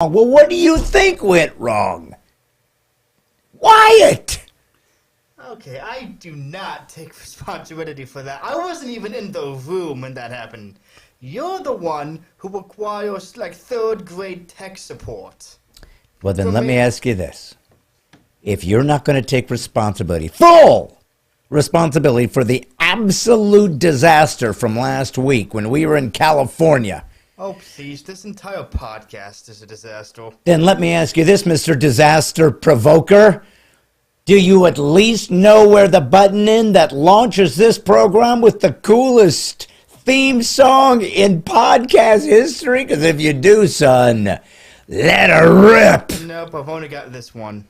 Well, what do you think went wrong? Wyatt! Okay, I do not take responsibility for that. I wasn't even in the room when that happened. You're the one who requires, like, third-grade tech support. Well, then let me ask you this. If you're not going to take responsibility, full responsibility for the absolute disaster from last week when we were in California. Oh, please, this entire podcast is a disaster. Then let me ask you this, Mr. Disaster Provoker. Do you at least know where the button is that launches this program with the coolest theme song in podcast history? Because if you do, son, let her rip. Nope, I've only got this one.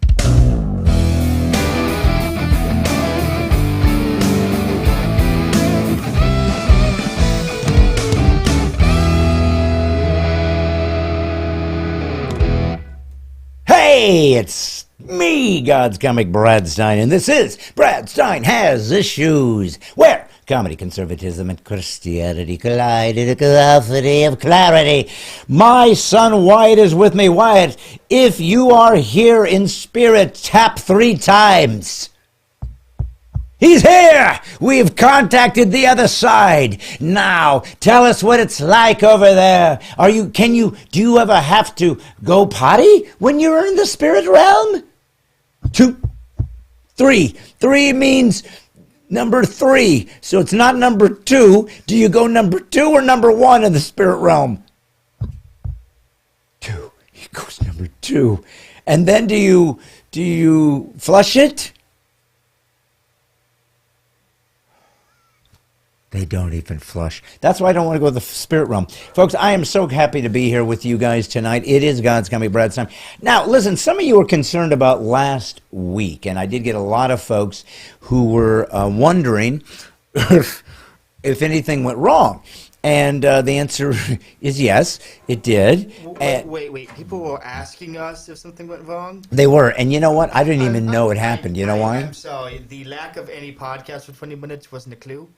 Hey, it's me, God's comic Brad Stine, and this is Brad Stine Has Issues, where comedy, conservatism, and Christianity collide in a cacophony of clarity. My son Wyatt is with me. Wyatt, if you are here in spirit, tap 3 times. He's here! We've contacted the other side. Now, tell us what it's like over there. Do you ever have to go potty when you're in the spirit realm? 2, 3. 3 means number 3. So it's not number 2. Do you go number 2 or number 1 in the spirit realm? 2. He goes number 2. And then do you flush it? They don't even flush. That's why I don't want to go to the spirit realm. Folks, I am so happy to be here with you guys tonight. It is God's Comedy Brad's time. Now, listen, some of you were concerned about last week, and I did get a lot of folks who were wondering if anything went wrong. And the answer is yes, it did. Wait. People were asking us if something went wrong? They were. And you know what? I didn't even know it happened. You know why? I'm sorry. The lack of any podcast for 20 minutes wasn't a clue?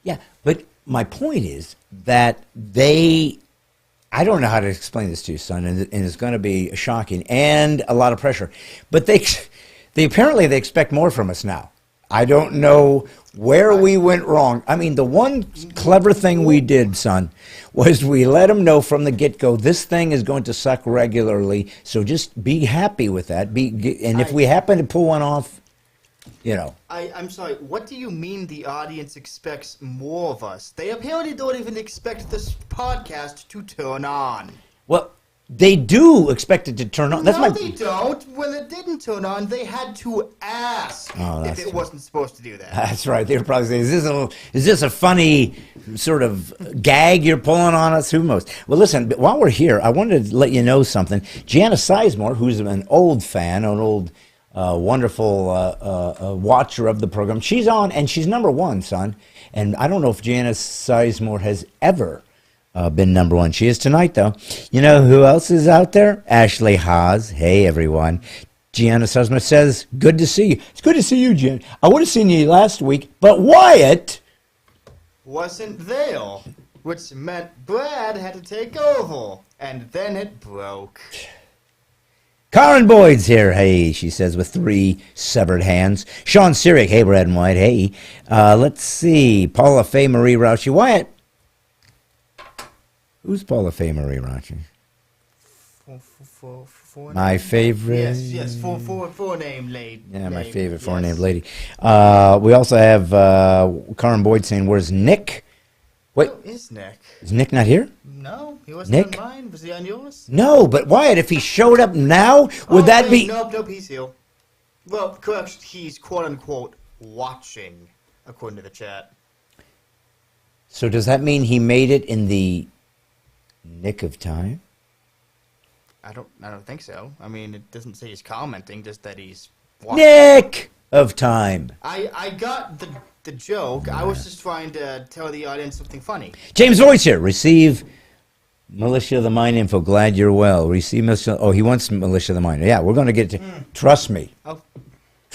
Yeah, but my point is that I don't know how to explain this to you, son, and it's going to be shocking and a lot of pressure. But they apparently expect more from us now. I don't know where we went wrong. I mean, the one clever thing we did, son, was we let them know from the get-go, this thing is going to suck regularly, so just be happy with that. And if we happen to pull one off, you know. I'm sorry, what do you mean the audience expects more of us? They apparently don't even expect this podcast to turn on. Well, they do expect it to turn on. No, they don't. When it didn't turn on, they had to ask if it wasn't supposed to do that. That's right. They were probably saying, is this a funny sort of gag you're pulling on us? Who knows? Well, listen, while we're here, I wanted to let you know something. Janice Sizemore, who's an old fan, an old wonderful watcher of the program. She's on, and she's number 1, son. And I don't know if Janice Sizemore has ever been number 1. She is tonight, though. You know who else is out there? Ashley Haas. Hey, everyone. Janice Sizemore says, good to see you. It's good to see you, Jan. I would have seen you last week, but Wyatt wasn't there, which meant Brad had to take over, and then it broke. Karen Boyd's here, hey, she says, with 3 severed hands. Sean Syrick, hey, Brad and White, hey. Let's see, Paula Faye Marie Rauchi. Wyatt, who's Paula Faye Marie Rauchi? My favorite. Yes, four-name lady. Yeah, my favorite four-named lady. We also have Karen Boyd saying, where's Nick? Wait. Where is Nick? Is Nick not here? No, he wasn't on mine. Was he on yours? No, but Wyatt, if he showed up now, would that be... Nope, he's here. Well, correct, he's quote-unquote watching, according to the chat. So does that mean he made it in the nick of time? I don't think so. I mean, it doesn't say he's commenting, just that he's watching. Nick of time. I got the joke. I was just trying to tell the audience something funny. James Voice here. Receive Militia of the Mind info. Glad you're well. Receive Militia. Oh, he wants Militia of the Mind. Yeah, we're going to get to. Trust me. Oh.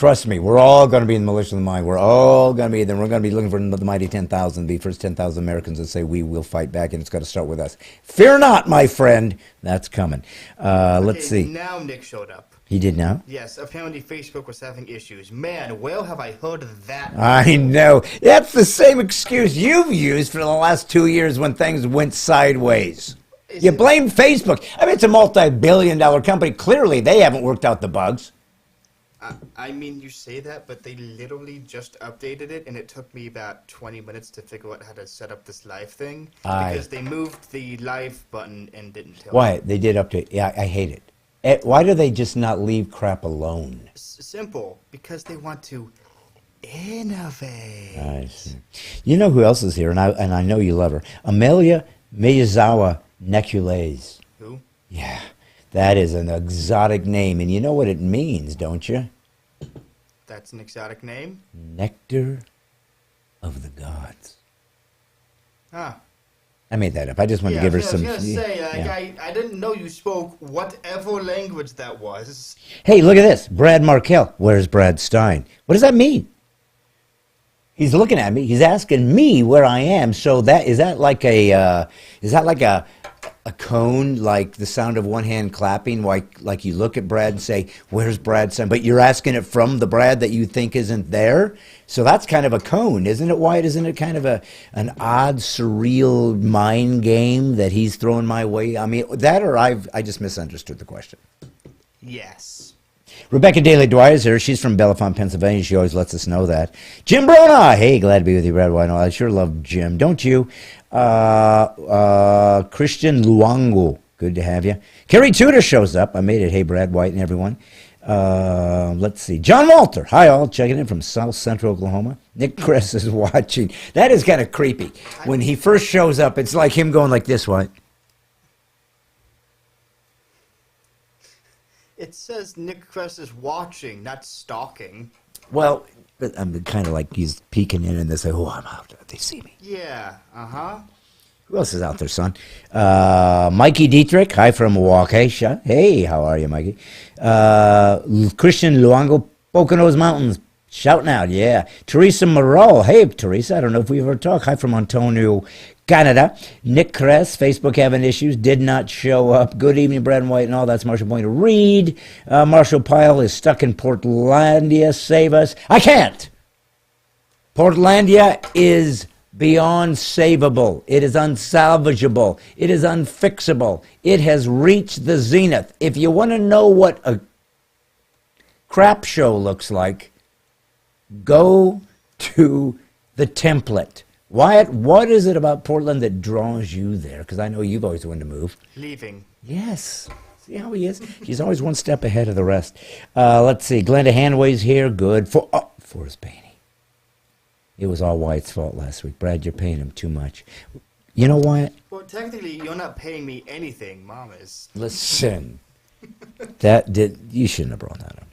Trust me, we're all going to be in the militia of the mind. We're all going to be, then we're going to be looking for the mighty 10,000, the first 10,000 Americans that say we will fight back, and it's got to start with us. Fear not, my friend. That's coming. Let's see. Now Nick showed up. He did now? Yes, apparently Facebook was having issues. Man, where have I heard of that? I know. That's the same excuse you've used for the last 2 years when things went sideways. You blame Facebook. I mean, it's a multi-billion-dollar company. Clearly, they haven't worked out the bugs. I mean, you say that, but they literally just updated it, and it took me about 20 minutes to figure out how to set up this live thing. Because they moved the live button and didn't tell me. Why? They did update. Yeah, I hate it. Why do they just not leave crap alone? Simple. Because they want to innovate. I see. You know who else is here, and I know you love her. Amelia Miyazawa Neculaise. Who? Yeah, that is an exotic name, and you know what it means, don't you? That's an exotic name? Nectar of the gods. Ah. I made that up. I just wanted to give her some... I was going to say, I didn't know you spoke whatever language that was. Hey, look at this. Brad Markell. Where's Brad Stine? What does that mean? He's looking at me. He's asking me where I am. So is that like a cone, like the sound of one hand clapping, like you look at Brad and say, "Where's Brad?" But you're asking it from the Brad that you think isn't there. So that's kind of a cone, isn't it, Wyatt? Isn't it kind of an odd, surreal mind game that he's throwing my way? I mean, that or I just misunderstood the question. Yes. Rebecca Daly Dwyer is here. She's from Bellefonte, Pennsylvania. She always lets us know that. Jim Brona. Hey, glad to be with you, Brad. Why not? I sure love Jim. Don't you? Christian Luango. Good to have you. Kerry Tudor shows up. I made it. Hey, Brad, White, and everyone. Let's see. John Walter. Hi, all. Checking in from South Central Oklahoma. Nick Kress is watching. That is kind of creepy. When he first shows up, it's like him going like this, White. It says Nick Kress is watching, not stalking. Well, I'm kind of like he's peeking in and they say, "Oh, I'm out. They see me." Yeah, uh-huh. Who else is out there, son? Mikey Dietrich. Hi from Milwaukee. Hey, how are you, Mikey? Christian Luango, Poconos Mountains. Shouting out, yeah. Teresa Moreau. Hey, Teresa. I don't know if we've ever talked. Hi from Ontario, Canada. Nick Kress, Facebook having issues, did not show up. Good evening, Brad and White and all. That's Marshall Pointer Reed. Marshall Pyle is stuck in Portlandia. Save us. I can't. Portlandia is beyond savable. It is unsalvageable. It is unfixable. It has reached the zenith. If you want to know what a crap show looks like, go to the template. Wyatt, what is it about Portland that draws you there? Because I know you've always wanted to move. Leaving. Yes. See how he is? He's always one step ahead of the rest. Let's see. Glenda Hanway's here. Good. Forrest Bainey. It was all Wyatt's fault last week. Brad, you're paying him too much. You know, Wyatt? Well, technically, you're not paying me anything. Mom is. Listen. You shouldn't have brought that up.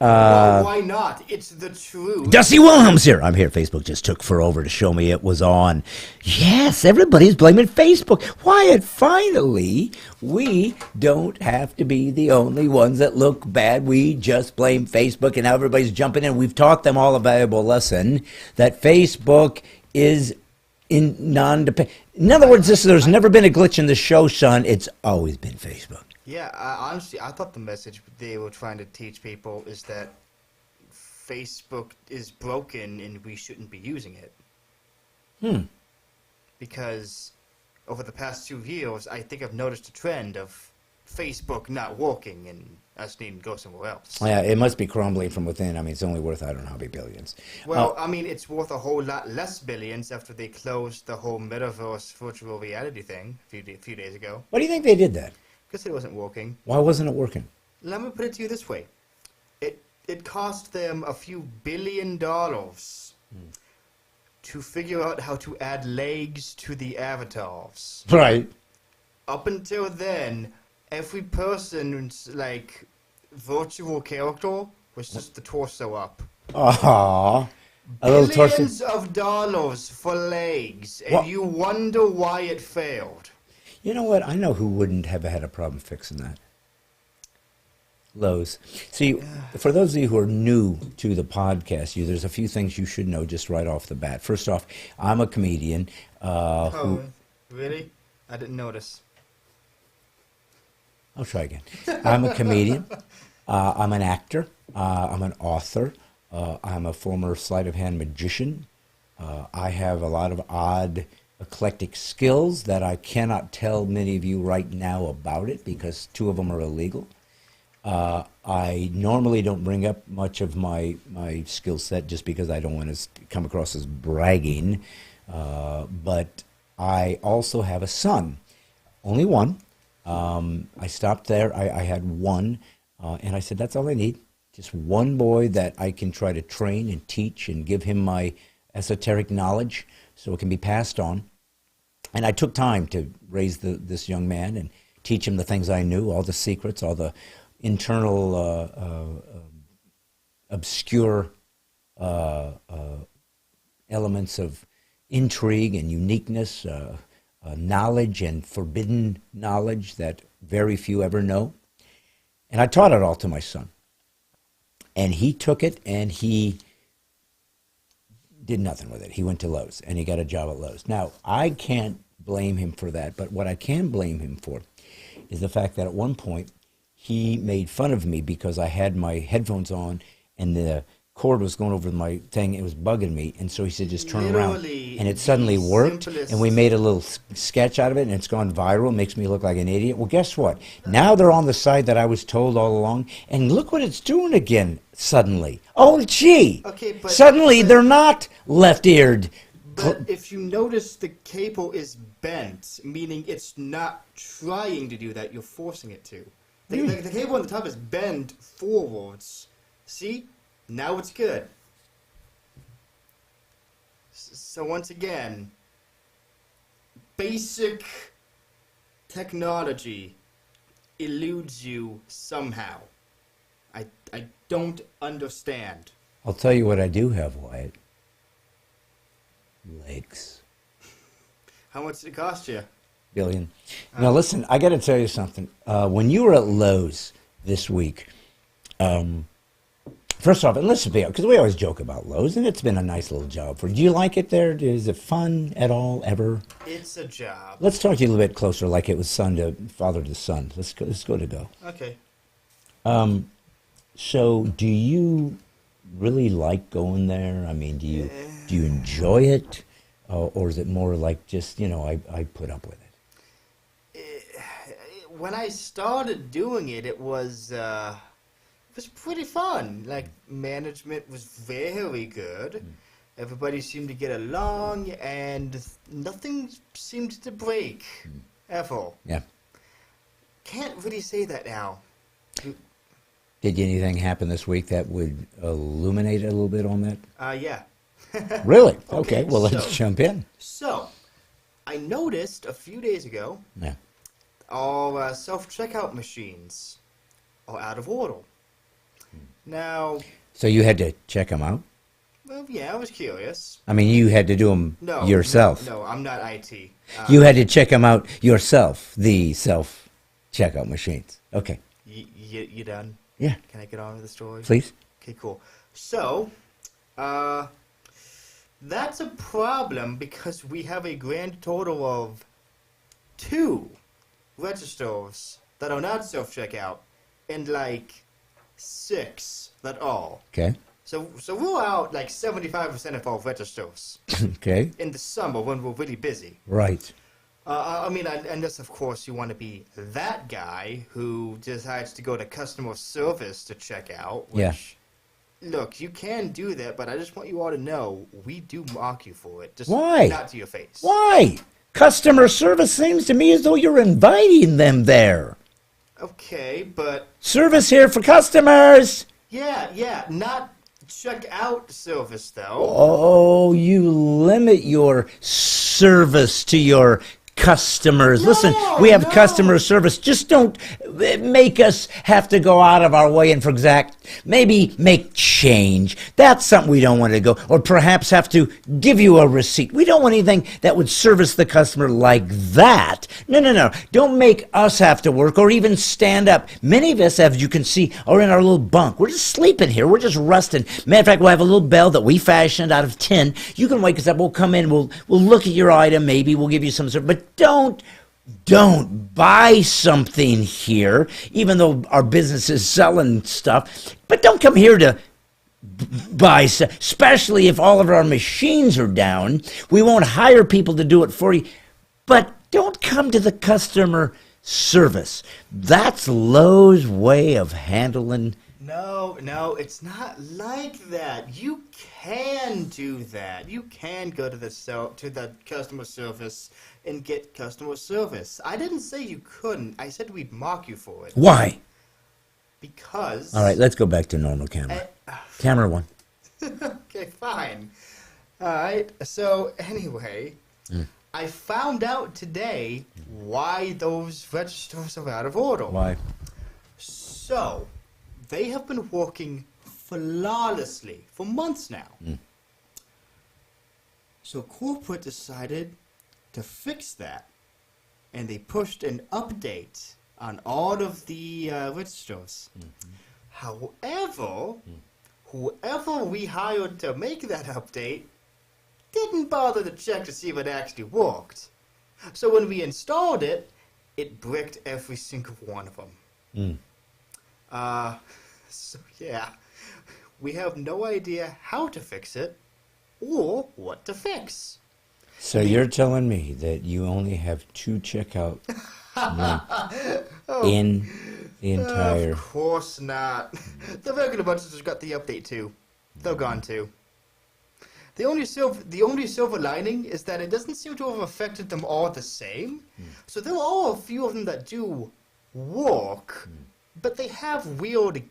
Well, why not? It's the truth. Dusty Wilhelm's here. I'm here. Facebook just took forever to show me it was on. Yes, everybody's blaming Facebook. Wyatt, finally, we don't have to be the only ones that look bad. We just blame Facebook, and now everybody's jumping in. We've taught them all a valuable lesson that Facebook is non-dependent. In other words, there's never been a glitch in the show, son. It's always been Facebook. Yeah, honestly, I thought the message they were trying to teach people is that Facebook is broken and we shouldn't be using it. Because over the past 2 years, I think I've noticed a trend of Facebook not working and us needing to go somewhere else. Yeah, it must be crumbling from within. I mean, it's only worth, I don't know how many billions. Well, I mean, it's worth a whole lot less billions after they closed the whole metaverse virtual reality thing a few days ago. Why do you think they did that? Because it wasn't working. Why wasn't it working? Let me put it to you this way. It cost them a few $1 billion to figure out how to add legs to the avatars. Right. Up until then, every person's, virtual character was just the torso up. Aww. Billions of dollars for legs, and you wonder why it failed. You know what? I know who wouldn't have had a problem fixing that. Lowe's. See, for those of you who are new to the podcast, there's a few things you should know just right off the bat. First off, I'm a comedian. Oh, really? I didn't notice. I'll try again. I'm a comedian. I'm an actor. I'm an author. I'm a former sleight of hand magician. I have a lot of odd, eclectic skills that I cannot tell many of you right now about it because 2 of them are illegal. I normally don't bring up much of my skill set just because I don't want to come across as bragging. But I also have a son, only one. I stopped there. I had one, and I said, that's all I need. Just one boy that I can try to train and teach and give him my esoteric knowledge so it can be passed on. And I took time to raise this young man and teach him the things I knew, all the secrets, all the internal obscure elements of intrigue and uniqueness, knowledge and forbidden knowledge that very few ever know. And I taught it all to my son. And he took it and he did nothing with it. He went to Lowe's and he got a job at Lowe's. Now, I can't blame him for that, but what I can blame him for is the fact that at one point he made fun of me because I had my headphones on and the cord was going over my thing. It was bugging me. And so he said, just turn around. And it suddenly worked. And we made a little sketch out of it and it's gone viral. It makes me look like an idiot. Well, guess what? Now they're on the side that I was told all along. And look what it's doing again suddenly. Oh, gee. Okay, but suddenly they're not left-eared. But if you notice, the cable is bent, meaning it's not trying to do that. You're forcing it to. The cable on the top is bent forwards. See? Now it's good. So once again, basic technology eludes you somehow. I don't understand. I'll tell you what I do have, Wyatt. Legs. How much did it cost you? Billion. Now listen, I got to tell you something. When you were at Lowe's this week, first off, and listen, because we always joke about Lowe's, and it's been a nice little job for you. Do you like it there? Is it fun at all, ever? It's a job. Let's talk to you a little bit closer, like it was father to son. Let's go to go. Okay. So, do you really like going there? I mean, do you enjoy it, or is it more like just I put up with it? When I started doing it, it was pretty fun. Like, management was very good. Everybody seemed to get along, and nothing seemed to break, ever. Yeah. Can't really say that now. Did anything happen this week that would illuminate a little bit on that? Yeah. Really? Okay, well, let's jump in. So, I noticed a few days ago, Yeah. our self-checkout machines are out of order. Now, So you had to check them out? well, yeah, I was curious. I mean, you had to do them yourself. No, I'm not IT. You had to check them out yourself, the self-checkout machines. Okay. You done? Yeah. Can I get on with the story? Please? Okay, cool. So, that's a problem because we have a grand total of 2 registers that are not self-checkout and like 6 that are. Okay. So we're out like 75% of our registers Okay. in the summer when we're really busy. Right. I mean, unless, of course, you want to be that guy who decides to go to customer service to check out. Which, look, you can do that, but I just want you all to know we do mock you for it. Just Why? not to your face. Why? Customer service seems to me as though you're inviting them there. Okay, but... Service here for customers. Yeah, not check out service, though. Oh, you limit your service to your customers. Listen, we have customer service. Just don't make us have to go out of our way and, for exact, maybe make change. That's something we don't want to go. Or perhaps have to give you a receipt. We don't want anything that would service the customer like that. No. Don't make us have to work or even stand up. Many of us, as you can see, are in our little bunk. We're just sleeping here. We're just resting. Matter of fact, we'll have a little bell that we fashioned out of tin. You can wake us up. We'll come in. We'll look at your item. Maybe we'll give you some service. But don't buy something here, even though our business is selling stuff. But don't come here to buy, especially if all of our machines are down. We won't hire people to do it for you. But don't come to the customer service. That's Lowe's way of handling. No, it's not like that. You can do that. You can go to the customer service and get customer service. I didn't say you couldn't. I said we'd mock you for it. Why? Because... All right, let's go back to normal camera. Camera one. Okay, fine. All right, so anyway, I found out today why those registers are out of order. Why? So, they have been working flawlessly for months now. So corporate decided to fix that, and they pushed an update on all of the registers. However, whoever we hired to make that update didn't bother to check to see if it actually worked. So when we installed it, it bricked every single one of them. So yeah, we have no idea how to fix it or what to fix. So you're telling me that you only have 2 checkout in the entire... Of course not. The regular registers got the update too. They're gone too. The only silver lining is that it doesn't seem to have affected them all the same. So there are a few of them that do work, but they have weird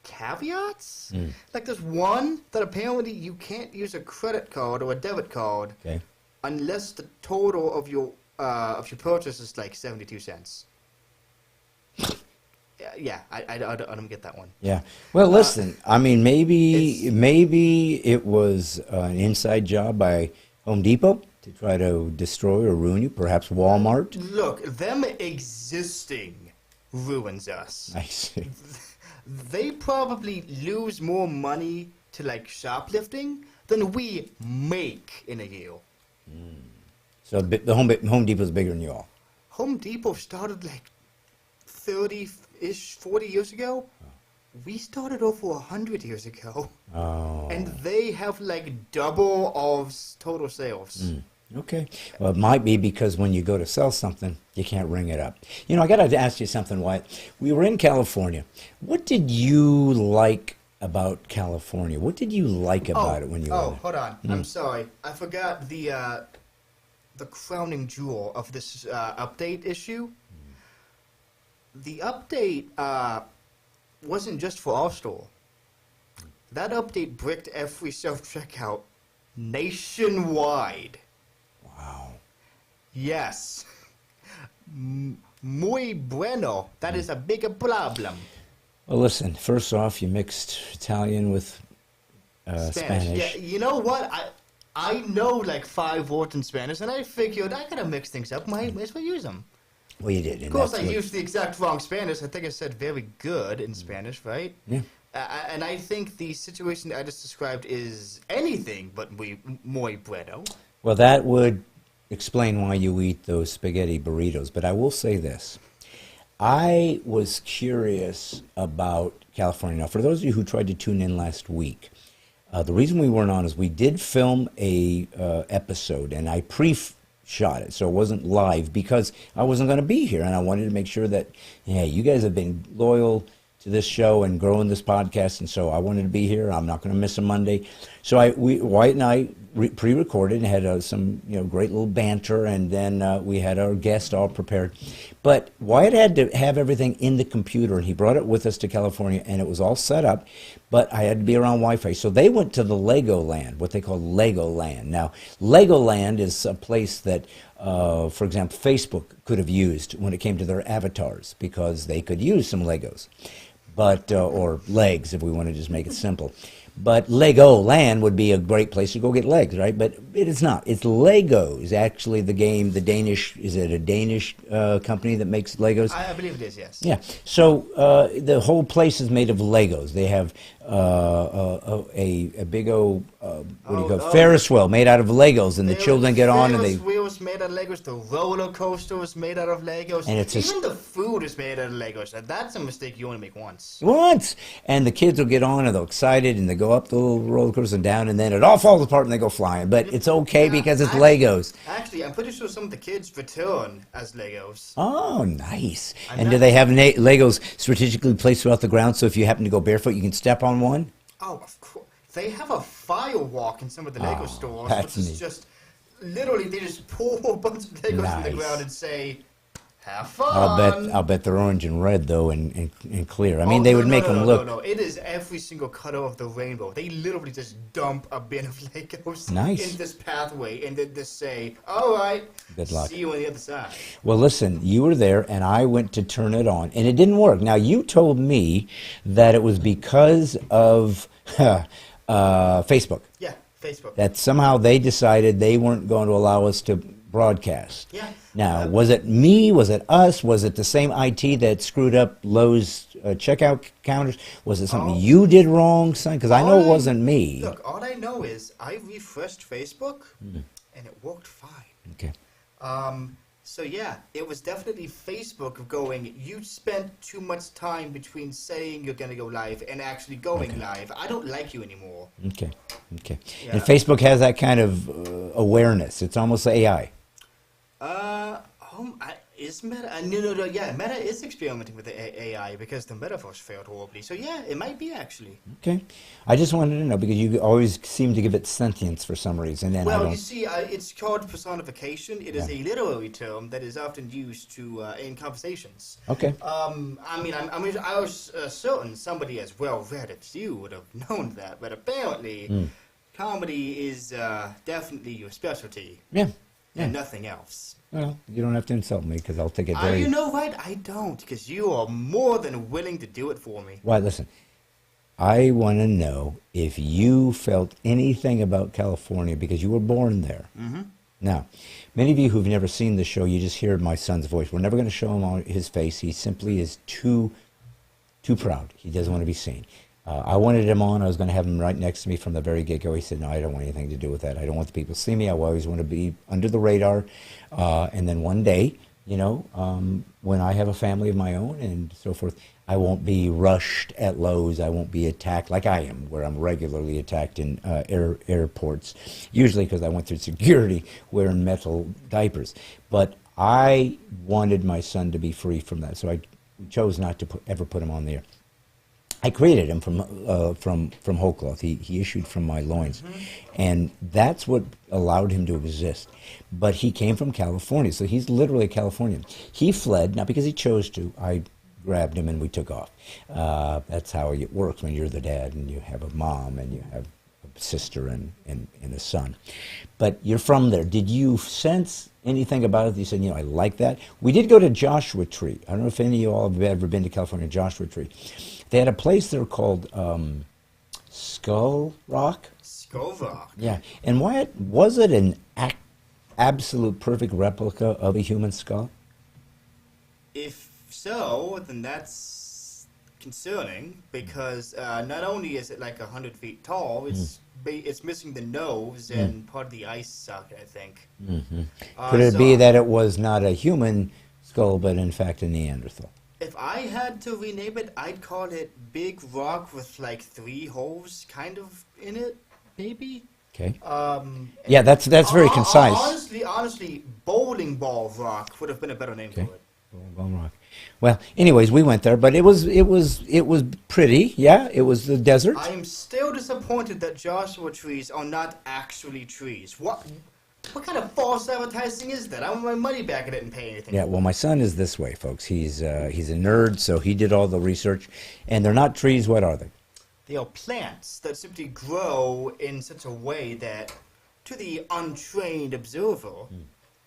caveats. Like there's one that apparently you can't use a credit card or a debit card unless the total of your purchase is like 72 cents. Yeah, I don't get that one. Yeah. Well, listen, I mean, maybe it was an inside job by Home Depot to try to destroy or ruin you, perhaps Walmart. Look, them existing ruins us. I see. They probably lose more money to like shoplifting than we make in a year. So the Home Depot's bigger than you all. Home Depot started like 30-ish, 40 years ago. We started over 100 years ago. Oh. And they have like double of total sales. Okay. Well, it might be because when you go to sell something, you can't ring it up. You know, I got to ask you something, Wyatt. We were in California. What did you like about California? What did you like about it when you were there? Hold on. I'm sorry. I forgot the crowning jewel of this update issue. The update wasn't just for our store. That update bricked every self-checkout nationwide. Wow. Yes. Muy bueno. That is a big problem. Well, listen, first off, you mixed Italian with Spanish. Yeah, you know what? I know like 5 words in Spanish, and I figured I gotta mix things up. Might as well use them. Well, you did. Of course, I used the exact wrong Spanish. I think I said very good in Spanish, right? Yeah. And I think the situation I just described is anything but muy bueno. Well, that would explain why you eat those spaghetti burritos. But I will say this. I was curious about California. Now, for those of you who tried to tune in last week, the reason we weren't on is we did film a episode, and I shot it, so it wasn't live because I wasn't going to be here, and I wanted to make sure that, yeah, you guys have been loyal to this show and growing this podcast, and so I wanted to be here. I'm not going to miss a Monday. So Wyatt and I pre-recorded and had some great little banter, and then we had our guest all prepared. But Wyatt had to have everything in the computer, and he brought it with us to California, and it was all set up, but I had to be around Wi-Fi. So they went to the Lego Land, what they call Lego Land. Now, Lego Land is a place that, for example, Facebook could have used when it came to their avatars, because they could use some Legos, but or legs, if we want to just make it simple. But Lego Land would be a great place to go get legs, right? But it is not. It's Legos, actually, the game, the Danish, is it a Danish company that makes Legos? I believe it is, yes. Yeah. So the whole place is made of Legos. They have a big old, what do you call it, Ferris wheel made out of Legos, and the children get on and they... Ferris wheels made out of Legos, the roller coaster was made out of Legos, and it's even the food is made out of Legos. And that's a mistake you only make once. Once! And the kids will get on and they're excited and they go up the little roller coaster and down, and then it all falls apart and they go flying. But it's okay because it's Legos. Actually, I'm pretty sure some of the kids return as Legos. Oh, nice. And do they have Legos strategically placed throughout the ground, so if you happen to go barefoot, you can step on one? Oh, of course. They have a firewalk in some of the Lego stores, that's which is neat. just, literally, they just pull a bunch of Legos from the Nice. ground and say, have fun. I'll bet they're orange and red, though, and clear. I mean, they would make them look... No, it is every single color of the rainbow. They literally just dump a bin of Legos Nice. in this pathway and then just say, all right, Good luck. see you on the other side. Well, listen, you were there, and I went to turn it on, and it didn't work. Now, you told me that it was because of Facebook, Yeah, Facebook. that somehow they decided they weren't going to allow us to broadcast. Yeah. Now, was it me? Was it us? Was it the same IT that screwed up Lowe's checkout counters? Was it something you did wrong, son? Because I know it wasn't me. Look, all I know is I refreshed Facebook, and it worked fine. Okay. So yeah, it was definitely Facebook going, you spent too much time between saying you're going to go live and actually going live. I don't like you anymore. Okay. Okay. Yeah. And Facebook has that kind of awareness. It's almost AI. Is Meta? No. Yeah, Meta is experimenting with the AI because the metaverse failed horribly. So yeah, it might be actually. Okay. I just wanted to know because you always seem to give it sentience for some reason. And Well, you see, it's called personification. It is Yeah. a literary term that is often used to in conversations. Okay. I was certain somebody as well read as you would have known that, but apparently, comedy is definitely your specialty. Yeah. And nothing else. Well, you don't have to insult me because I'll take it very... You know what? I don't, because you are more than willing to do it for me. Why, listen, I want to know if you felt anything about California because you were born there. Mm-hmm. Now, many of you who've never seen the show, you just hear my son's voice. We're never going to show him on his face. He simply is too proud. He doesn't want to be seen. I wanted him on. I was going to have him right next to me from the very get-go. He said, no, I don't want anything to do with that. I don't want the people to see me. I always want to be under the radar. And then one day, when I have a family of my own and so forth, I won't be rushed at Lowe's. I won't be attacked like I am, where I'm regularly attacked in airports, usually because I went through security wearing metal diapers. But I wanted my son to be free from that, so I chose not to ever put him on the air. I created him from whole cloth. He issued from my loins, and that's what allowed him to exist. But he came from California, so he's literally a Californian. He fled, not because he chose to. I grabbed him and we took off. That's how it works when you're the dad and you have a mom and you have a sister and a son. But you're from there. Did you sense anything about it? You said, I like that. We did go to Joshua Tree. I don't know if any of you all have ever been to California, Joshua Tree. They had a place there called Skull Rock. Skull Rock? Yeah. And was it an absolute perfect replica of a human skull? If so, then that's concerning because not only is it like 100 feet tall, it's missing the nose and part of the eye socket, I think. Mm-hmm. Could it be that it was not a human skull, but in fact a Neanderthal? If I had to rename it, I'd call it Big Rock with like 3 holes kind of in it, maybe. Okay. Yeah, that's very concise. Honestly, Bowling Ball Rock would have been a better name for it. Bowling Rock. Well, anyways, we went there, but it was pretty. Yeah, it was the desert. I am still disappointed that Joshua trees are not actually trees. What? What kind of false advertising is that? I want my money back. I didn't pay anything. Yeah, well, my son is this way, folks. He's a nerd, so he did all the research. And they're not trees. What are they? They are plants that simply grow in such a way that, to the untrained observer,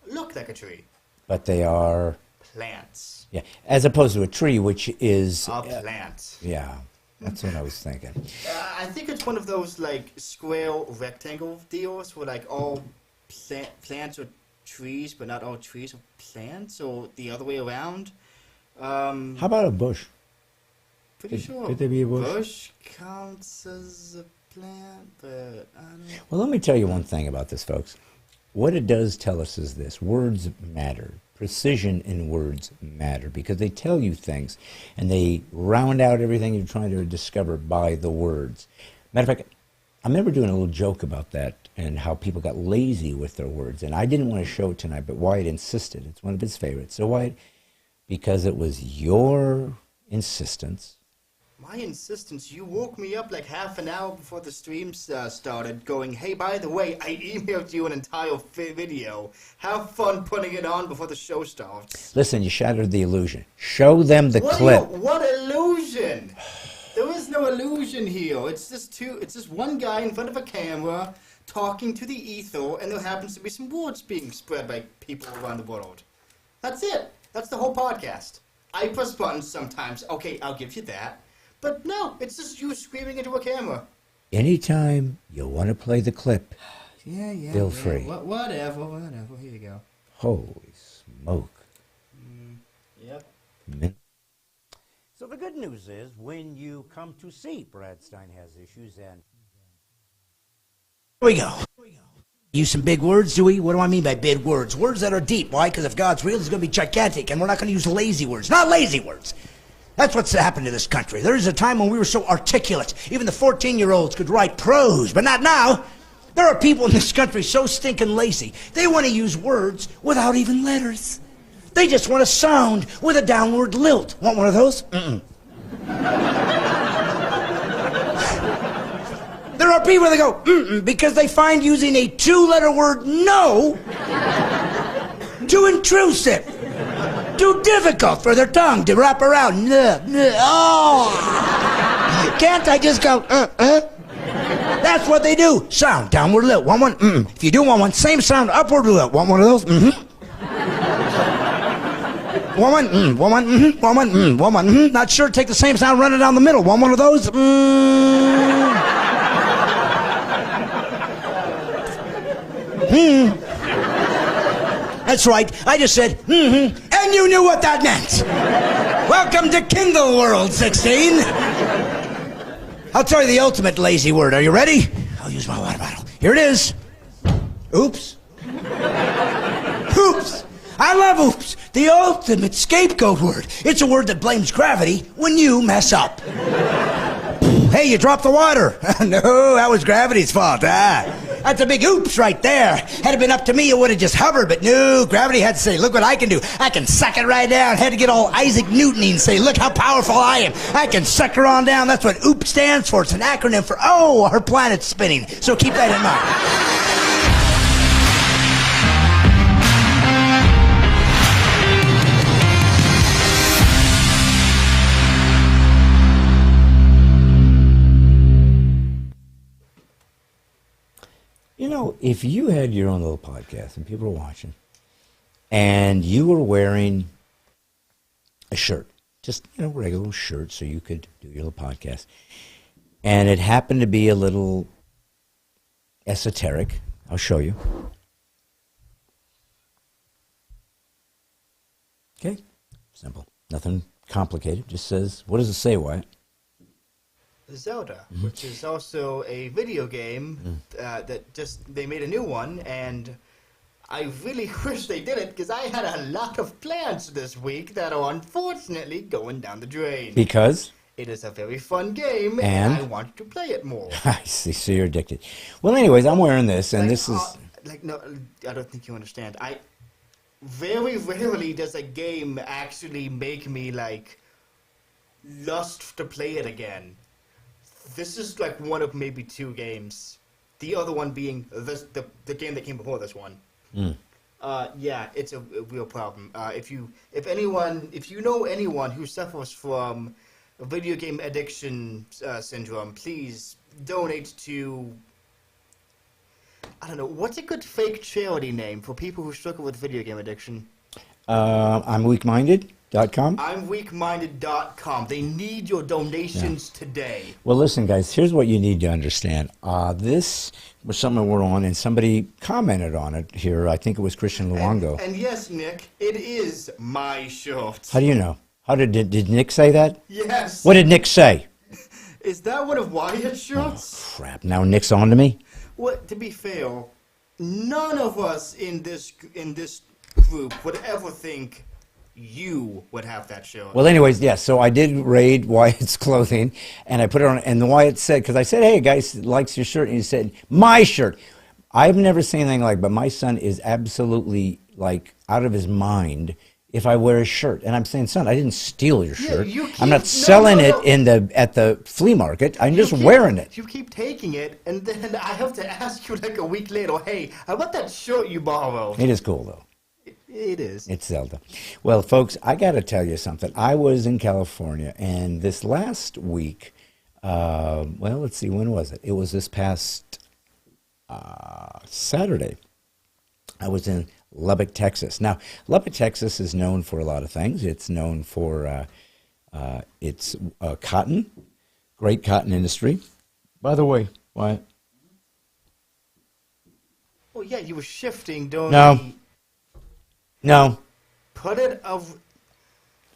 look like a tree. But they are... Plants. Yeah, as opposed to a tree, which is... A plant. Yeah, that's what I was thinking. I think it's one of those, like, square rectangle deals where, like, all plants are trees, but not all trees are plants, or the other way around. How about a bush? Pretty sure. Could there be a bush? Bush counts as a plant, but I don't know. Well, let me tell you one thing about this, folks. What it does tell us is this. Words matter. Precision in words matter because they tell you things and they round out everything you're trying to discover by the words. Matter of fact, I remember doing a little joke about that and how people got lazy with their words. And I didn't want to show it tonight, but Wyatt insisted. It's one of his favorites. So Wyatt, because it was your insistence. My insistence, you woke me up like half an hour before the stream started going, hey, by the way, I emailed you an entire video. Have fun putting it on before the show starts. Listen, you shattered the illusion. Show them the clip. What illusion? There is no illusion here. It's just one guy in front of a camera talking to the ether, and there happens to be some words being spread by people around the world. That's it. That's the whole podcast. I press buttons sometimes. Okay, I'll give you that. But no, it's just you screaming into a camera. Anytime you want to play the clip, yeah, feel free. Whatever. Here you go. Holy smoke. Yep. So the good news is, when you come to see Brad Stine Has Issues, and... Here we go. Use some big words, do we? What do I mean by big words? Words that are deep. Why? Because if God's real, it's going to be gigantic, and we're not going to use lazy words. Not lazy words. That's what's happened to this country. There was a time when we were so articulate. Even the 14-year-olds could write prose, but not now. There are people in this country so stinking lazy. They want to use words without even letters. They just want a sound with a downward lilt. Want one of those? Mm-mm. There are people that go, mm-mm, because they find using a two-letter word, no, too intrusive. Too difficult for their tongue to wrap around. Oh. Can't I just go, That's what they do. Sound, downward lilt. Want one? If you do want one, same sound, upward lilt. Want one of those? Want one? Want one? Want one? Want one? Not sure. Take the same sound, run it down the middle. Want one of those? That's right. I just said, and you knew what that meant. Welcome to Kindle World, 16. I'll tell you the ultimate lazy word. Are you ready? I'll use my water bottle. Here it is. Oops. Oops. I love oops. The ultimate scapegoat word. It's a word that blames gravity when you mess up. Hey, you dropped the water. No, that was gravity's fault. That's a big oops right there. Had it been up to me, it would have just hovered, but no, gravity had to say, look what I can do. I can suck it right down. Had to get all Isaac Newton and say, look how powerful I am. I can suck her on down. That's what oops stands for. It's an acronym for, oh, her planet's spinning. So keep that in mind. You know, if you had your own little podcast and people were watching, and you were wearing a shirt, just, regular shirt so you could do your little podcast, and it happened to be a little esoteric, I'll show you. Okay, simple. Nothing complicated. Just says, what does it say, Wyatt? Zelda, which is also a video game that they made a new one, and I really wish they did it because I had a lot of plans this week that are unfortunately going down the drain. Because? It is a very fun game, and I want to play it more. I see, so you're addicted. Well, anyways, I'm wearing this, and this is... no, I don't think you understand. Very rarely does a game actually make me, lust to play it again. This is one of maybe two games. The other one being the game that came before this one. Yeah, it's a real problem. If you know anyone who suffers from video game addiction syndrome, please donate to. I don't know, what's a good fake charity name for people who struggle with video game addiction? I'm weakminded.com. I'm weakminded.com. They need your donations today. Well, listen, guys, here's what you need to understand. This was something we're on, and somebody commented on it here. I think it was Christian Luongo. And yes, Nick, it is my shirt. How do you know? How did Nick say that? Yes. What did Nick say? Is that one of Wyatt's shirts? Crap, now Nick's on to me? Well, to be fair, none of us in this group would ever think you would have that shirt. Well, anyways, yes, so I did raid Wyatt's clothing, and I put it on, and Wyatt said, because I said, hey, guys, likes your shirt, and he said, my shirt. I've never seen anything like, but my son is absolutely, like, out of his mind if I wear a shirt. And I'm saying, son, I didn't steal your shirt. I'm not selling it at the flea market. I'm just wearing it. You keep taking it, and then I have to ask you like a week later, hey, how about that shirt you borrowed? It is cool, though. It is. It's Zelda. Well, folks, I got to tell you something. I was in California, and this last week, well, let's see, when was it? It was this past Saturday. I was in Lubbock, Texas. Now, Lubbock, Texas is known for a lot of things. It's known for its cotton, great cotton industry. By the way, Wyatt. Well, yeah, you were shifting, don't No. No. Put it of.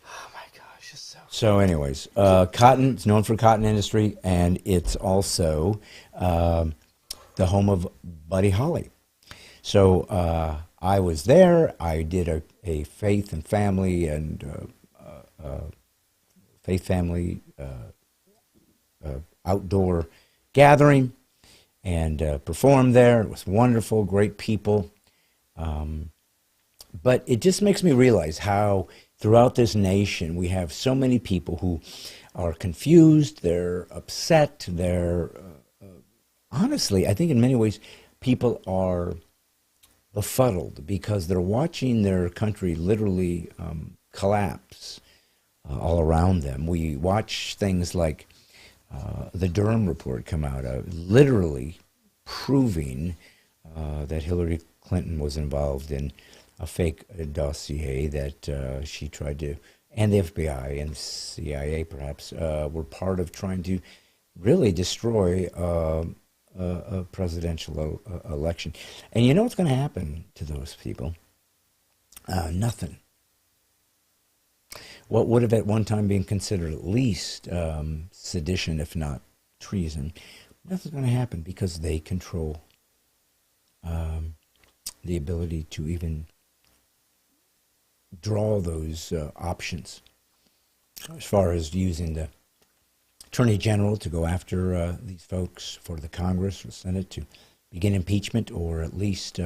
Oh my gosh, it's so. So, anyways, cotton. It's known for cotton industry, and it's also the home of Buddy Holly. So I was there. I did a faith and family outdoor gathering and performed there. It was wonderful, great people. But it just makes me realize how throughout this nation we have so many people who are confused, they're upset, they're honestly, I think in many ways people are befuddled because they're watching their country literally collapse all around them. We watch things like the Durham report come out, literally proving that Hillary Clinton was involved in a fake dossier that she tried to, and the FBI and CIA perhaps, were part of trying to really destroy a presidential election. And you know what's going to happen to those people? Nothing. What would have at one time been considered at least sedition, if not treason, nothing's going to happen because they control the ability to even draw those options as far as using the Attorney General to go after these folks, for the Congress or Senate to begin impeachment, or at least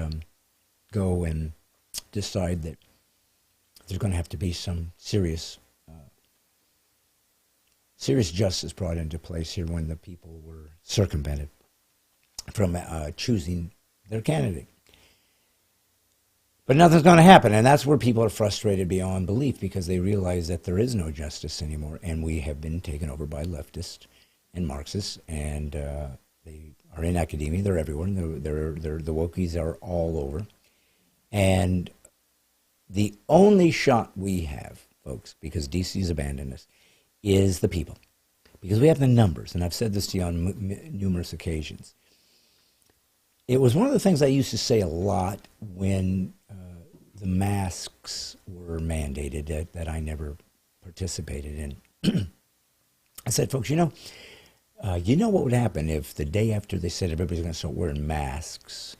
go and decide that there's going to have to be some serious justice brought into place here when the people were circumvented from choosing their candidate. But nothing's going to happen, and that's where people are frustrated beyond belief because they realize that there is no justice anymore, and we have been taken over by leftists and Marxists, and they are in academia. They're everywhere. The wokies are all over. And the only shot we have, folks, because DC's abandoned us, is the people. Because we have the numbers, and I've said this to you on numerous occasions. It was one of the things I used to say a lot when the masks were mandated that I never participated in. I said, folks, you know what would happen if the day after they said everybody's going to start wearing masks,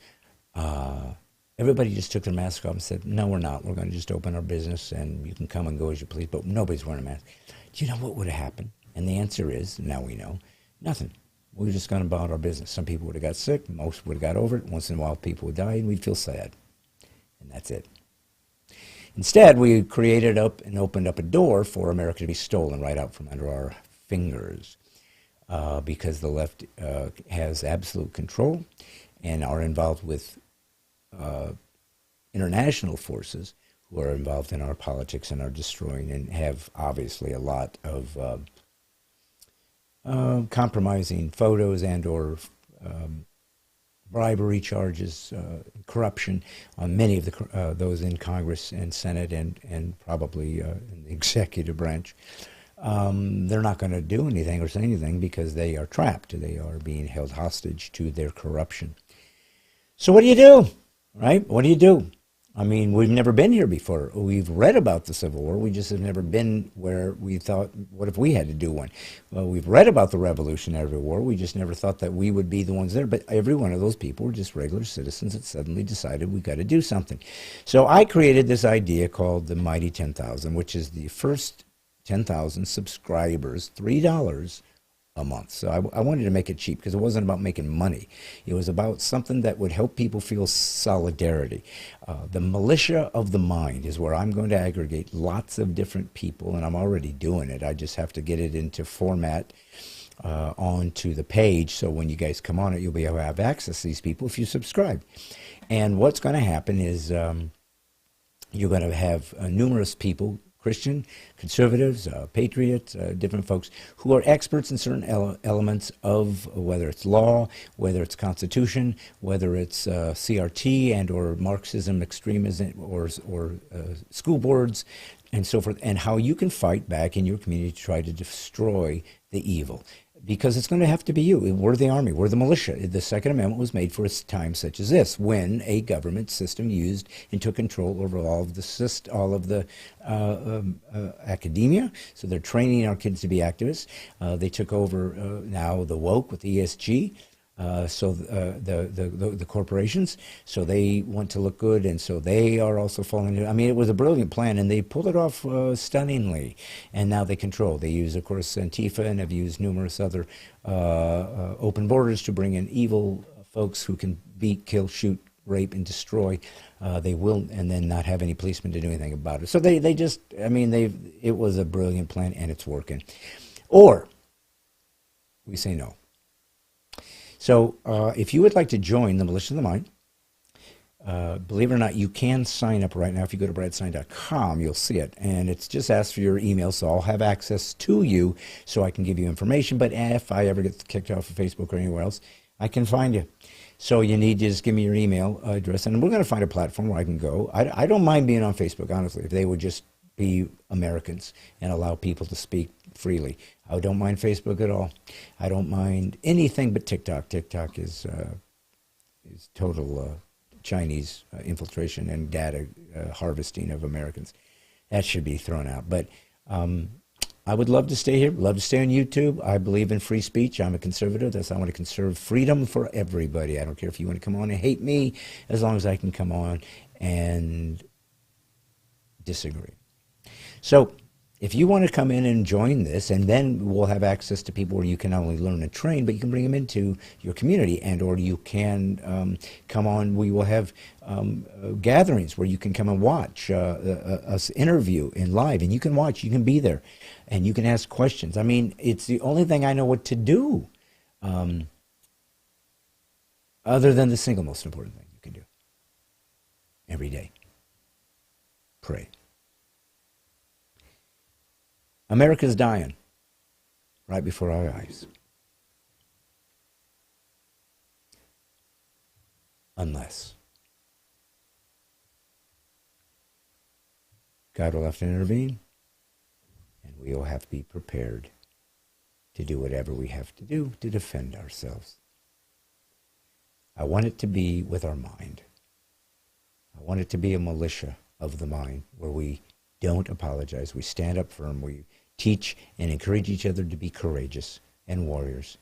everybody just took their mask off and said, no, we're not. We're going to just open our business and you can come and go as you please, but nobody's wearing a mask. Do you know what would have happened? And the answer is, now we know, nothing. We were just going about our business. Some people would have got sick. Most would have got over it. Once in a while, people would die, and we'd feel sad. And that's it. Instead, we created up and opened up a door for America to be stolen right out from under our fingers because the left has absolute control and are involved with international forces who are involved in our politics and are destroying and have obviously a lot of compromising photos and or bribery charges, corruption on many of those in Congress and Senate and probably in the executive branch. They're not going to do anything or say anything because they are trapped. They are being held hostage to their corruption. So what do you do, right? What do you do? I mean, we've never been here before. We've read about the Civil War. We just have never been where we thought, what if we had to do one? Well, we've read about the Revolutionary War. We just never thought that we would be the ones there. But every one of those people were just regular citizens that suddenly decided we got to do something. So I created this idea called the Mighty 10,000, which is the first 10,000 subscribers, $3 a month. So I wanted to make it cheap because it wasn't about making money. It was about something that would help people feel solidarity. The militia of the mind is where I'm going to aggregate lots of different people, and I'm already doing it. I just have to get it into format onto the page, so when you guys come on it, you'll be able to have access to these people if you subscribe. And what's going to happen is you're going to have numerous people, Christian, conservatives, patriots, different folks who are experts in certain elements of whether it's law, whether it's constitution, whether it's CRT and or Marxism, extremism, or school boards, and so forth, and how you can fight back in your community to try to destroy the evil. Because it's going to have to be you. We're the army. We're the militia. The Second Amendment was made for a time such as this, when a government system used and took control over all of the academia. So they're training our kids to be activists. They took over now the woke with ESG. The corporations, so they want to look good, and so they are also falling into. I mean, it was a brilliant plan, and they pulled it off stunningly. And now they control. They use, of course, Antifa, and have used numerous other open borders to bring in evil folks who can beat, kill, shoot, rape, and destroy. They will, and then not have any policemen to do anything about it. So they just, I mean, it was a brilliant plan, and it's working. Or we say no. So if you would like to join the Militia of the Mind, believe it or not, you can sign up right now. If you go to bradstine.com, you'll see it. And it's just asked for your email, so I'll have access to you so I can give you information. But if I ever get kicked off of Facebook or anywhere else, I can find you. So you need to just give me your email address, and we're going to find a platform where I can go. I don't mind being on Facebook, honestly, if they would just be Americans and allow people to speak freely. I don't mind Facebook at all. I don't mind anything but TikTok. TikTok is total Chinese infiltration and data harvesting of Americans. That should be thrown out. But I would love to stay here, love to stay on YouTube. I believe in free speech. I'm a conservative. I want to conserve freedom for everybody. I don't care if you want to come on and hate me, as long as I can come on and disagree. So if you want to come in and join this, and then we'll have access to people where you can not only learn and train, but you can bring them into your community, and or you can come on. We will have gatherings where you can come and watch us interview in live, and you can watch, you can be there, and you can ask questions. I mean, it's the only thing I know what to do, other than the single most important thing you can do every day. Pray. America's dying right before our eyes. Unless God will have to intervene, and we will have to be prepared to do whatever we have to do to defend ourselves. I want it to be with our mind. I want it to be a militia of the mind where we don't apologize. We stand up firm. We teach and encourage each other to be courageous and warriors.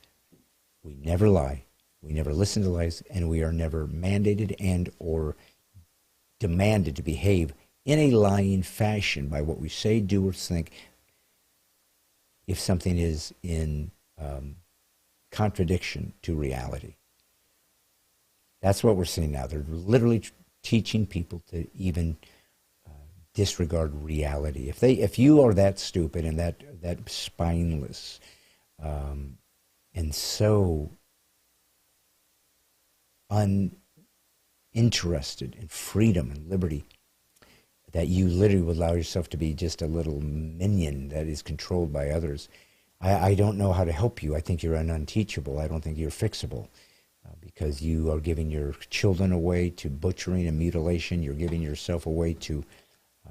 We never lie. We never listen to lies, and we are never mandated and or demanded to behave in a lying fashion by what we say, do, or think if something is in contradiction to reality. That's what we're seeing now. They're literally teaching people to even disregard reality. If you are that stupid and that spineless and so interested in freedom and liberty, that you literally would allow yourself to be just a little minion that is controlled by others. I don't know how to help you. I think you're unteachable. I don't think you're fixable, because you are giving your children away to butchering and mutilation. You're giving yourself away to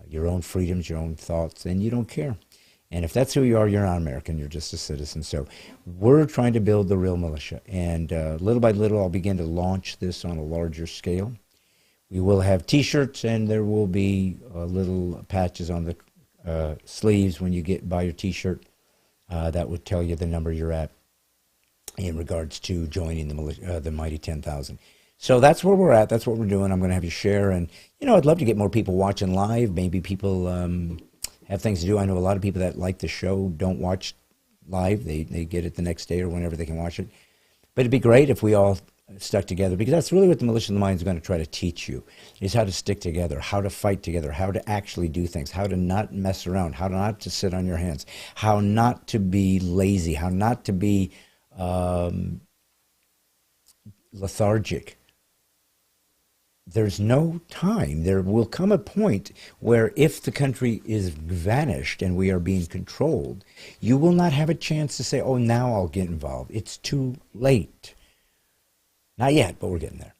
your own freedoms, your own thoughts, and you don't care. And if that's who you are, you're not American. You're just a citizen. So we're trying to build the real militia. And little by little, I'll begin to launch this on a larger scale. We will have T-shirts, and there will be little patches on the sleeves when you buy your T-shirt. That would tell you the number you're at in regards to joining the Mighty 10,000. So that's where we're at. That's what we're doing. I'm going to have you share. And, I'd love to get more people watching live. Maybe people have things to do. I know a lot of people that like the show don't watch live. They get it the next day or whenever they can watch it. But it'd be great if we all stuck together, because that's really what the Militia of the Mind is going to try to teach you, is how to stick together, how to fight together, how to actually do things, how to not mess around, how not to sit on your hands, how not to be lazy, how not to be lethargic. There's no time. There will come a point where if the country is vanished and we are being controlled, you will not have a chance to say, oh, now I'll get involved. It's too late. Not yet, but we're getting there.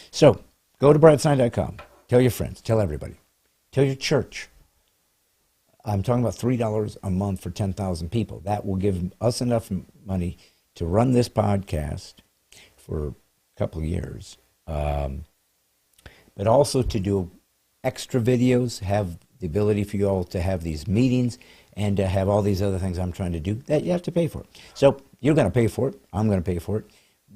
So go to bradstine.com. Tell your friends. Tell everybody. Tell your church. I'm talking about $3 a month for 10,000 people. That will give us enough money to run this podcast for a couple of years. But also to do extra videos, have the ability for you all to have these meetings, and to have all these other things I'm trying to do that you have to pay for. So you're going to pay for it. I'm going to pay for it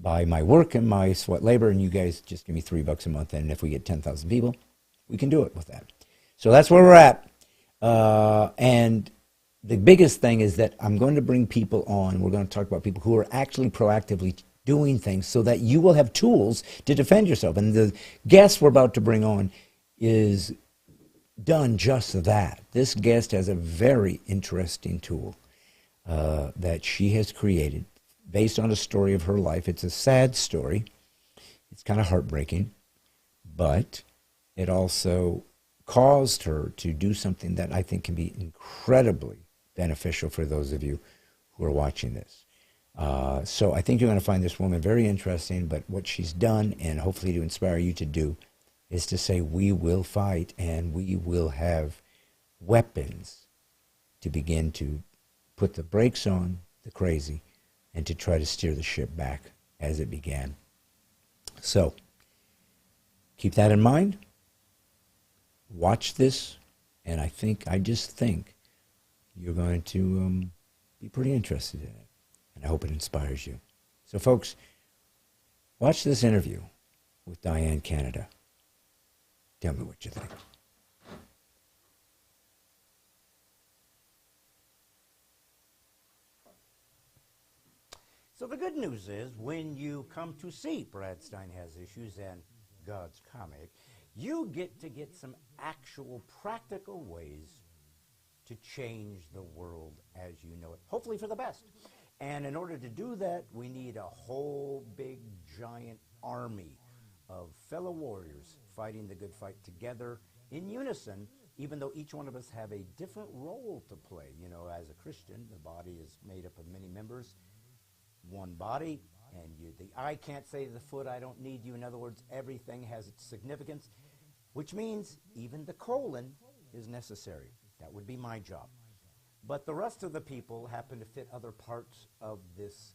by my work and my sweat labor, and you guys just give me $3 a month, and if we get 10,000 people, we can do it with that. So that's where we're at. And the biggest thing is that I'm going to bring people on. We're going to talk about people who are actually proactively doing things so that you will have tools to defend yourself. And the guest we're about to bring on is done just that. This guest has a very interesting tool that she has created based on a story of her life. It's a sad story. It's kind of heartbreaking, but it also caused her to do something that I think can be incredibly beneficial for those of you who are watching this. So I think you're going to find this woman very interesting, but what she's done, and hopefully to inspire you to do, is to say we will fight and we will have weapons to begin to put the brakes on the crazy and to try to steer the ship back as it began. So keep that in mind. Watch this, and I just think you're going to be pretty interested in it, and I hope it inspires you. So, folks, watch this interview with Diane Canada. Tell me what you think. So the good news is, when you come to see Brad Stine Has Issues and God's Comic, you get to get some actual practical ways to change the world as you know it, hopefully for the best. And in order to do that, we need a whole big giant army of fellow warriors fighting the good fight together in unison, even though each one of us have a different role to play. As a Christian, the body is made up of many members, one body, and the eye can't say to the foot, I don't need you. In other words, everything has its significance, which means even the colon is necessary. That would be my job. But the rest of the people happen to fit other parts of this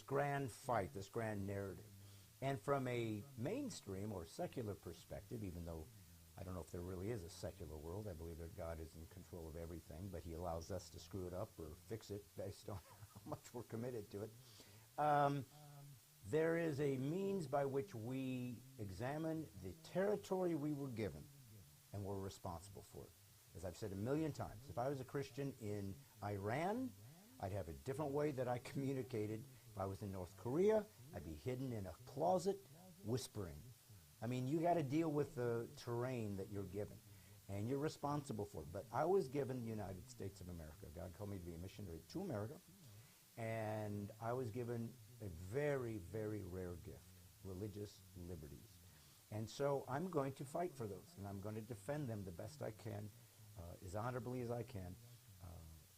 grand fight, this grand narrative. And from a mainstream or secular perspective, even though I don't know if there really is a secular world, I believe that God is in control of everything, but he allows us to screw it up or fix it based on how much we're committed to it. There is a means by which we examine the territory we were given, and we're responsible for it. As I've said a million times, if I was a Christian in Iran, I'd have a different way that I communicated. If I was in North Korea, I'd be hidden in a closet whispering. I mean, you got to deal with the terrain that you're given, and you're responsible for it. But I was given the United States of America. God called me to be a missionary to America, and I was given a very, very rare gift, religious liberties. And so I'm going to fight for those, and I'm going to defend them the best I can, as honorably as I can,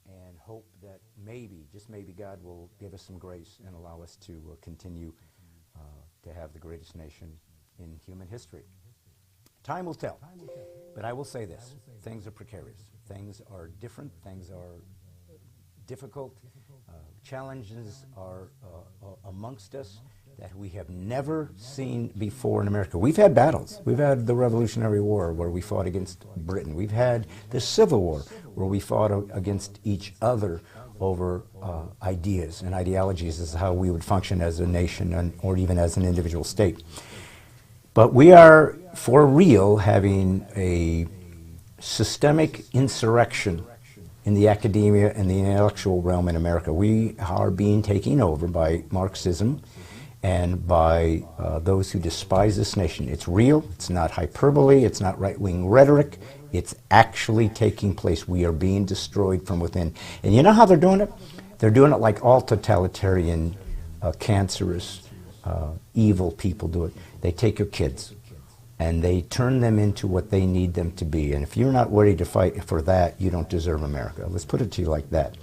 and hope that maybe, just maybe, God will give us some grace and allow us to continue to have the greatest nation in human history. Time will tell, but I will say this. Things are precarious. Things are different. Things are difficult. Challenges are amongst us that we have never seen before in America. We've had battles. We've had the Revolutionary War where we fought against Britain. We've had the Civil War where we fought against each other over ideas and ideologies as to how we would function as a nation or even as an individual state. But we are, for real, having a systemic insurrection in the academia and the intellectual realm in America. We are being taken over by Marxism and by those who despise this nation. It's real, it's not hyperbole, it's not right-wing rhetoric, it's actually taking place. We are being destroyed from within. And you know how they're doing it? They're doing it like all totalitarian, cancerous, evil people do it. They take your kids and they turn them into what they need them to be. And if you're not ready to fight for that, you don't deserve America. Let's put it to you like that.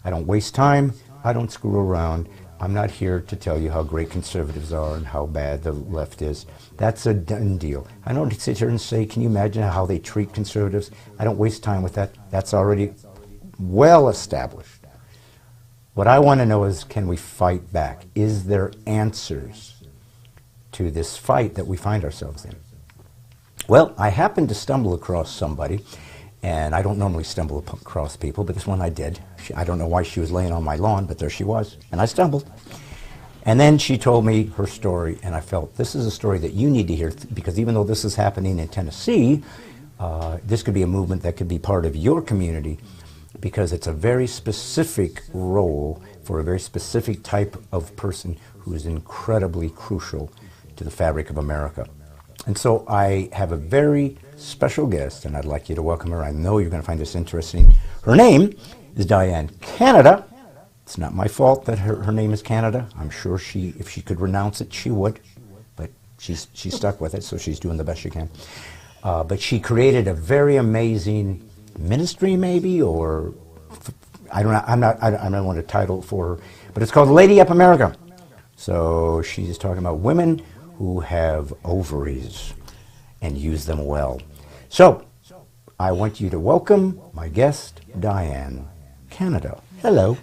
I don't waste time. I don't screw around. I'm not here to tell you how great conservatives are and how bad the left is. That's a done deal. I don't sit here and say, can you imagine how they treat conservatives? I don't waste time with that. That's already well established. What I want to know is, can we fight back? Is there answers to this fight that we find ourselves in? Well, I happened to stumble across somebody, and I don't normally stumble across people, but this one I did. I don't know why she was laying on my lawn, but there she was, and I stumbled. And then she told me her story, and I felt this is a story that you need to hear, because even though this is happening in Tennessee, this could be a movement that could be part of your community, because it's a very specific role for a very specific type of person who is incredibly crucial to the fabric of America. And so I have a very special guest, and I'd like you to welcome her. I know you're going to find this interesting. Her name is Diane Canada. It's not my fault that her name is Canada. I'm sure if she could renounce it, she would. But she's stuck with it, so she's doing the best she can. But she created a very amazing ministry, maybe, or I don't want a title for her, but it's called Lady Up America. So she's talking about women who have ovaries and use them well. So I want you to welcome my guest, Diane Canada. Hello.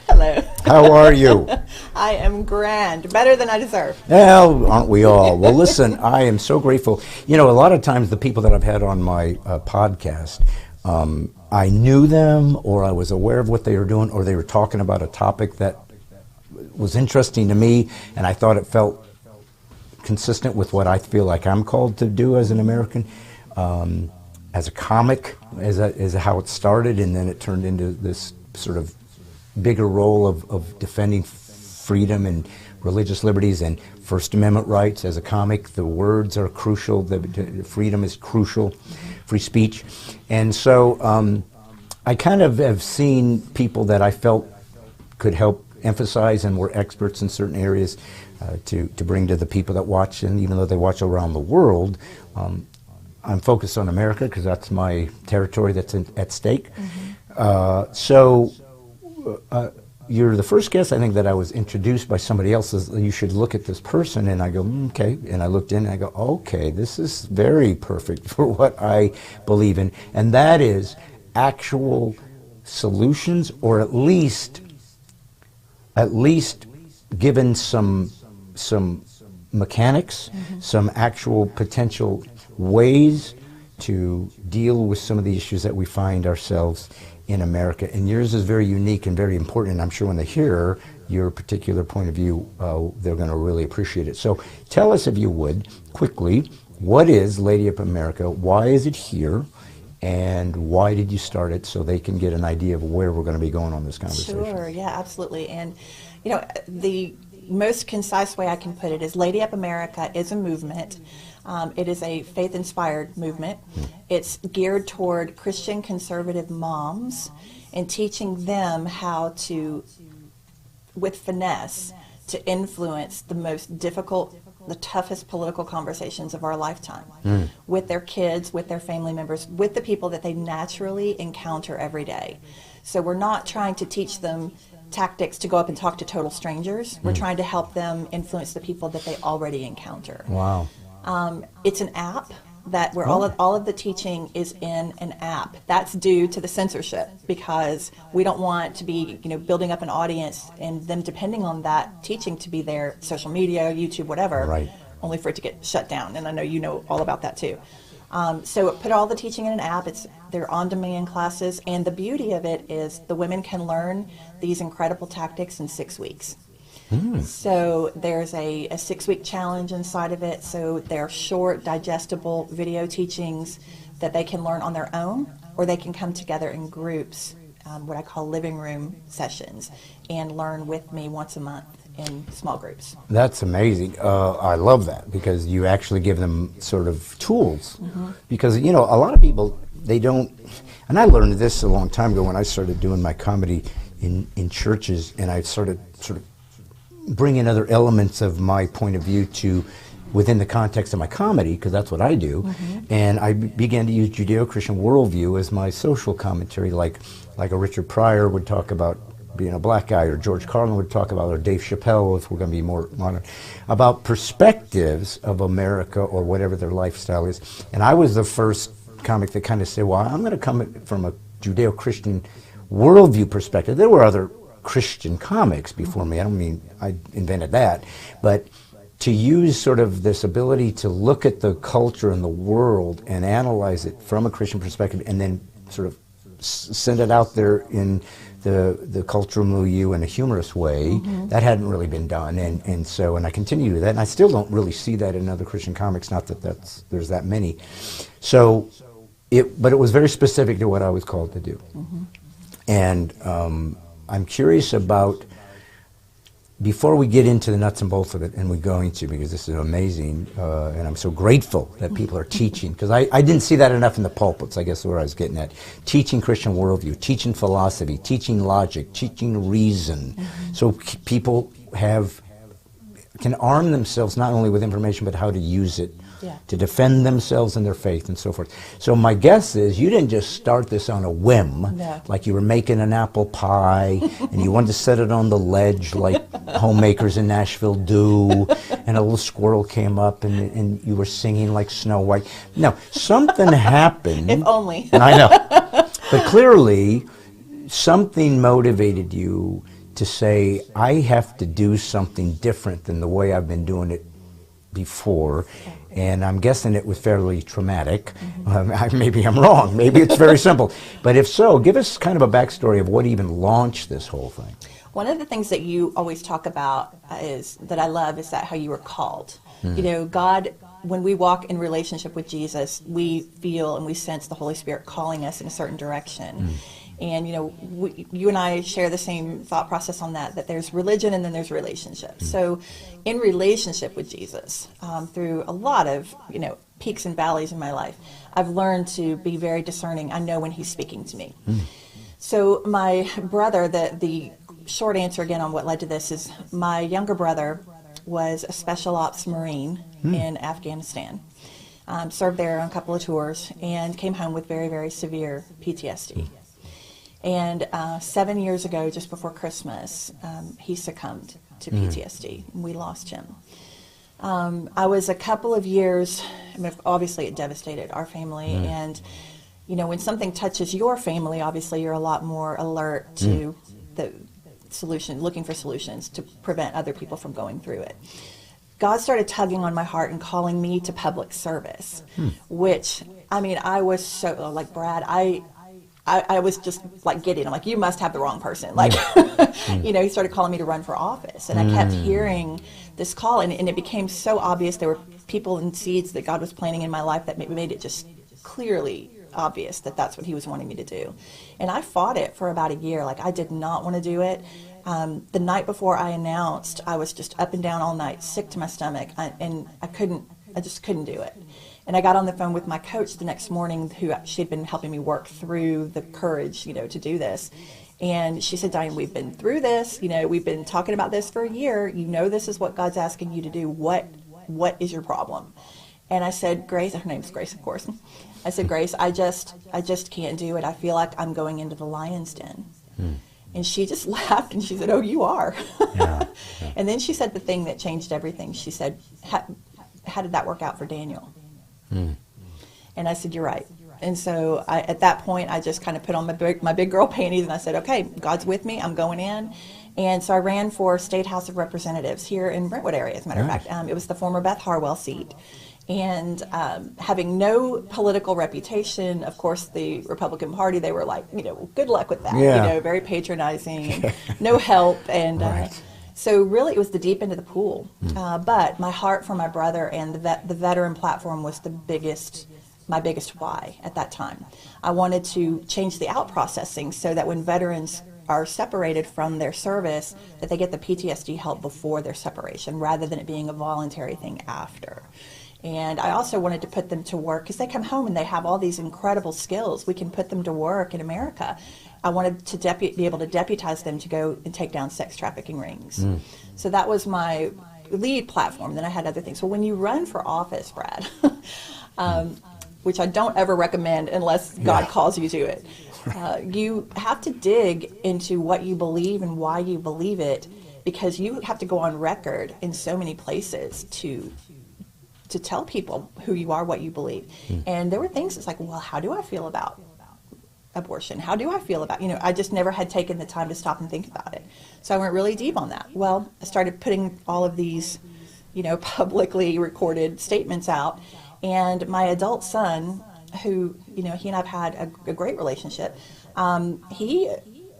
Hello. How are you? I am grand. Better than I deserve. Well, aren't we all? Well, listen, I am so grateful. You know, a lot of times the people that I've had on my podcast, I knew them, or I was aware of what they were doing, or they were talking about a topic that was interesting to me, and I thought it felt consistent with what I feel like I'm called to do as an American, as a comic, as how it started, and then it turned into this sort of bigger role of defending freedom and religious liberties and First Amendment rights. As a comic, the words are crucial, the freedom is crucial, free speech. And so I kind of have seen people that I felt could help emphasize and were experts in certain areas to bring to the people that watch, and even though they watch around the world, I'm focused on America because that's my territory that's at stake. Mm-hmm. So you're the first guest, I think, that I was introduced by somebody else as, you should look at this person, and I go, okay, and I looked in and I go, okay, this is very perfect for what I believe in, and that is actual solutions, or at least given some mechanics, mm-hmm. some actual potential ways to deal with some of the issues that we find ourselves in America. And yours is very unique and very important, and I'm sure when they hear your particular point of view, they're going to really appreciate it. So tell us, if you would, quickly, what is Lady Up America? Why is it here? And why did you start it, so they can get an idea of where we're going to be going on this conversation? Sure, yeah, absolutely. And, you know, the most concise way I can put it is Lady Up America is a movement. It is a faith-inspired movement. It's geared toward Christian conservative moms and teaching them how to, with finesse, to influence the most difficult the toughest political conversations of our lifetime with their kids, with their family members, with the people that they naturally encounter every day. So we're not trying to teach them tactics to go up and talk to total strangers. We're trying to help them influence the people that they already encounter. Wow. It's an app that where all of the teaching is in an app. That's due to the censorship, because we don't want to be, building up an audience and them depending on that teaching to be their social media, YouTube, whatever, Right. only for it to get shut down. And I know you know all about that too. So put all the teaching in an app. They're on-demand classes, and the beauty of it is the women can learn these incredible tactics in 6 weeks. So there's a 6-week challenge inside of it. So they're short, digestible video teachings that they can learn on their own, or they can come together in groups, what I call living room sessions, and learn with me once a month in small groups. That's amazing. I love that, because you actually give them sort of tools. Because, a lot of people, they don't, and I learned this a long time ago when I started doing my comedy in churches, and I started sort of bring in other elements of my point of view to within the context of my comedy, because that's what I do. And I began to use Judeo-Christian worldview as my social commentary, like a Richard Pryor would talk about being a black guy, or George Carlin would talk about, or Dave Chappelle, if we're going to be more modern, about perspectives of America or whatever their lifestyle is. And I was the first comic that kind of said, well, I'm going to come from a Judeo-Christian worldview perspective. There were other Christian comics before me. I don't mean I invented that, but to use sort of this ability to look at the culture and the world and analyze it from a Christian perspective, and then sort of send it out there in the cultural milieu in a humorous way, that hadn't really been done, and I continue to do that, and I still don't really see that in other Christian comics, not that there's that many. So, but it was very specific to what I was called to do. And I'm curious about, before we get into the nuts and bolts of it, and we're going to, because this is amazing, and I'm so grateful that people are teaching, because I didn't see that enough in the pulpits, I guess where I was getting at. Teaching Christian worldview, teaching philosophy, teaching logic, teaching reason, so people can arm themselves not only with information, but how to use it to defend themselves and their faith and so forth. So my guess is you didn't just start this on a whim, like you were making an apple pie and you wanted to set it on the ledge like homemakers in Nashville do, and a little squirrel came up and you were singing like Snow White. No, something happened. If only. I know. But clearly something motivated you to say, I have to do something different than the way I've been doing it before. And I'm guessing it was fairly traumatic. Maybe I'm wrong. Maybe it's very simple. But if so, give us kind of a backstory of what even launched this whole thing. One of the things that you always talk about is that I love is that how you were called. God, when we walk in relationship with Jesus, we feel and we sense the Holy Spirit calling us in a certain direction. And, you and I share the same thought process on that there's religion and then there's relationship. So in relationship with Jesus, through a lot of, peaks and valleys in my life, I've learned to be very discerning. I know when he's speaking to me. So my brother, the short answer again on what led to this is my younger brother was a special ops Marine in Afghanistan. Served there on a couple of tours and came home with very, very severe PTSD. And 7 years ago, just before Christmas, he succumbed to PTSD. We lost him. I was a couple of years, obviously it devastated our family. And, when something touches your family, obviously you're a lot more alert to the solution, looking for solutions to prevent other people from going through it. God started tugging on my heart and calling me to public service, which, I was so, like, Brad, I was just like giddy. I'm like, you must have the wrong person. Like, he started calling me to run for office. And I kept hearing this call, and it became so obvious. There were people and seeds that God was planting in my life that made it just clearly obvious that that's what he was wanting me to do. And I fought it for about a year. Like, I did not want to do it. The night before I announced, I was just up and down all night, sick to my stomach, and I just couldn't do it. And I got on the phone with my coach the next morning, she'd been helping me work through the courage, to do this. And she said, Diane, we've been through this, we've been talking about this for a year. This is what God's asking you to do. What what is your problem? And I said, Grace, her name's Grace, of course. I said, Grace, I just can't do it. I feel like I'm going into the lion's den. And she just laughed and she said, oh, you are. Yeah. And then she said the thing that changed everything. She said, how did that work out for Daniel? And I said, you're right. And so at that point, I just kind of put on my big girl panties and I said, okay, God's with me. I'm going in. And so I ran for State House of Representatives here in Brentwood area, as a matter of fact. It was the former Beth Harwell seat. And having no political reputation, of course, the Republican Party, they were like, good luck with that. Yeah. Very patronizing, no help. And so really it was the deep end of the pool. But my heart for my brother and the veteran platform was my biggest why at that time. I wanted to change the out processing so that when veterans are separated from their service, that they get the PTSD help before their separation rather than it being a voluntary thing after. And I also wanted to put them to work because they come home and they have all these incredible skills. We can put them to work in America. I wanted to be able to deputize them to go and take down sex trafficking rings. So that was my lead platform. Then I had other things. So when you run for office, Brad, which I don't ever recommend unless God calls you to it, you have to dig into what you believe and why you believe it, because you have to go on record in so many places to tell people who you are, what you believe. And there were things it's like, well, how do I feel about abortion? How do I feel about, I just never had taken the time to stop and think about it. So I went really deep on that. Well, I started putting all of these, publicly recorded statements out. And my adult son, who, he and I've had a great relationship, he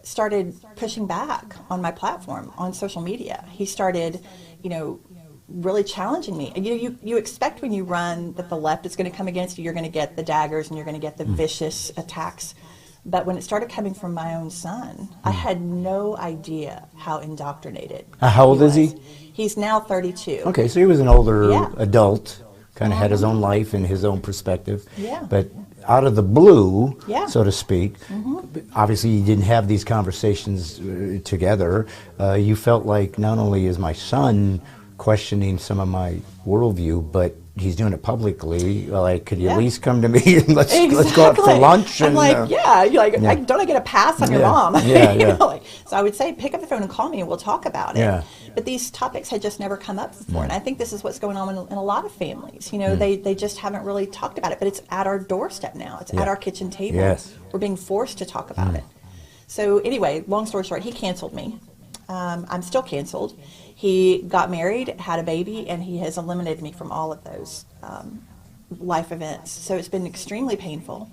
started pushing back on my platform on social media. He started, really challenging me. You expect when you run that the left is going to come against you, you're going to get the daggers and you're going to get the vicious attacks. But when it started coming from my own son, I had no idea how indoctrinated. How old is he? He's now 32. Okay, so he was an older adult, kind of had his own life and his own perspective. Yeah. But out of the blue, Yeah. so to speak, obviously you didn't have these conversations together. You felt like not only is my son questioning some of my worldview, but he's doing it publicly. Like, could you at least come to me and let's go out for lunch? I'm and, you're like, don't I get a pass on your mom? So I would say, pick up the phone and call me and we'll talk about it. Yeah. But these topics had just never come up before. And I think this is what's going on in a lot of families. They just haven't really talked about it, but it's at our doorstep now. It's at our kitchen table. Yes. We're being forced to talk about it. So anyway, long story short, he canceled me. I'm still canceled. He got married, had a baby, and he has eliminated me from all of those life events. So it's been extremely painful.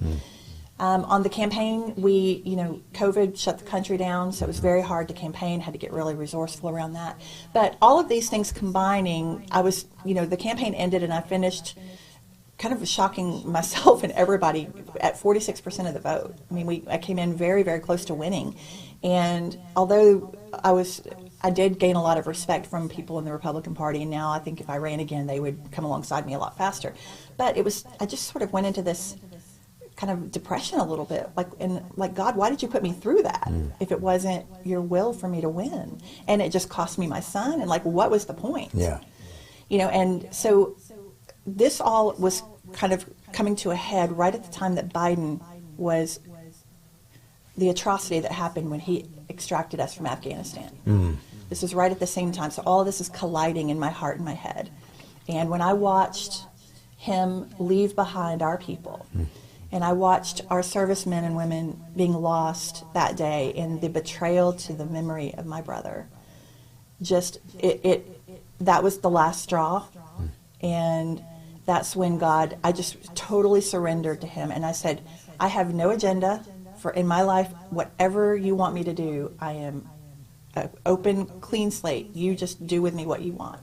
On the campaign, COVID shut the country down, so it was very hard to campaign, had to get really resourceful around that. But all of these things combining, the campaign ended and I finished kind of shocking myself and everybody at 46% of the vote. I came in very, very close to winning. And although I did gain a lot of respect from people in the Republican Party, and now I think if I ran again, they would come alongside me a lot faster. But I just sort of went into this kind of depression a little bit, like, God, why did you put me through that if it wasn't your will for me to win? And it just cost me my son, and what was the point? Yeah. And so this all was kind of coming to a head right at the time that Biden was the atrocity that happened when he extracted us from Afghanistan. This was right at the same time. So all of this is colliding in my heart and my head. And when I watched him leave behind our people, and I watched our servicemen and women being lost that day in the betrayal to the memory of my brother, that was the last straw. And that's when I just totally surrendered to him. And I said, I have no agenda in my life. Whatever you want me to do, I am an open, clean slate. You just do with me what you want.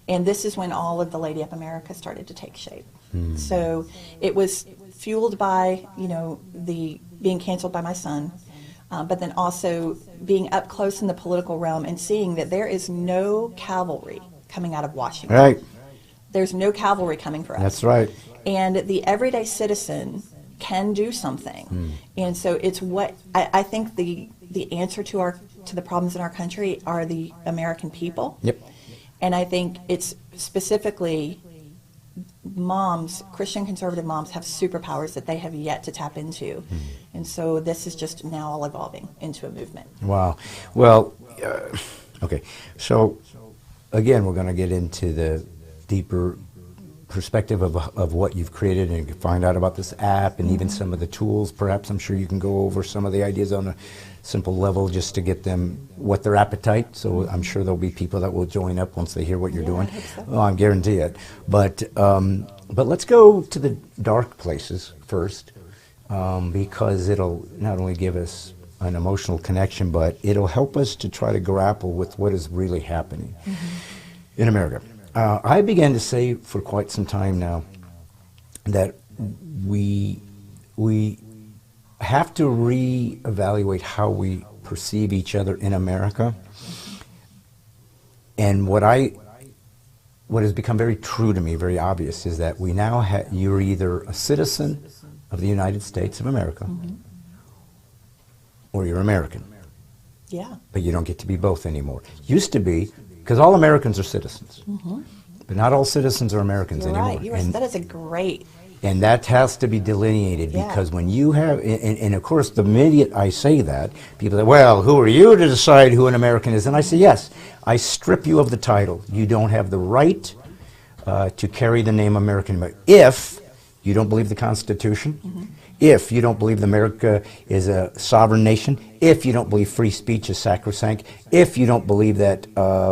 And this is when all of the Lady Up America started to take shape. So it was fueled by, the being canceled by my son, but then also being up close in the political realm and seeing that there is no cavalry coming out of Washington. Right. There's no cavalry coming for us. That's right. And the everyday citizen can do something. And so it's what I think the answer to the problems in our country are the American people. Yep. And I think it's specifically moms, Christian conservative moms, have superpowers that they have yet to tap into. And so this is just now all evolving into a movement. Wow. Well, okay. So, again, we're going to get into the deeper perspective of what you've created and find out about this app and even some of the tools. Perhaps I'm sure you can go over some of the ideas on a simple level just to get them what their appetite. So I'm sure there'll be people that will join up once they hear what you're doing. I hope so. Well, I guarantee it. But let's go to the dark places first, because it'll not only give us an emotional connection, but it'll help us to try to grapple with what is really happening in America. I began to say for quite some time now that we have to reevaluate how we perceive each other in America. And what has become very true to me, very obvious, is that we now you're either a citizen of the United States of America or you're American. Yeah. But you don't get to be both anymore. Used to be, because all Americans are citizens. But not all citizens are Americans You're anymore. right. You're right. That is a great. And that has to be delineated, Yeah. because when you have, and of course the minute I say that, people say, well, who are you to decide who an American is? And I say, yes, I strip you of the title. You don't have the right to carry the name American. But if you don't believe the Constitution, if you don't believe that America is a sovereign nation, if you don't believe free speech is sacrosanct, if you don't believe that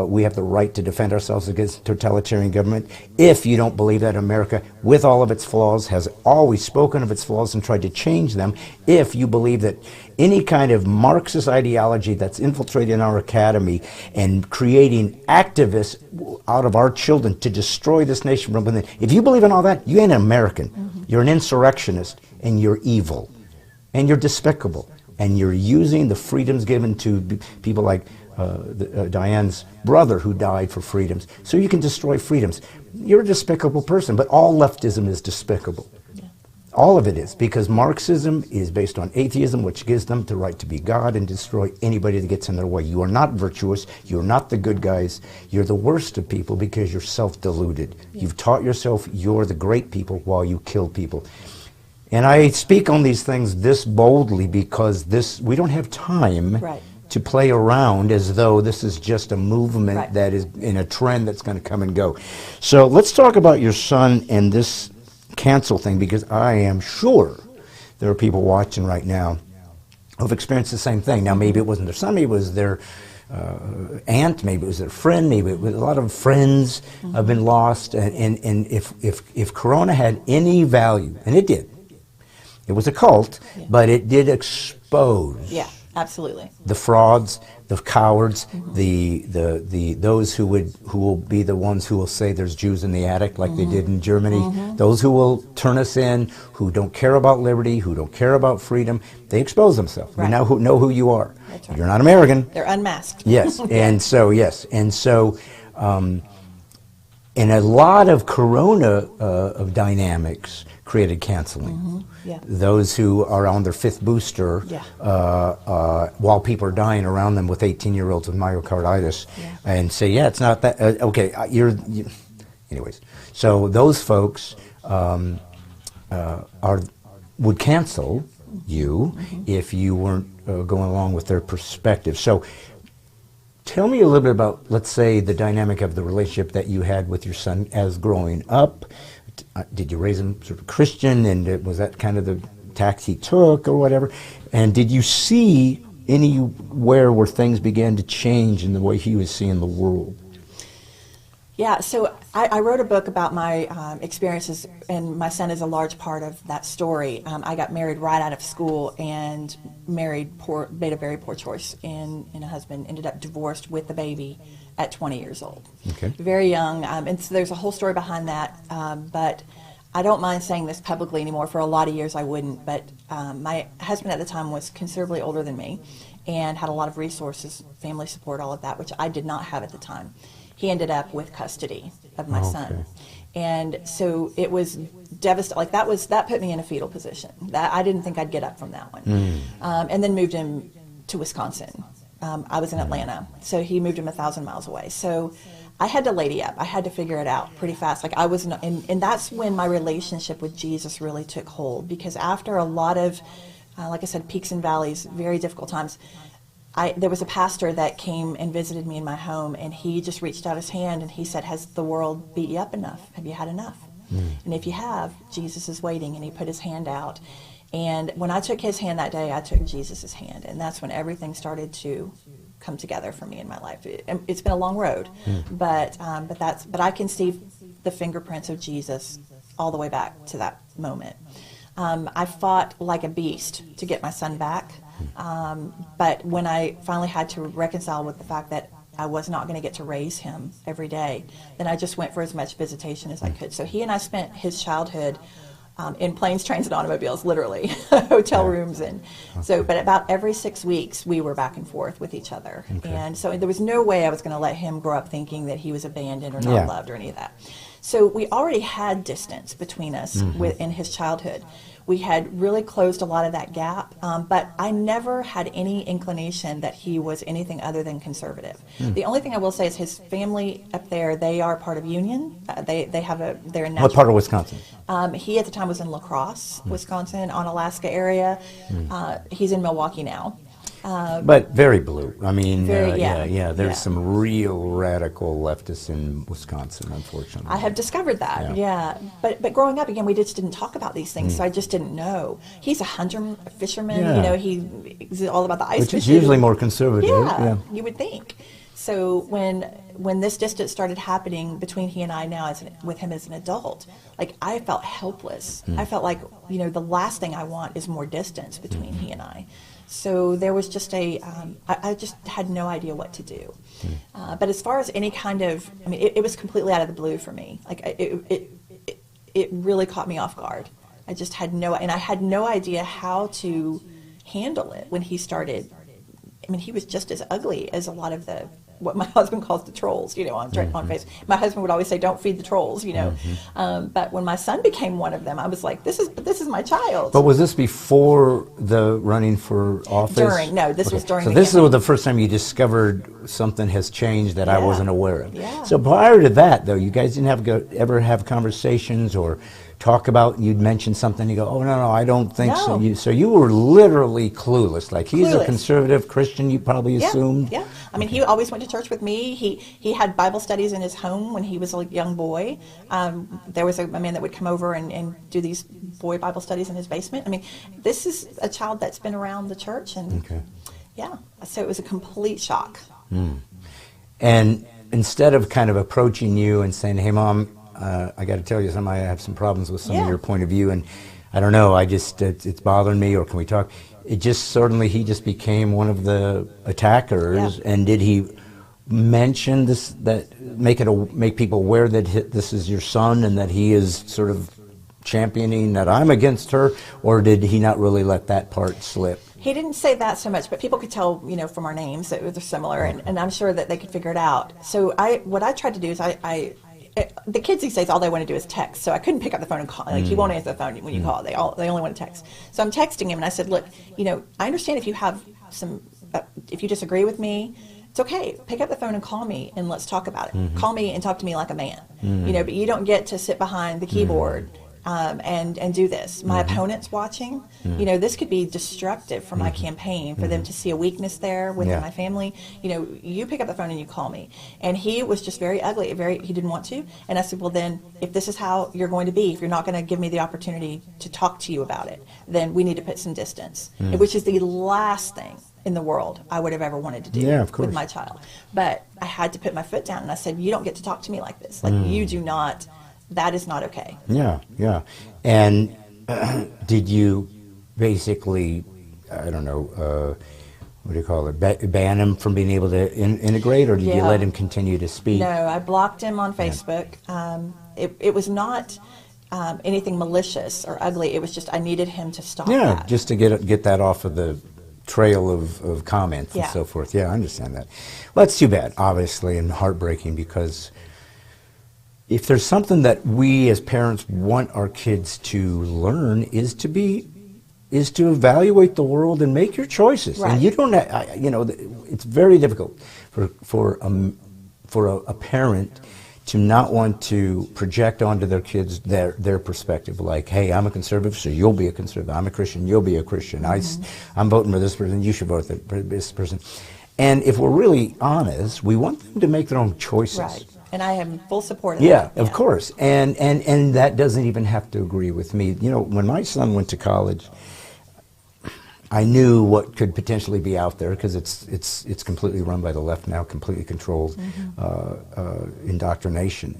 we have the right to defend ourselves against totalitarian government, if you don't believe that America, with all of its flaws, has always spoken of its flaws and tried to change them, if you believe that any kind of Marxist ideology that's infiltrating our academy and creating activists out of our children to destroy this nation from within, if you believe in all that, you ain't an American. You're an insurrectionist, and you're evil, and you're despicable, and you're using the freedoms given to people like Diane's brother who died for freedoms, so you can destroy freedoms. You're a despicable person, but all leftism is despicable. All of it is, because Marxism is based on atheism, which gives them the right to be God and destroy anybody that gets in their way. You are not virtuous. You're not the good guys. You're the worst of people because you're self-deluded. You've taught yourself you're the great people while you kill people. And I speak on these things this boldly because we don't have time to play around as though this is just a movement that is in a trend that's going to come and go. So let's talk about your son and this cancel thing, because I am sure there are people watching right now who've experienced the same thing. Now, maybe it wasn't their son, maybe it was their aunt, maybe it was their friend, maybe it was a lot of friends have been lost. And if Corona had any value, and it did, it was a cult, but it did expose. Yeah, absolutely. The frauds, the cowards, those who will be the ones who will say there's Jews in the attic, like they did in Germany. Those who will turn us in, who don't care about liberty, who don't care about freedom, they expose themselves. You now know who you are. That's right. You're not American. They're unmasked. Yes, and so and a lot of Corona of dynamics created canceling. Those who are on their fifth booster, while people are dying around them with 18-year-olds with myocarditis, and say, yeah, it's not that, okay, anyways. So those folks would cancel you if you weren't going along with their perspective. So tell me a little bit about, let's say, the dynamic of the relationship that you had with your son as growing up. Did you raise him sort of Christian, and was that kind of the tack he took or whatever? And did you see anywhere where things began to change in the way he was seeing the world? Yeah, so I wrote a book about my experiences, and my son is a large part of that story. I got married right out of school and made a very poor choice in a husband, ended up divorced with the baby at 20 years old. Okay. Very young, and so there's a whole story behind that, but I don't mind saying this publicly anymore. For a lot of years I wouldn't, but my husband at the time was considerably older than me and had a lot of resources, family support, all of that, which I did not have at the time. He ended up with custody of my son. And so it was devastating. Like that put me in a fetal position. That I didn't think I'd get up from that one. And then moved him to Wisconsin. I was in Atlanta, so he moved him 1,000 miles away. So I had to lady up. I had to figure it out pretty fast. Like I was, not, and that's when my relationship with Jesus really took hold. Because after a lot of, like I said, peaks and valleys, very difficult times, there was a pastor that came and visited me in my home, and he just reached out his hand and he said, "Has the world beat you up enough? Have you had enough? And if you have, Jesus is waiting." And he put his hand out. And when I took his hand that day, I took Jesus's hand, and that's when everything started to come together for me in my life. It's been a long road, but I can see the fingerprints of Jesus all the way back to that moment. I fought like a beast to get my son back, but when I finally had to reconcile with the fact that I was not going to get to raise him every day, then I just went for as much visitation as I could. So he and I spent his childhood in planes, trains, and automobiles, literally, hotel rooms. And so, but about every 6 weeks, we were back and forth with each other. Okay. And so there was no way I was going to let him grow up thinking that he was abandoned or not loved or any of that. So we already had distance between us in his childhood. We had really closed a lot of that gap, but I never had any inclination that he was anything other than conservative. The only thing I will say is his family up there, they are part of Union. They're in Nashville. What part of Wisconsin? He at the time was in La Crosse, Wisconsin, on Alaska area. He's in Milwaukee now. But very blue. I mean, there's some some real radical leftists in Wisconsin, unfortunately. I have discovered that, But growing up, again, we just didn't talk about these things, so I just didn't know. He's a hunter, a fisherman, you know, he's all about the ice Which fishing. is usually more conservative. Yeah, you would think. So when this distance started happening between he and I now with him as an adult, like I felt helpless. I felt like, you know, the last thing I want is more distance between he and I. So there was just I just had no idea what to do. But as far as any kind of, I mean, it was completely out of the blue for me. Like it really caught me off guard. I just had I had no idea how to handle it when he started. I mean, he was just as ugly as a lot of what my husband calls the trolls, you know, on Facebook. My husband would always say, "Don't feed the trolls," you know. But when my son became one of them, I was like, "This is my child." But was this before the running for office? This was during. So this is the first time you discovered something has changed that I wasn't aware of. Yeah. So prior to that, though, you guys didn't ever have conversations or talk about, you'd mention something, you go, "Oh, no, I don't think so." So you were literally clueless. Like, he's a conservative Christian, you probably assumed? Yeah. I mean, he always went to church with me. He had Bible studies in his home when he was a young boy. There was a man that would come over and do these boy Bible studies in his basement. I mean, this is a child that's been around the church. And so it was a complete shock. And instead of kind of approaching you and saying, "Hey, Mom, I got to tell you something, I have some problems with some of your point of view, and I don't know, it's bothering me, or can we talk?" He just became one of the attackers. And did he mention this, that make people aware that this is your son and that he is sort of championing that I'm against her, or did he not really let that part slip? He didn't say that so much, but people could tell, you know, from our names that they're similar, and I'm sure that they could figure it out. So what I tried to do is the kids these days, all they want to do is text. So I couldn't pick up the phone and call. Like, he won't answer the phone when you call. They only want to text. So I'm texting him, and I said, "Look, you know, I understand if you have if you disagree with me, it's okay. Pick up the phone and call me, and let's talk about it. Call me and talk to me like a man. You know, but you don't get to sit behind the keyboard and do this. My opponent's watching. You know, this could be destructive for my campaign, for them to see a weakness there within my family. You know, you pick up the phone and you call me." And he was just very ugly. He didn't want to. And I said, "Well, then, if this is how you're going to be, if you're not going to give me the opportunity to talk to you about it, then we need to put some distance," which is the last thing in the world I would have ever wanted to do with my child. But I had to put my foot down, and I said, "You don't get to talk to me like this. Like, you do not. That is not okay." Yeah. And did you basically, I don't know, what do you call it, ban him from being able to integrate, or did you let him continue to speak? No, I blocked him on Facebook. It was not anything malicious or ugly. It was just I needed him to stop that. Just to get that off of the trail of comments and so forth. Yeah, I understand that. Well, that's too bad, obviously, and heartbreaking, because if there's something that we as parents want our kids to learn is to evaluate the world and make your choices. Right. And you don't, you know, it's very difficult for for a parent to not want to project onto their kids their perspective, like, hey, I'm a conservative, so you'll be a conservative. I'm a Christian, you'll be a Christian. I'm voting for this person, you should vote for this person. And if we're really honest, we want them to make their own choices. Right. And I am full support of Yeah, that. of course. And that doesn't even have to agree with me. You know, when my son went to college, I knew what could potentially be out there, because it's completely run by the left now, completely controlled indoctrination.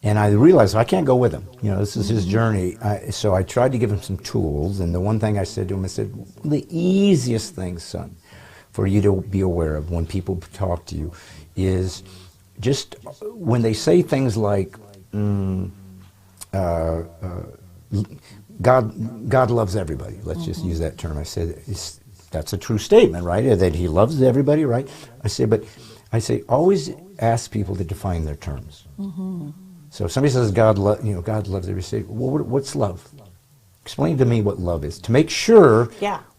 And I realized I can't go with him. You know, this is his journey. So I tried to give him some tools. And the one thing I said to him, I said, the easiest thing, son, for you to be aware of when people talk to you is just when they say things like, God loves everybody. Let's just use that term. I said, that's a true statement, right? That he loves everybody, right? I say, always ask people to define their terms. So if somebody says God loves everybody, say, well, what's love? Explain to me what love is. To make sure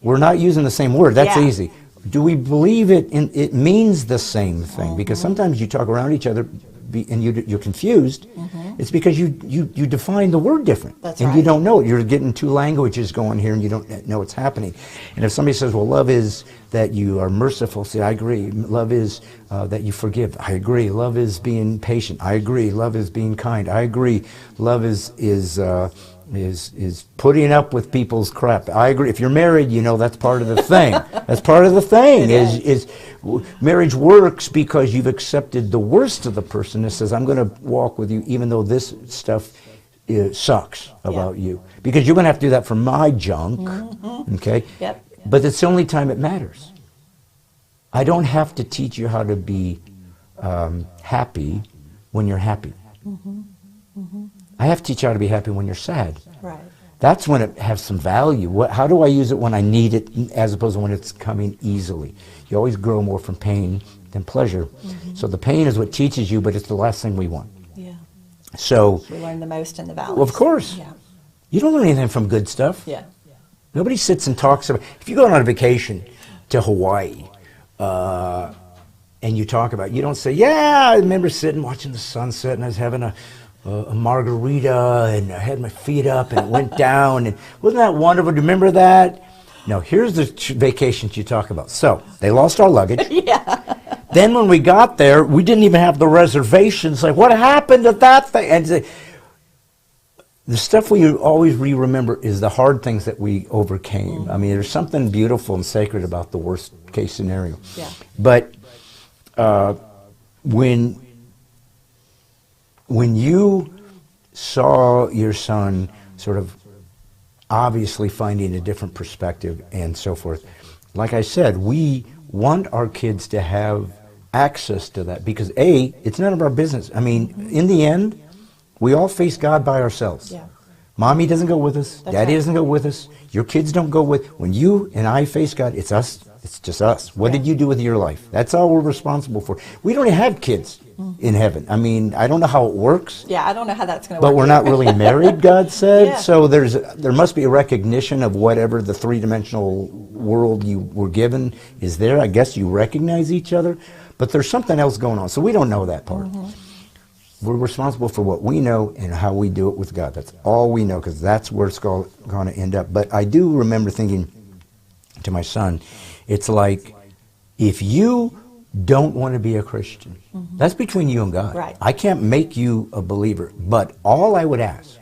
we're not using the same word. That's easy. Do we believe it means the same thing? Because sometimes you talk around each other and you're confused. It's because you define the word different. That's and right. you don't know it. You're getting two languages going here and you don't know what's happening. And if somebody says, well, love is that you are merciful, say, I agree. Love is that you forgive. I agree. Love is being patient. I agree. Love is being kind. I agree. Love is putting up with people's crap. I agree. If you're married, you know that's part of the thing. That's part of the thing. Is marriage works because you've accepted the worst of the person that says, I'm going to walk with you even though this stuff sucks about you. Because you're going to have to do that for my junk. Okay? Yep. But it's the only time it matters. I don't have to teach you how to be happy when you're happy. I have to teach you how to be happy when you're sad. Right. That's when it has some value. How do I use it when I need it as opposed to when it's coming easily? You always grow more from pain than pleasure. So the pain is what teaches you, but it's the last thing we want. Yeah. So, We learn the most in the valleys. well, of course. Yeah. You don't learn anything from good stuff. Yeah. Nobody sits and talks about, if you go on a vacation to Hawaii, and you talk about, you don't say, yeah, I remember sitting watching the sunset and I was having a margarita and I had my feet up and it went down and wasn't that wonderful? Do you remember that? No, here's the vacations you talk about. So they lost our luggage. Then when we got there, we didn't even have the reservations. Like, what happened to that thing? And the stuff we always remember is the hard things that we overcame. I mean, there's something beautiful and sacred about the worst case scenario. Yeah. But when you saw your son sort of obviously finding a different perspective and so forth, like I said, we want our kids to have access to that because it's none of our business. I mean, in the end, we all face God by ourselves. Yeah. Mommy doesn't go with us. That's Daddy right. doesn't go with us. Your kids don't go with. When you and I face God, it's us. It's just us. What did you do with your life? That's all we're responsible for. We don't have kids in heaven. I mean, I don't know how it works. Yeah, I don't know how that's going to work. But we're not really married, God said. Yeah. So there must be a recognition of whatever the three-dimensional world you were given is there. I guess you recognize each other. But there's something else going on. So we don't know that part. We're responsible for what we know and how we do it with God. That's all we know because that's where it's going to end up. But I do remember thinking to my son, it's like if you don't want to be a Christian, that's between you and God. Right. I can't make you a believer. But all I would ask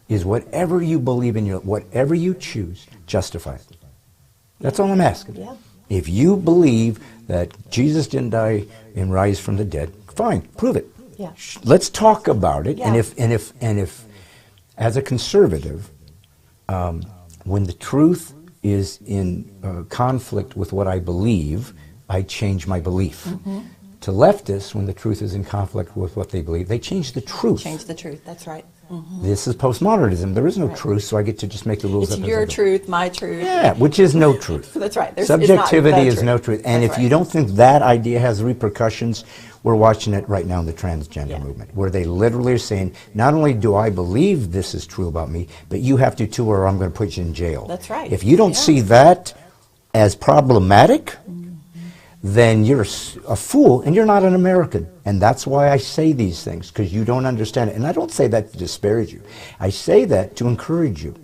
is whatever you believe in, whatever you choose, justify it. That's all I'm asking. Yeah. If you believe that Jesus didn't die and rise from the dead, fine, prove it. Yeah. Let's talk about it. Yeah. And if, as a conservative, when the truth is in conflict with what I believe, I change my belief. To leftists, when the truth is in conflict with what they believe, they change the truth. Change the truth. That's right. This is postmodernism. There is no truth, so I get to just make the rules It's up as your I go. truth, my truth. Yeah, which is no truth. That's right. Subjectivity it's is not no the truth. And That's if you right. don't think that idea has repercussions, we're watching it right now in the transgender Yeah. movement, where they literally are saying, not only do I believe this is true about me, but you have to too, or I'm going to put you in jail. That's right. If you don't Yeah. see that as problematic, then you're a fool and you're not an American. And that's why I say these things, because you don't understand it. And I don't say that to disparage you. I say that to encourage you.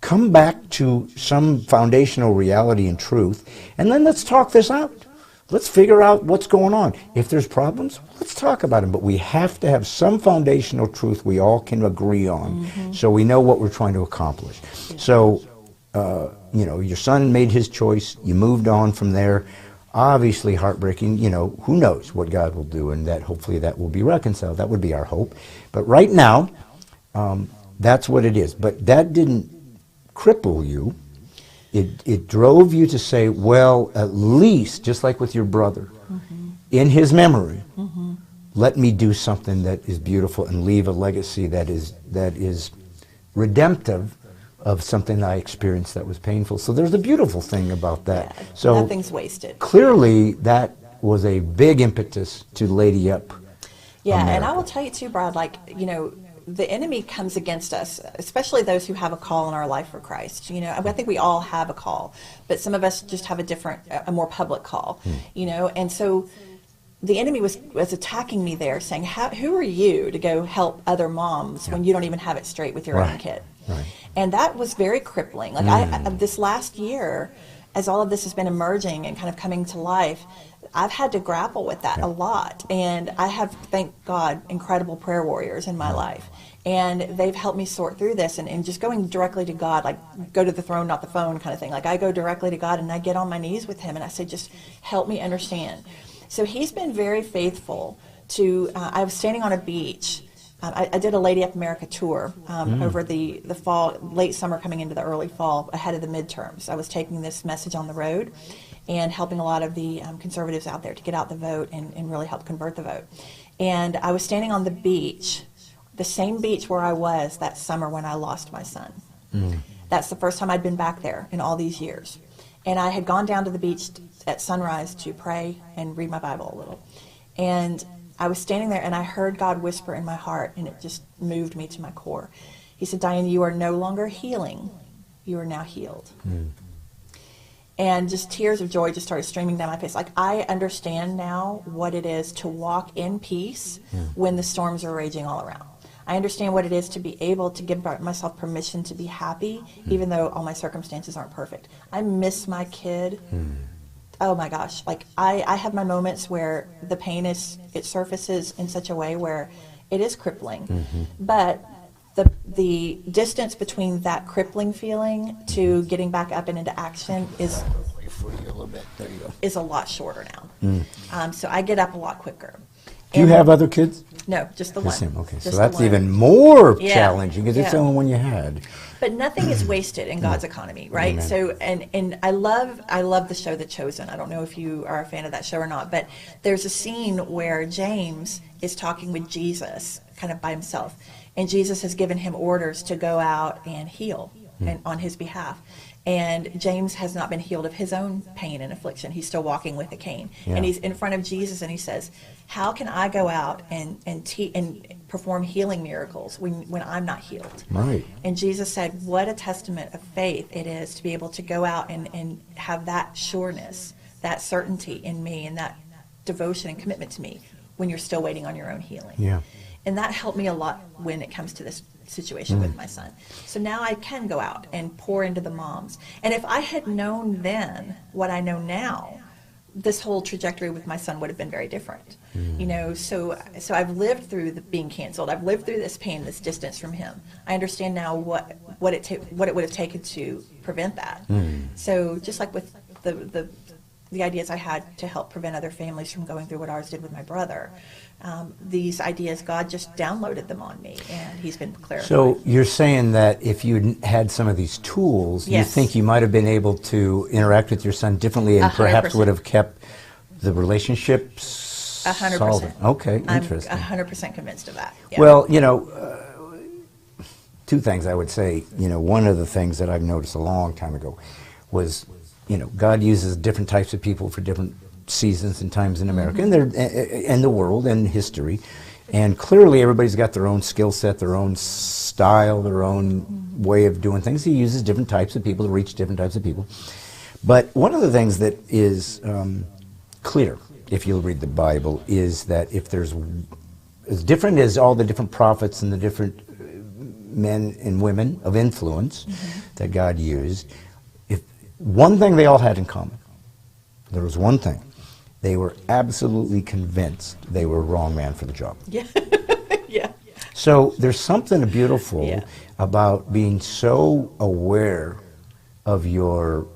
Come back to some foundational reality and truth, and then let's talk this out. Let's figure out what's going on. If there's problems, let's talk about them. But we have to have some foundational truth we all can agree on, so we know what we're trying to accomplish. So, you know, your son made his choice. You moved on from there. Obviously heartbreaking. You know, who knows what God will do, and that hopefully that will be reconciled. That would be our hope. But right now, that's what it is. But that didn't cripple you. It drove you to say, well, at least, just like with your brother, in his memory, let me do something that is beautiful and leave a legacy that is redemptive of something I experienced that was painful. So there's a beautiful thing about that. Yeah, so nothing's wasted. Clearly, that was a big impetus to lady up. Yeah, America. and I will tell you too, Brad, like, you know, the enemy comes against us, especially those who have a call in our life for Christ. You know, I think we all have a call, but some of us just have a more public call, you know, and so the enemy was attacking me there, saying, who are you to go help other moms when you don't even have it straight with your own kid? Right. And that was very crippling. Like this last year, as all of this has been emerging and kind of coming to life, I've had to grapple with that a lot. And I have, thank God, incredible prayer warriors in my life. And they've helped me sort through this and just going directly to God, like go to the throne, not the phone kind of thing. Like I go directly to God and I get on my knees with him and I say, just help me understand. So he's been very faithful to, I was standing on a beach. I did a Lady Up America tour over the fall, late summer coming into the early fall ahead of the midterms. I was taking this message on the road and helping a lot of the conservatives out there to get out the vote and really help convert the vote. And I was standing on the beach, the same beach where I was that summer when I lost my son. That's the first time I'd been back there in all these years. And I had gone down to the beach at sunrise to pray and read my Bible a little. And I was standing there and I heard God whisper in my heart, and it just moved me to my core. He said, Diane, you are no longer healing. You are now healed. And just tears of joy just started streaming down my face. Like, I understand now what it is to walk in peace when the storms are raging all around. I understand what it is to be able to give myself permission to be happy, even though all my circumstances aren't perfect. I miss my kid. Oh my gosh, like I have my moments where the pain it surfaces in such a way where it is crippling. But the distance between that crippling feeling to getting back up and into action is a lot shorter now. So I get up a lot quicker. Do you have other kids? No, just the one. Okay, Just so that's the one. even more challenging because it's the only one you had. But nothing is wasted in God's economy, right? Amen. So, and I love the show The Chosen. I don't know if you are a fan of that show or not, but there's a scene where James is talking with Jesus, kind of by himself, and Jesus has given him orders to go out and heal and on his behalf. And James has not been healed of his own pain and affliction. He's still walking with a cane. And he's in front of Jesus and he says, how can I go out and perform healing miracles when I'm not healed? Right. And Jesus said, what a testament of faith it is to be able to go out and have that sureness, that certainty in me, and that devotion and commitment to me when you're still waiting on your own healing. Yeah. And that helped me a lot when it comes to this situation with my son. So now I can go out and pour into the moms. And if I had known then what I know now, this whole trajectory with my son would have been very different. You know, so I've lived through being canceled. I've lived through this pain, this distance from him. I understand now what it would have taken to prevent that. So just like with the ideas I had to help prevent other families from going through what ours did with my brother, these ideas, God just downloaded them on me, and he's been clarifying. So you're saying that if you had some of these tools, you think you might have been able to interact with your son differently and 100%. perhaps would have kept the relationships 100%. solid? Okay, interesting. I'm 100% convinced of that. Yeah. Well, you know, two things I would say. You know, one of the things that I've noticed a long time ago was, you know, God uses different types of people for different seasons and times in America and the world and history. And clearly everybody's got their own skill set, their own style, their own way of doing things. He uses different types of people to reach different types of people. But one of the things that is clear, if you'll read the Bible, is that if there's, as different as all the different prophets and the different men and women of influence that God used, if one thing they all had in common, there was one thing. They were absolutely convinced they were wrong man for the job. Yeah. Yeah. So there's something beautiful Yeah. about being so aware of your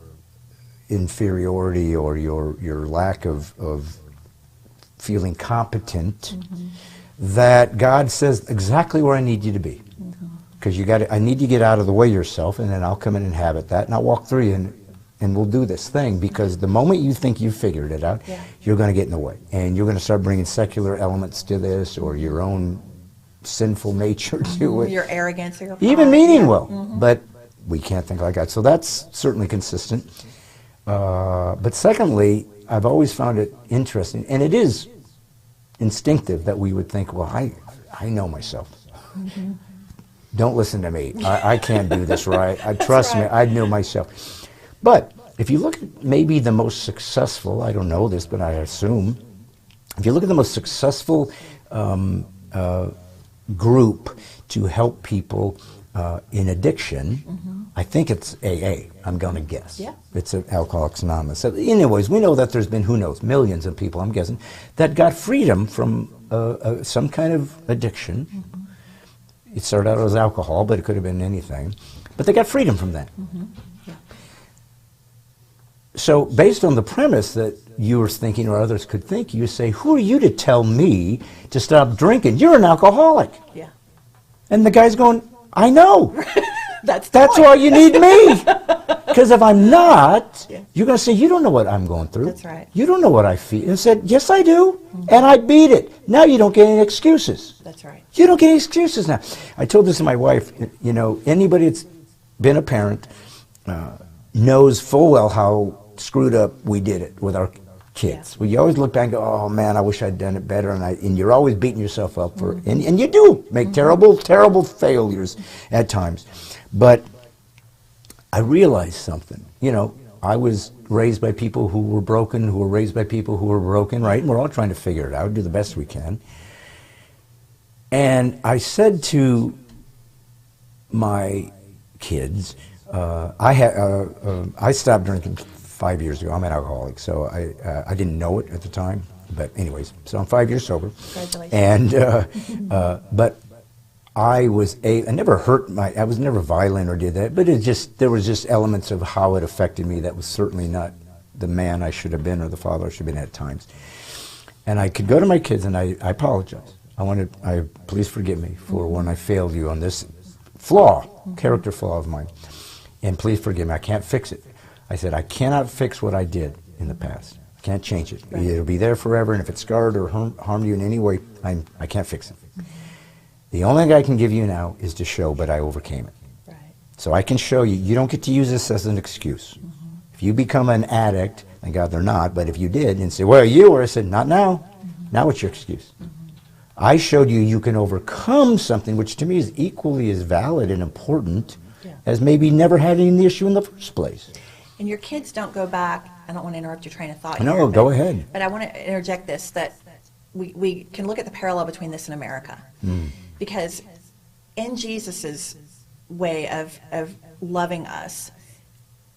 inferiority or your lack of feeling competent, that God says exactly where I need you to be. Because I need you to get out of the way yourself, and then I'll come in and inhabit that, and I'll walk through you, and we'll do this thing. Because the moment you think you've figured it out, you're going to get in the way, and you're going to start bringing secular elements to this, or your own sinful nature to it. Your arrogance or your Even pride. meaning Yeah. well, but we can't think like that. So that's certainly consistent. But secondly, I've always found it interesting, and it is instinctive that we would think, well, I know myself. Don't listen to me. I can't do this right. Trust me, I know myself. But if you look at maybe the most successful, I don't know this, but I assume, if you look at the most successful group to help people in addiction, I think it's AA, I'm going to guess. Yeah. It's Alcoholics Anonymous. So anyways, we know that there's been, who knows, millions of people, I'm guessing, that got freedom from some kind of addiction. It started out as alcohol, but it could have been anything. But they got freedom from that. Yeah. So based on the premise that you were thinking or others could think, you say, who are you to tell me to stop drinking? You're an alcoholic. Yeah. And the guy's going, I know. That's why you need me. Because if I'm not, Yeah. you're going to say, you don't know what I'm going through. That's right. You don't know what I feel. And said, yes, I do. And I beat it. Now you don't get any excuses. That's right. You don't get any excuses now. I told this to my wife, you know, anybody that's been a parent knows full well how screwed up we did it with our kids. Yeah. Well, you always look back and go, oh man, I wish I'd done it better, and you're always beating yourself up for it. And you do make terrible failures at times. But I realized something. You know, I was raised by people who were broken, who were raised by people who were broken, right? And we're all trying to figure it out, do the best we can. And I said to my kids, I stopped drinking 5 years ago. I'm an alcoholic, so I didn't know it at the time. But anyways, so I'm 5 years sober. Congratulations. And but I never hurt I was never violent or did that. But there was just elements of how it affected me that was certainly not the man I should have been or the father I should have been at times. And I could go to my kids and I apologize. Please forgive me for when I failed you on this character flaw of mine. And please forgive me, I can't fix it. I said, I cannot fix what I did in the past. I can't change it. Right. It'll be there forever, and if it scarred or harmed you in any way, I can't fix it. The only thing I can give you now is to show, but I overcame it. Right. So I can show you. You don't get to use this as an excuse. If you become an addict, thank God they're not, but if you did, and say, well, you were, I said, not now. Now what's your excuse? I showed you can overcome something which to me is equally as valid and important as maybe never had any issue in the first place. And your kids don't go back. I don't want to interrupt your train of thought. No, here, go ahead. But I want to interject this, that we can look at the parallel between this and America. Because in Jesus's way of loving us,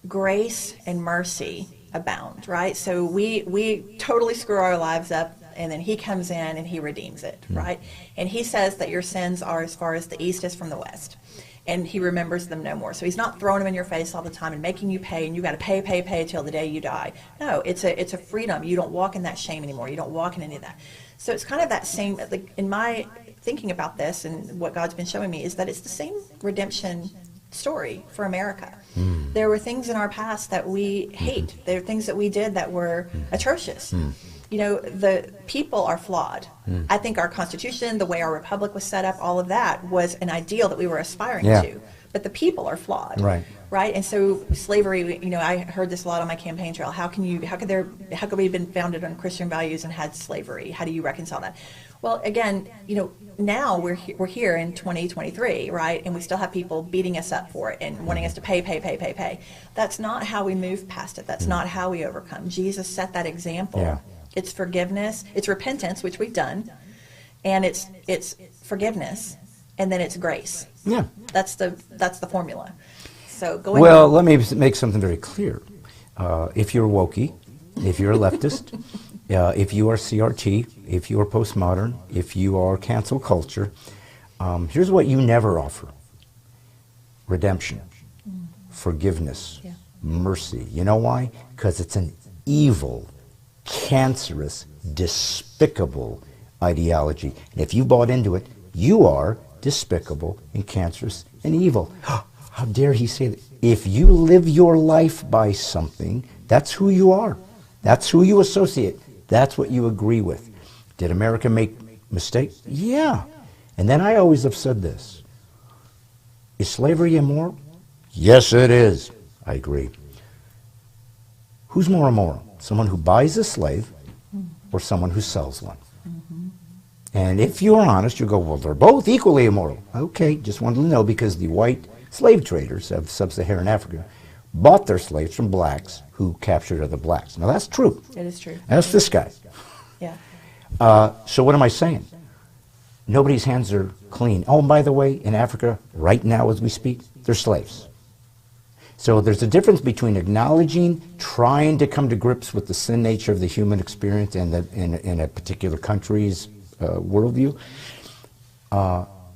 grace and mercy abound, right? So we totally screw our lives up, and then he comes in and he redeems it, right? And he says that your sins are as far as the east is from the west, and he remembers them no more. So he's not throwing them in your face all the time and making you pay, and you got to pay till the day you die. No, it's a freedom. You don't walk in that shame anymore. You don't walk in any of that. So it's kind of that same, like, in my thinking about this and what God's been showing me, is that it's the same redemption story for America. There were things in our past that we hate. There are things that we did that were atrocious. You know, the people are flawed. I think our Constitution, the way our republic was set up, all of that was an ideal that we were aspiring to. But the people are flawed. Right? And so slavery, you know, I heard this a lot on my campaign trail. How could we have been founded on Christian values and had slavery? How do you reconcile that? Well, again, you know, now we're here in 2023, right? And we still have people beating us up for it and wanting us to pay. That's not how we move past it. That's not how we overcome. Jesus set that example It's forgiveness. It's repentance, which we've done, and it's forgiveness, and then it's grace. Yeah. That's the formula. So Well, let me make something very clear. If you're wokey, if you're a leftist, if you are CRT, if you are postmodern, if you are cancel culture, here's what you never offer: redemption, forgiveness, mercy. You know why? Because it's an evil, cancerous, despicable ideology. And if you bought into it, you are despicable and cancerous and evil. How dare he say that? If you live your life by something, that's who you are. That's who you associate. That's what you agree with. Did America make mistakes? Yeah. And then I always have said this: is slavery immoral? Yes, it is. I agree. Who's more immoral? Someone who buys a slave or someone who sells one? And if you're honest, you go, well, they're both equally immoral. Okay, just wanted to know, because the white slave traders of sub-Saharan Africa bought their slaves from blacks who captured other blacks. Now, that's true. It is true. That's this guy. Yeah. So what am I saying? Nobody's hands are clean. Oh, and by the way, in Africa, right now as we speak, they're slaves. So there's a difference between acknowledging, trying to come to grips with the sin nature of the human experience and in a particular country's worldview,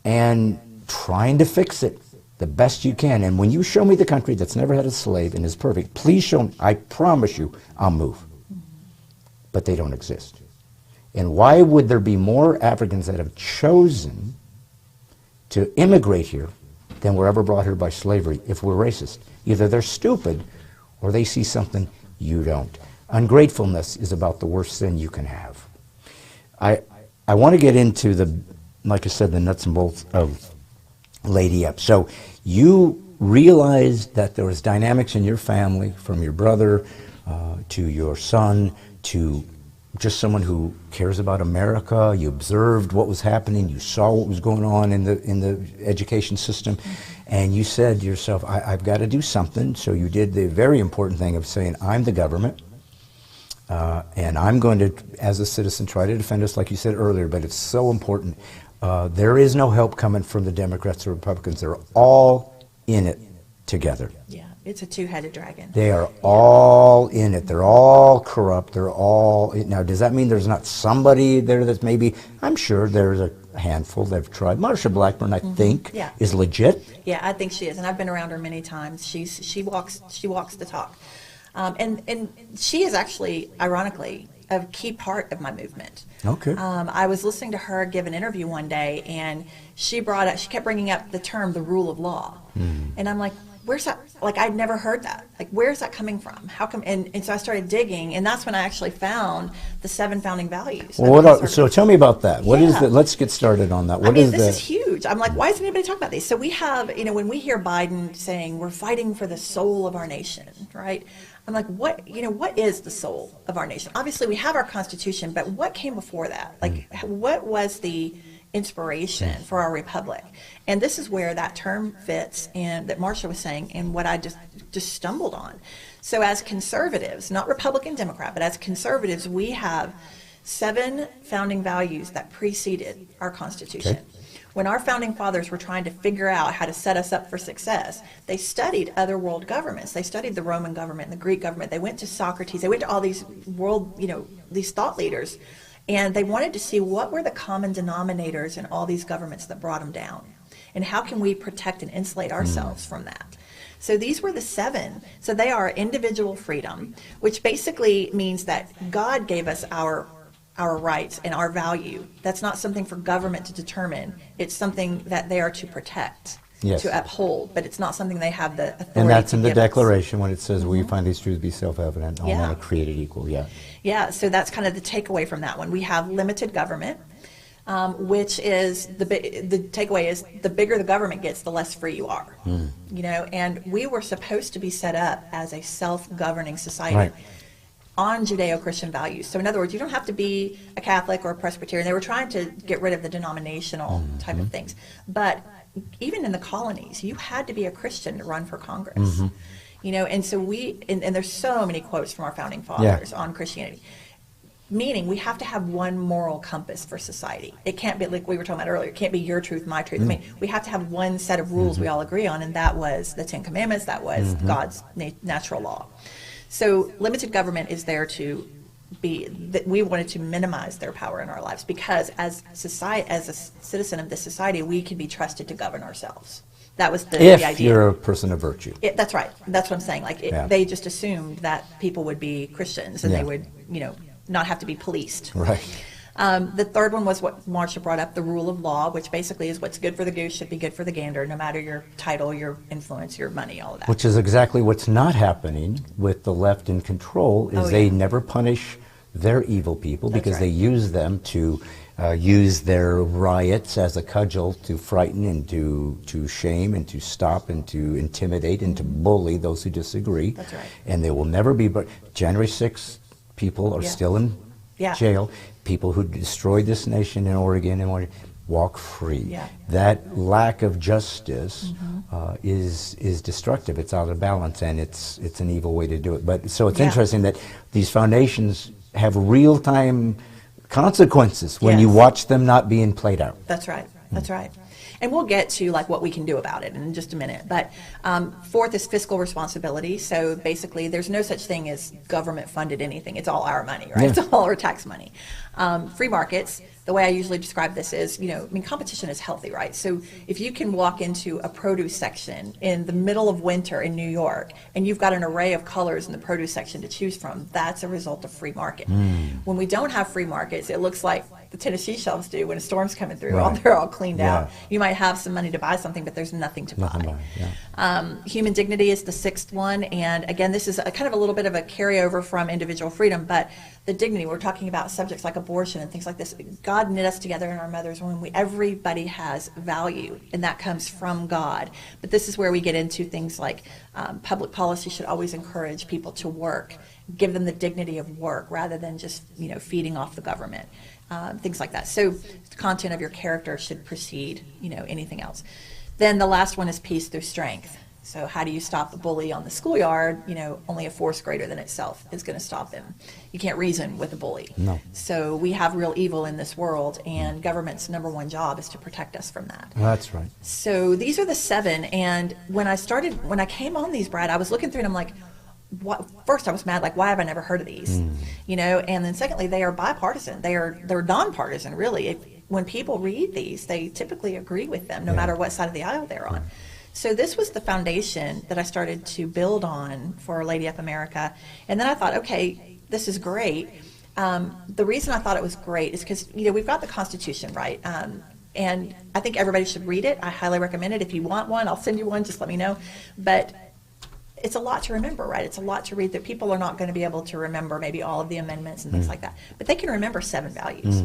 and trying to fix it the best you can. And when you show me the country that's never had a slave and is perfect, please show me. I promise you, I'll move. But they don't exist. And why would there be more Africans that have chosen to immigrate here than were ever brought here by slavery if we're racist? Either they're stupid or they see something you don't. Ungratefulness is about the worst sin you can have. I want to get into the, like I said, the nuts and bolts of Lady Up. So you realized that there was dynamics in your family, from your brother to your son to just someone who cares about America. You observed what was happening. You saw what was going on in the education system. And you said to yourself, I've got to do something. So you did the very important thing of saying, I'm the government. And I'm going to, as a citizen, try to defend us, like you said earlier, but it's so important. There is no help coming from the Democrats or Republicans. They're all in it together. Yeah, it's a two-headed dragon. They are all in it. They're all corrupt. They're all... Now, does that mean there's not somebody there that's maybe... I'm sure there's a handful that have tried. Marsha Blackburn, I think, is legit. Yeah, I think she is, and I've been around her many times. She walks the talk. And she is actually, ironically, a key part of my movement. Okay. I was listening to her give an interview one day, and she kept bringing up the term, the rule of law. And I'm like, where's that? Like, I'd never heard that. Like, where's that coming from? How come? And so I started digging, and that's when I actually found the 7 founding values. Well, so tell me about that. What is that? Let's get started on that. This is huge. I'm like, why isn't anybody talking about these? So we have, when we hear Biden saying we're fighting for the soul of our nation, right? I'm like, what is the soul of our nation? Obviously, we have our Constitution, but what came before that? Like, what was the inspiration for our republic? And this is where that term fits, and that Marsha was saying, and what I just stumbled on. So as conservatives, not Republican, Democrat, but as conservatives, we have 7 founding values that preceded our Constitution. Okay. When our founding fathers were trying to figure out how to set us up for success, they studied other world governments. They studied the Roman government, the Greek government. They went to Socrates. They went to all these these thought leaders, and they wanted to see what were the common denominators in all these governments that brought them down, and how can we protect and insulate ourselves from that. So these were the 7. So they are individual freedom, which basically means that God gave us our rights and our value. That's not something for government to determine. It's something that they are to protect, to uphold, but it's not something they have the authority to. And that's in the Declaration when it says, we find these truths to be self-evident, all men are created equal. Yeah, so that's kind of the takeaway from that one. We have limited government, which is, the takeaway is, the bigger the government gets, the less free you are. And we were supposed to be set up as a self-governing society. Right. On Judeo-Christian values. So in other words, you don't have to be a Catholic or a Presbyterian. They were trying to get rid of the denominational type of things. But even in the colonies, you had to be a Christian to run for Congress. And so and there's so many quotes from our founding fathers on Christianity. Meaning we have to have one moral compass for society. It can't be like we were talking about earlier. It can't be your truth, my truth. I mean, we have to have one set of rules we all agree on, and that was the Ten Commandments. That was God's natural law. So limited government is there to be that we wanted to minimize their power in our lives, because as society, as a citizen of this society, we can be trusted to govern ourselves. That was the idea. If you're a person of virtue. That's right. That's what I'm saying. Like they just assumed that people would be Christians and they would, not have to be policed. Right. The third one was what Marcia brought up, the rule of law, which basically is what's good for the goose should be good for the gander, no matter your title, your influence, your money, all of that. Which is exactly what's not happening with the left in control, is they never punish their evil people because they use them to use their riots as a cudgel to frighten and to shame and to stop and to intimidate and to bully those who disagree. That's right. And they will never be, but January 6th people are still in jail. People who destroyed this nation in Oregon and walk free. Yeah. That lack of justice is destructive. It's out of balance, and it's an evil way to do it. But so it's interesting that these foundations have real-time consequences when you watch them not being played out. That's right. That's right. And we'll get to like what we can do about it in just a minute. But fourth is fiscal responsibility. So basically, there's no such thing as government funded anything. It's all our money, right? It's all our tax money. Free markets. The way I usually describe this is, competition is healthy, right? So if you can walk into a produce section in the middle of winter in New York and you've got an array of colors in the produce section to choose from, that's a result of free market. When we don't have free markets, it looks like the Tennessee shelves do when a storm's coming through. They're all cleaned out. You might have some money to buy something, but there's nothing to buy. Human dignity is the sixth one. And again, this is a kind of a little bit of a carryover from individual freedom, but the dignity, we're talking about subjects like abortion and things like this. God knit us together in our mother's womb. Everybody has value, and that comes from God. But this is where we get into things like public policy should always encourage people to work, give them the dignity of work rather than just feeding off the government, things like that. So the content of your character should precede anything else. Then the last one is peace through strength. So how do you stop the bully on the schoolyard? Only a force greater than itself is going to stop him. You can't reason with a bully. No. So we have real evil in this world, and government's number one job is to protect us from that. That's right. So these are the 7, and when I came on these, Brad, I was looking through and I'm like, what? First I was mad, like, why have I never heard of these? And then secondly, they are bipartisan. They're nonpartisan, really. When people read these, they typically agree with them, no matter what side of the aisle they're on. So this was the foundation that I started to build on for Lady Up America. And then I thought, okay, this is great. The reason I thought it was great is because, we've got the Constitution, right? And I think everybody should read it. I highly recommend it. If you want one, I'll send you one. Just let me know. But it's a lot to remember, right? It's a lot to read that people are not going to be able to remember maybe all of the amendments and things like that. But they can remember 7 values.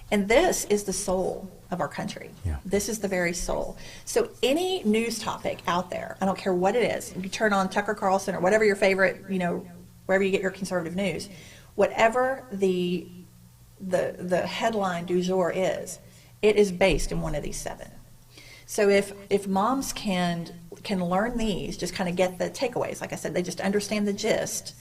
And this is the soul of our country. This is the very soul. So any news topic out there, I don't care what it is, you turn on Tucker Carlson or whatever your favorite, wherever you get your conservative news, whatever the headline du jour is, it is based in one of these 7. So if moms can learn these, just kind of get the takeaways, like I said, they just understand the gist,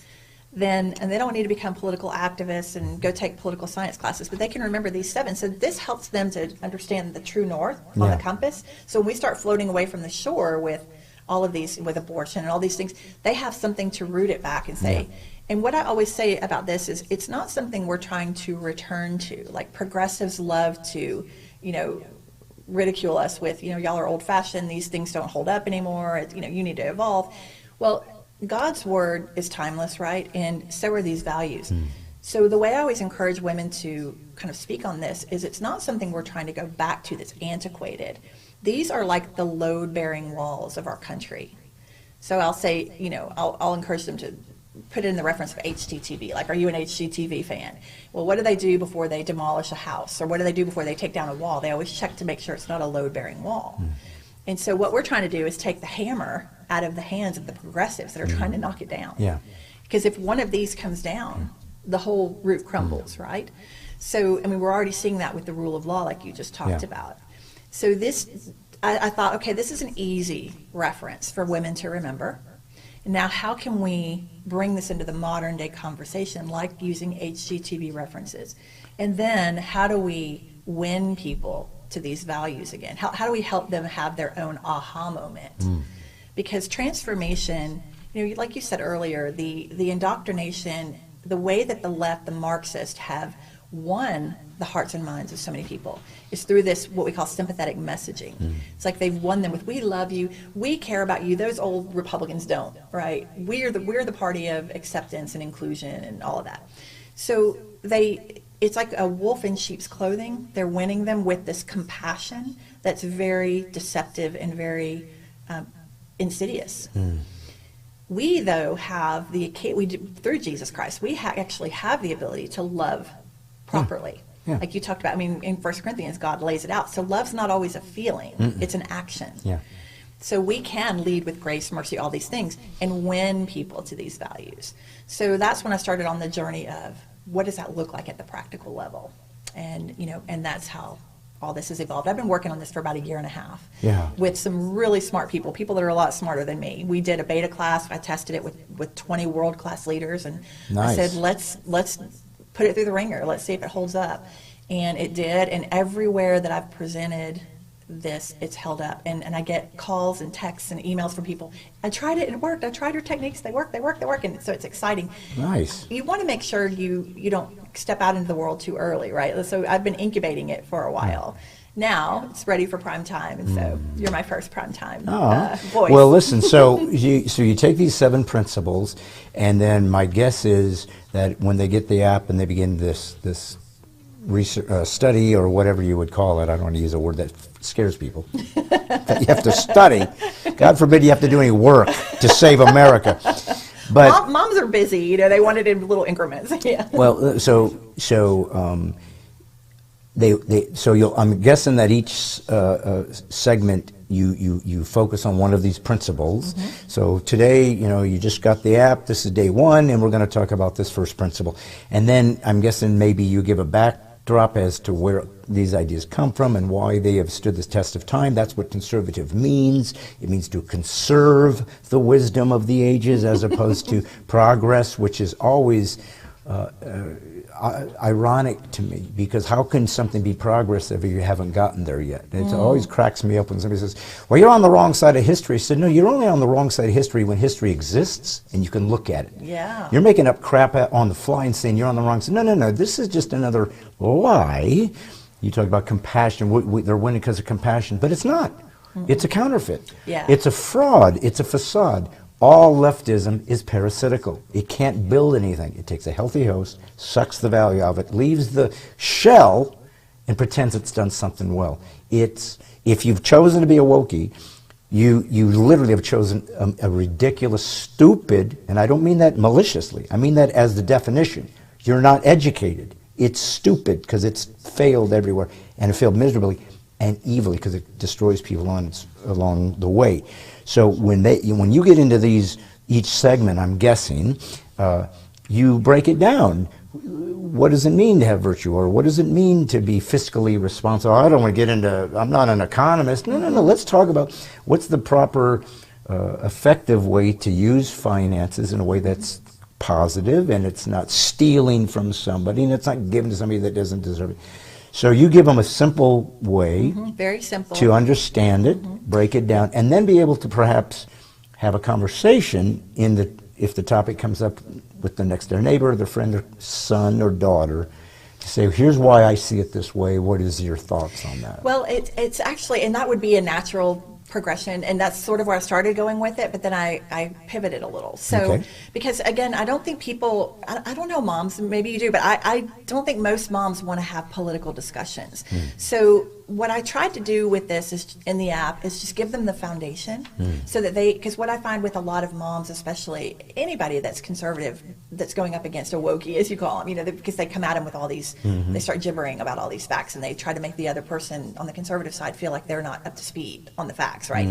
and they don't need to become political activists and go take political science classes, but they can remember these 7. So this helps them to understand the true north on the compass. So when we start floating away from the shore with all of these, with abortion and all these things, they have something to root it back and say. And what I always say about this is it's not something we're trying to return to. Like progressives love to, ridicule us with, y'all are old-fashioned, these things don't hold up anymore, you need to evolve. Well, God's word is timeless, right? And so are these values. So the way I always encourage women to kind of speak on this is it's not something we're trying to go back to that's antiquated. These are like the load-bearing walls of our country. So I'll say, I'll encourage them to put it in the reference of HGTV. Like, are you an HGTV fan? Well, what do they do before they demolish a house? Or what do they do before they take down a wall? They always check to make sure it's not a load-bearing wall. And so what we're trying to do is take the hammer out of the hands of the progressives that are trying to knock it down. Because if one of these comes down, the whole roof crumbles, right? So, we're already seeing that with the rule of law, like you just talked about. So this, I thought, okay, this is an easy reference for women to remember. Now, how can we bring this into the modern day conversation, like using HGTV references? And then how do we win people to these values again? How do we help them have their own aha moment? Because transformation, like you said earlier, the indoctrination, the way that the left, the Marxists, have won the hearts and minds of so many people is through this, what we call sympathetic messaging. It's like they've won them with, we love you, we care about you. Those old Republicans don't, right? We're the party of acceptance and inclusion and all of that. So it's like a wolf in sheep's clothing. They're winning them with this compassion that's very deceptive and very insidious. We, though, have through Jesus Christ, we actually have the ability to love properly. Yeah. Like you talked about, in 1 Corinthians, God lays it out. So love's not always a feeling, it's an action. Yeah. So we can lead with grace, mercy, all these things, and win people to these values. So that's when I started on the journey of what does that look like at the practical level? And, and that's how all this has evolved. I've been working on this for about a year and a half with some really smart people that are a lot smarter than me. We did a beta class. I tested it with 20 world-class leaders, and nice. I said, let's put it through the ringer. Let's see if it holds up. And it did. And everywhere that I've presented this, it's held up. And I get calls and texts and emails from people. I tried it, it worked. I tried your techniques. They work. And so it's exciting. Nice. You want to make sure you don't step out into the world too early, right? So I've been incubating it for a while. Now it's ready for prime time, and so you're my first prime time voice. Well, listen. So you take these 7 principles, and then my guess is that when they get the app and they begin this research, study or whatever you would call it, I don't want to use a word that scares people. That you have to study. God forbid you have to do any work to save America. But moms are busy. They want it in little increments. Yeah. Well, I'm guessing that each segment you focus on one of these principles. So today, you just got the app. This is day 1, and we're going to talk about this first principle. And then I'm guessing maybe you give a backdrop as to where these ideas come from and why they have stood the test of time. That's what conservative means. It means to conserve the wisdom of the ages as opposed to progress, which is always ironic to me, because how can something be progress if you haven't gotten there yet? It always cracks me up when somebody says, well, you're on the wrong side of history. I said, no, you're only on the wrong side of history when history exists and you can look at it. Yeah. You're making up crap on the fly and saying you're on the wrong side. No, this is just another lie. You talk about compassion. They're winning because of compassion, but it's not. It's a counterfeit. Yeah. It's a fraud. It's a facade. All leftism is parasitical. It can't build anything. It takes a healthy host, sucks the value of it, leaves the shell, and pretends it's done something well. If you've chosen to be a Wokey, you literally have chosen a ridiculous, stupid, and I don't mean that maliciously. I mean that as the definition. You're not educated. It's stupid because it's failed everywhere, and it failed miserably and evilly because it destroys people along the way. So when you get into each segment, I'm guessing, you break it down. What does it mean to have virtue, or what does it mean to be fiscally responsible? I don't want to get into, I'm not an economist. No. Let's talk about what's the proper, effective way to use finances in a way that's positive, and it's not stealing from somebody, and it's not given to somebody that doesn't deserve it. So you give them a simple way very simple to understand it, break it down, and then be able to perhaps have a conversation if the topic comes up with the next door neighbor, their friend, their son or daughter, to say, here's why I see it this way. What is your thoughts on that? Well, it's actually, and that would be a natural progression, and that's sort of where I started going with it, but then I pivoted a little. So, because again, I don't think people, I don't know moms, maybe you do, but I don't think most moms want to have political discussions. So what I tried to do with this is, in the app, is just give them the foundation so that because what I find with a lot of moms, especially anybody that's conservative, that's going up against a Wokey, as you call them, because they come at them with all these, they start gibbering about all these facts, and they try to make the other person on the conservative side feel like they're not up to speed on the facts, right?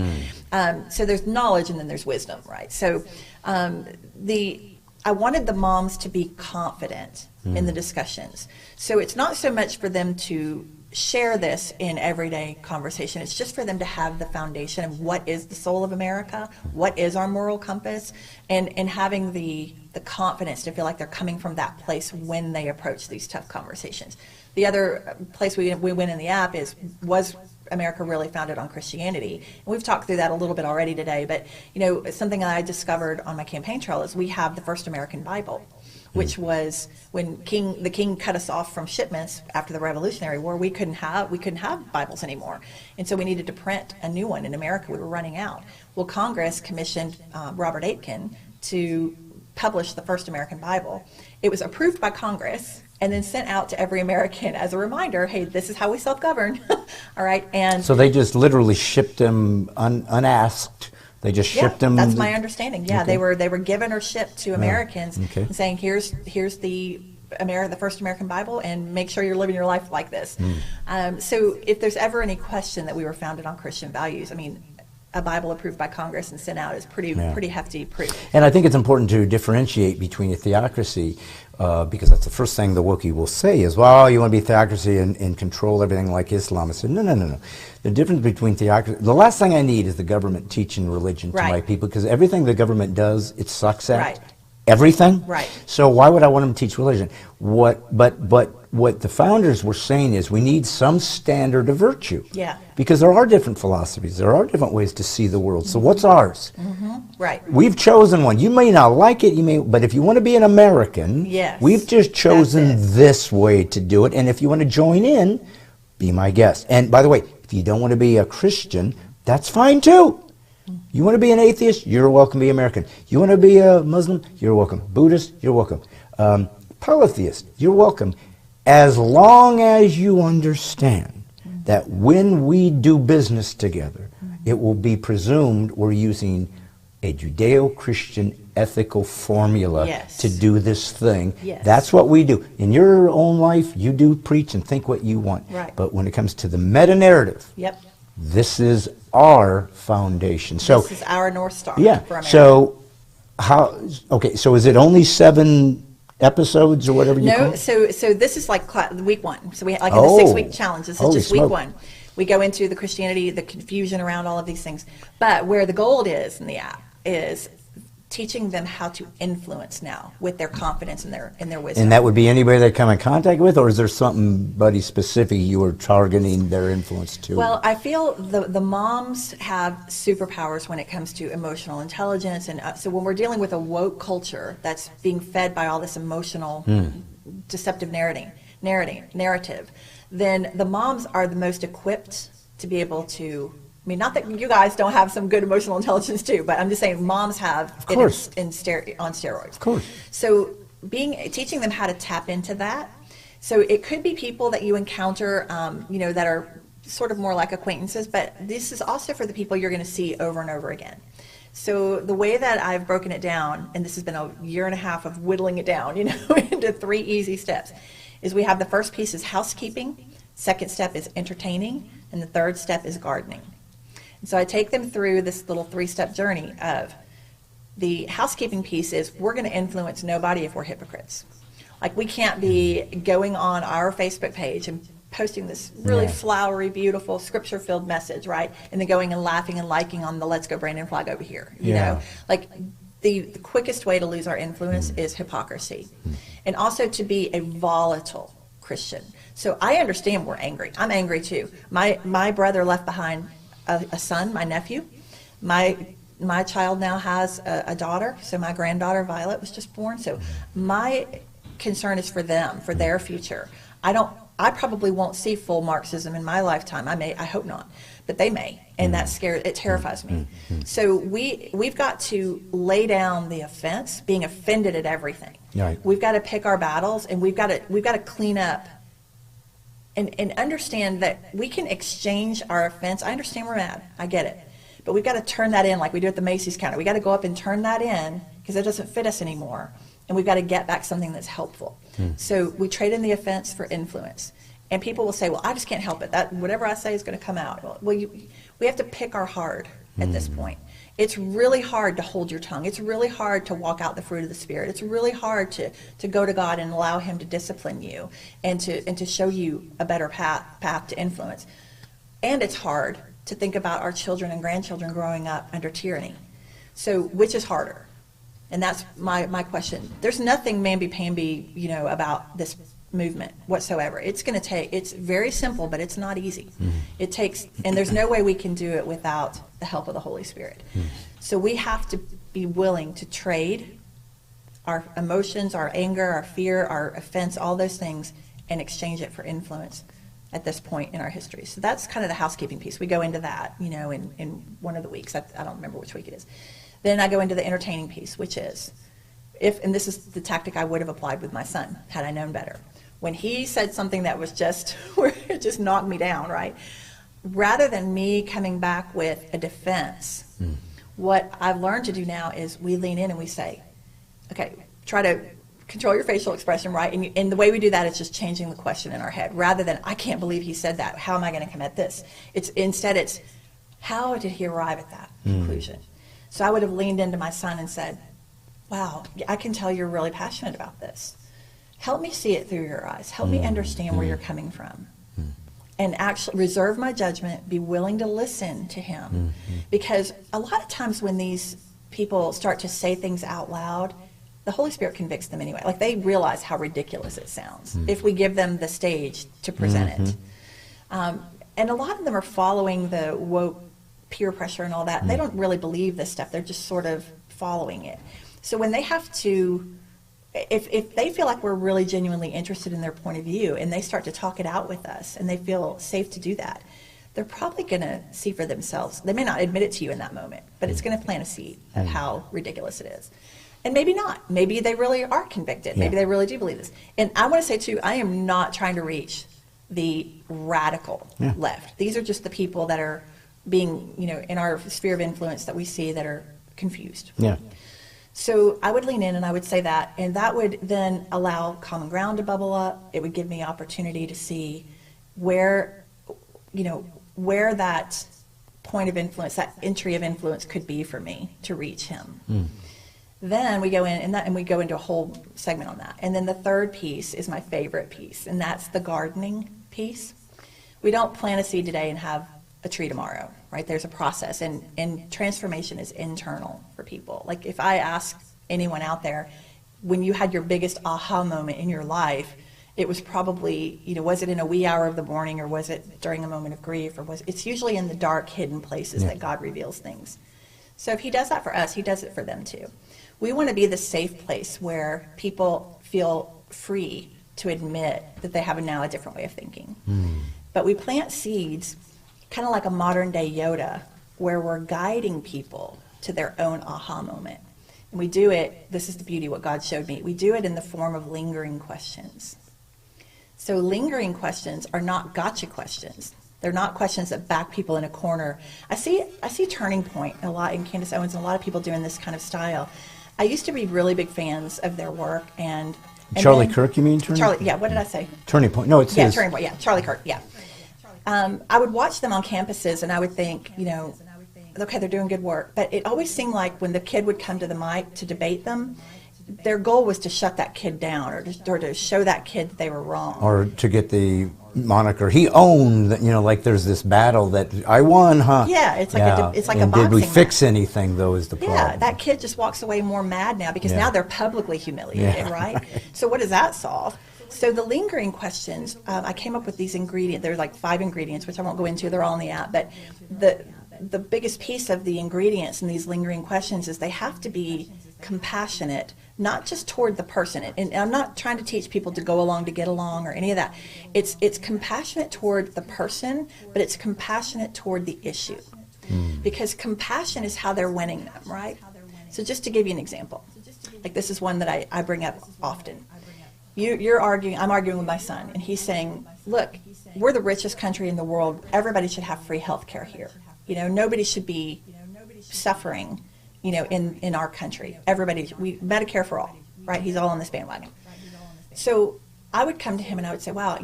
So there's knowledge and then there's wisdom, right? So I wanted the moms to be confident in the discussions. So it's not so much for them to share this in everyday conversation. It's just for them to have the foundation of what is the soul of America, what is our moral compass, and having the confidence to feel like they're coming from that place when they approach these tough conversations. The other place we went in the app was America really founded on Christianity? And we've talked through that a little bit already today, but something that I discovered on my campaign trail is we have the first American Bible, which was when the king cut us off from shipments after the Revolutionary War. We couldn't have Bibles anymore, and so we needed to print a new one in America. We were running out. Well, Congress commissioned Robert Aitken to publish the first American Bible. It was approved by Congress and then sent out to every American as a reminder, hey, this is how we self-govern. All right. And so they just literally shipped them unasked. They just shipped them. That's my understanding. Yeah, Okay. they were given or shipped to Americans Okay. and saying, here's the first American Bible, and make sure you're living your life like this. So if there's ever any question that we were founded on Christian values, I mean, a Bible approved by Congress and sent out is pretty hefty proof. And I think it's important to differentiate between a theocracy, because that's the first thing the Wookiee will say is, well, you want to be theocracy and control everything like Islam. I said, no. The difference between theocracy, the last thing I need is the government teaching religion to my people, because everything the government does, it sucks at. Right. Everything. Right. So why would I want them to teach religion? But what the founders were saying is we need some standard of virtue. Yeah. Because there are different philosophies. There are different ways to see the world. So what's ours? Right. We've chosen one. You may not like it, but if you want to be an American, Yes, we've just chosen that's it. this way to do it. And if you want to join in, be my guest. And by the way, if you don't want to be a Christian, that's fine too. You want to be an atheist, you're welcome to be American. You want to be a Muslim, you're welcome. Buddhist, you're welcome. Polytheist, you're welcome. As long as you understand that when we do business together, it will be presumed we're using a Judeo-Christian ethical formula Yes. to do this thing. Yes. That's what we do. In your own life, you do preach and think what you want. Right. But when it comes to the meta-narrative, Yep. this is our foundation. So This is our North Star yeah. for America. So so is it only 7 episodes or whatever you call No, it? so this is like week 1. So we in the Oh. 6-week challenge. This is Holy just week smoke. 1. We go into the Christianity, the confusion around all of these things. But where the gold is in the app is teaching them how to influence now with their confidence and their wisdom. And that would be anybody they come in contact with, or is there somebody specific you are targeting their influence to? Well, I feel the moms have superpowers when it comes to emotional intelligence, and so when we're dealing with a woke culture that's being fed by all this emotional, deceptive narrative, then the moms are the most equipped to be able to. I mean, not that you guys don't have some good emotional intelligence too, but I'm just saying moms have it on steroids. Of course. So teaching them how to tap into that. So it could be people that you encounter, that are sort of more like acquaintances, but this is also for the people you're going to see over and over again. So the way that I've broken it down, and this has been a year and a half of whittling it down, into 3 easy steps, is we have the first piece is housekeeping, second step is entertaining, and the third step is gardening. So I take them through this little 3-step journey of the housekeeping piece is we're going to influence nobody if we're hypocrites. Like we can't be going on our Facebook page and posting this really flowery, beautiful, scripture-filled message, right? And then going and laughing and liking on the Let's Go Brandon flag over here, you know? Like the quickest way to lose our influence is hypocrisy. And also to be a volatile Christian. So I understand we're angry. I'm angry too. My brother left behind a son, my nephew. My child now has a daughter, so my granddaughter Violet was just born. So my concern is for them, for their future. I probably won't see full Marxism in my lifetime. I hope not, but they may, and it terrifies me. So we've got to lay down the offense, being offended at everything. Right. We've got to pick our battles, and we've got to clean up. And understand that we can exchange our offense. I understand we're mad. I get it. But we've got to turn that in like we do at the Macy's counter. We've got to go up and turn that in because it doesn't fit us anymore. And we've got to get back something that's helpful. So we trade in the offense for influence. And people will say, well, I just can't help it. That whatever I say is going to come out. Well, we have to pick our hard at this point. It's really hard to hold your tongue. It's really hard to walk out the fruit of the Spirit. It's really hard to go to God and allow Him to discipline you and to show you a better path to influence. And it's hard to think about our children and grandchildren growing up under tyranny. So which is harder? And that's my question. There's nothing mamby-pamby, about this movement whatsoever. It's going to take, it's very simple, but it's not easy. It takes, and there's no way we can do it without the help of the Holy Spirit. So we have to be willing to trade our emotions, our anger, our fear, our offense, all those things, and exchange it for influence at this point in our history. So that's kind of the housekeeping piece. We go into that, in one of the weeks. I don't remember which week it is. Then I go into the entertaining piece, which is, and this is the tactic I would have applied with my son had I known better. When he said something that was it just knocked me down, right? Rather than me coming back with a defense, what I've learned to do now is we lean in and we say, okay, try to control your facial expression, right? And the way we do that is just changing the question in our head. Rather than, I can't believe he said that. How am I going to come at this? Instead it's, how did he arrive at that conclusion? So I would have leaned into my son and said, wow, I can tell you're really passionate about this. Help me see it through your eyes. Help me understand where you're coming from. And actually reserve my judgment, be willing to listen to him. Because a lot of times when these people start to say things out loud, the Holy Spirit convicts them anyway. Like, they realize how ridiculous it sounds if we give them the stage to present it. And a lot of them are following the woke peer pressure and all that. They don't really believe this stuff. They're just sort of following it. So when they have to, if they feel like we're really genuinely interested in their point of view and they start to talk it out with us and they feel safe to do that, they're probably going to see for themselves. They may not admit it to you in that moment, but it's going to plant a seed of how ridiculous it is. And maybe not. Maybe they really are convicted. Maybe they really do believe this. And I want to say, too, I am not trying to reach the radical left. These are just the people that are being, in our sphere of influence that we see that are confused. So I would lean in and I would say that, and that would then allow common ground to bubble up. It would give me opportunity to see where that point of influence, that entry of influence could be for me to reach him. Then we go in and we go into a whole segment on that. And then the third piece is my favorite piece, and that's the gardening piece. We don't plant a seed today and have a tree tomorrow, right? There's a process, and transformation is internal for people. Like, if I ask anyone out there, when you had your biggest aha moment in your life, it was probably, was it in a wee hour of the morning, or was it during a moment of grief, or it's usually in the dark, hidden places that God reveals things. So if he does that for us, he does it for them too. We want to be the safe place where people feel free to admit that they have now a different way of thinking. But we plant seeds kind of like a modern day Yoda, where we're guiding people to their own aha moment. And we do it, this is the beauty of what God showed me, we do it in the form of lingering questions. So lingering questions are not gotcha questions. They're not questions that back people in a corner. I see Turning Point a lot in Candace Owens, and a lot of people doing this kind of style. I used to be really big fans of their work, and Charlie Kirk, you mean? Turning? Yeah, what did I say? Turning Point. No, it's his. Turning Point, yeah, Charlie Kirk, yeah. I would watch them on campuses, and I would think, okay, they're doing good work. But it always seemed like when the kid would come to the mic to debate them, their goal was to shut that kid down, or to show that kid that they were wrong. Or to get the moniker, he owned, like there's this battle that I won, huh? Yeah, it's like a boxing did we fix match. anything, though, is the problem. Yeah, that kid just walks away more mad now, because now they're publicly humiliated, right? So what does that solve? So the lingering questions, I came up with these ingredients. There's like 5 ingredients, which I won't go into. They're all in the app. But the biggest piece of the ingredients in these lingering questions is they have to be compassionate, not just toward the person. And I'm not trying to teach people to go along to get along or any of that. It's compassionate toward the person, but it's compassionate toward the issue. Because compassion is how they're winning them, right? So just to give you an example, like this is one that I bring up often. You're arguing, I'm arguing with my son, and he's saying, look, we're the richest country in the world. Everybody should have free health care here. Nobody should be suffering, in our country. Medicare for all, right? He's all on this bandwagon. So I would come to him and I would say, wow,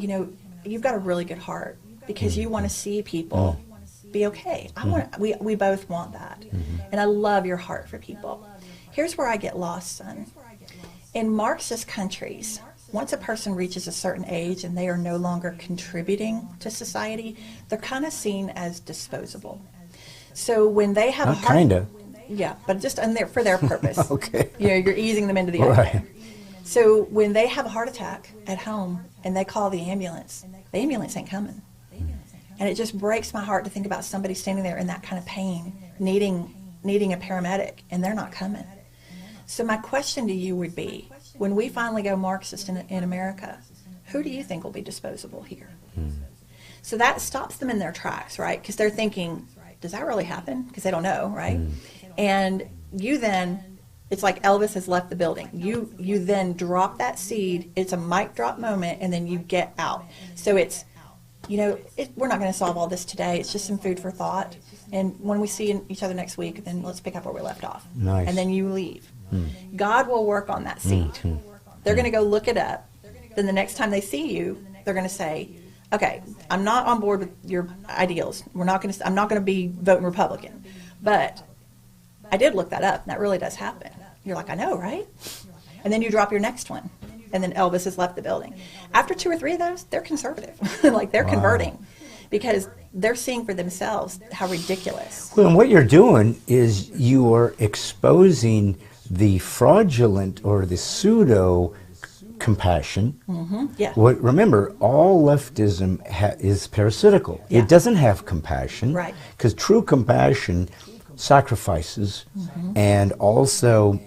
you've got a really good heart, because you want to see people be okay. We both want that. And I love your heart for people. Here's where I get lost, son. In Marxist countries, once a person reaches a certain age and they are no longer contributing to society, they're kind of seen as disposable. So when they have a heart, kinda. yeah, but just for their purpose. Okay. You're easing them into the Right. idea. So when they have a heart attack at home and they call the ambulance ain't coming. And it just breaks my heart to think about somebody standing there in that kind of pain, needing a paramedic, and they're not coming. So my question to you would be, when we finally go Marxist in America, who do you think will be disposable here? So that stops them in their tracks, right? Because they're thinking, does that really happen? Because they don't know, right? And you then, it's like Elvis has left the building. You then drop that seed. It's a mic drop moment, and then you get out. So it's, we're not going to solve all this today. It's just some food for thought. And when we see each other next week, then let's pick up where we left off. Nice. And then you leave. God will work on that seed. They're going to go look it up. Then the next time they see you, they're going to say, okay, I'm not on board with your ideals. I'm not going to be voting Republican. But I did look that up, and that really does happen. You're like, I know, right? And then you drop your next one. And then Elvis has left the building. After 2 or 3 of those, they're conservative. Like they're converting because they're seeing for themselves how ridiculous. Well, and what you're doing is you are exposing the fraudulent or the pseudo compassion. Yeah. Remember, all leftism is parasitical. Yeah. It doesn't have compassion. Right. Because true compassion sacrifices and also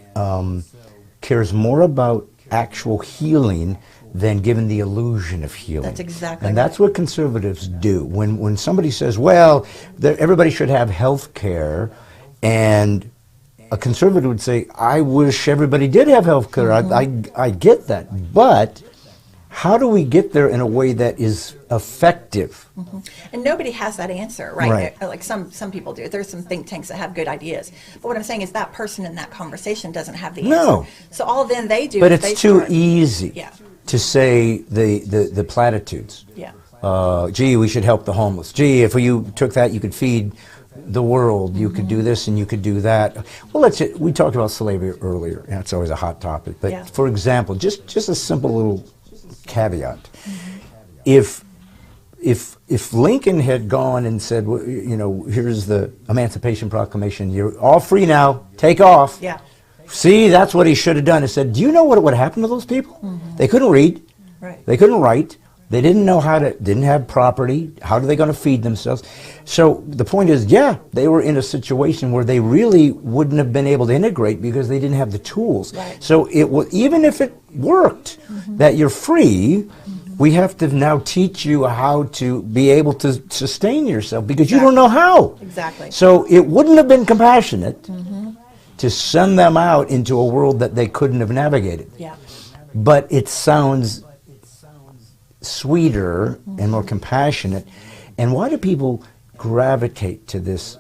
cares more about actual healing than giving the illusion of healing. That's exactly And that's what conservatives do. When somebody says, well, everybody should have health care, and a conservative would say, I wish everybody did have health care. I get that. But how do we get there in a way that is effective? And nobody has that answer, right? Right. Like some people do. There's some think tanks that have good ideas. But what I'm saying is that person in that conversation doesn't have the answer. No. So all then they do But is it's they too start- easy Yeah. to say the platitudes. Yeah. Gee, we should help the homeless. Gee, if you took that, you could feed the world. You could do this and you could do that. Well, we talked about slavery earlier, and it's always a hot topic. But Yeah. for example, just a simple little caveat. If Lincoln had gone and said, well, here's the Emancipation Proclamation, you're all free now, take off. Yeah. See, that's what he should have done. He said, do you know what would happen to those people? They couldn't read. Right. They couldn't write. They didn't know didn't have property. How are they going to feed themselves? So the point is, yeah, they were in a situation where they really wouldn't have been able to integrate because they didn't have the tools. Right. So even if it worked, that you're free, we have to now teach you how to be able to sustain yourself because you don't know how. Exactly. So it wouldn't have been compassionate to send them out into a world that they couldn't have navigated. Yeah. But it sounds sweeter and more compassionate. And why do people gravitate to this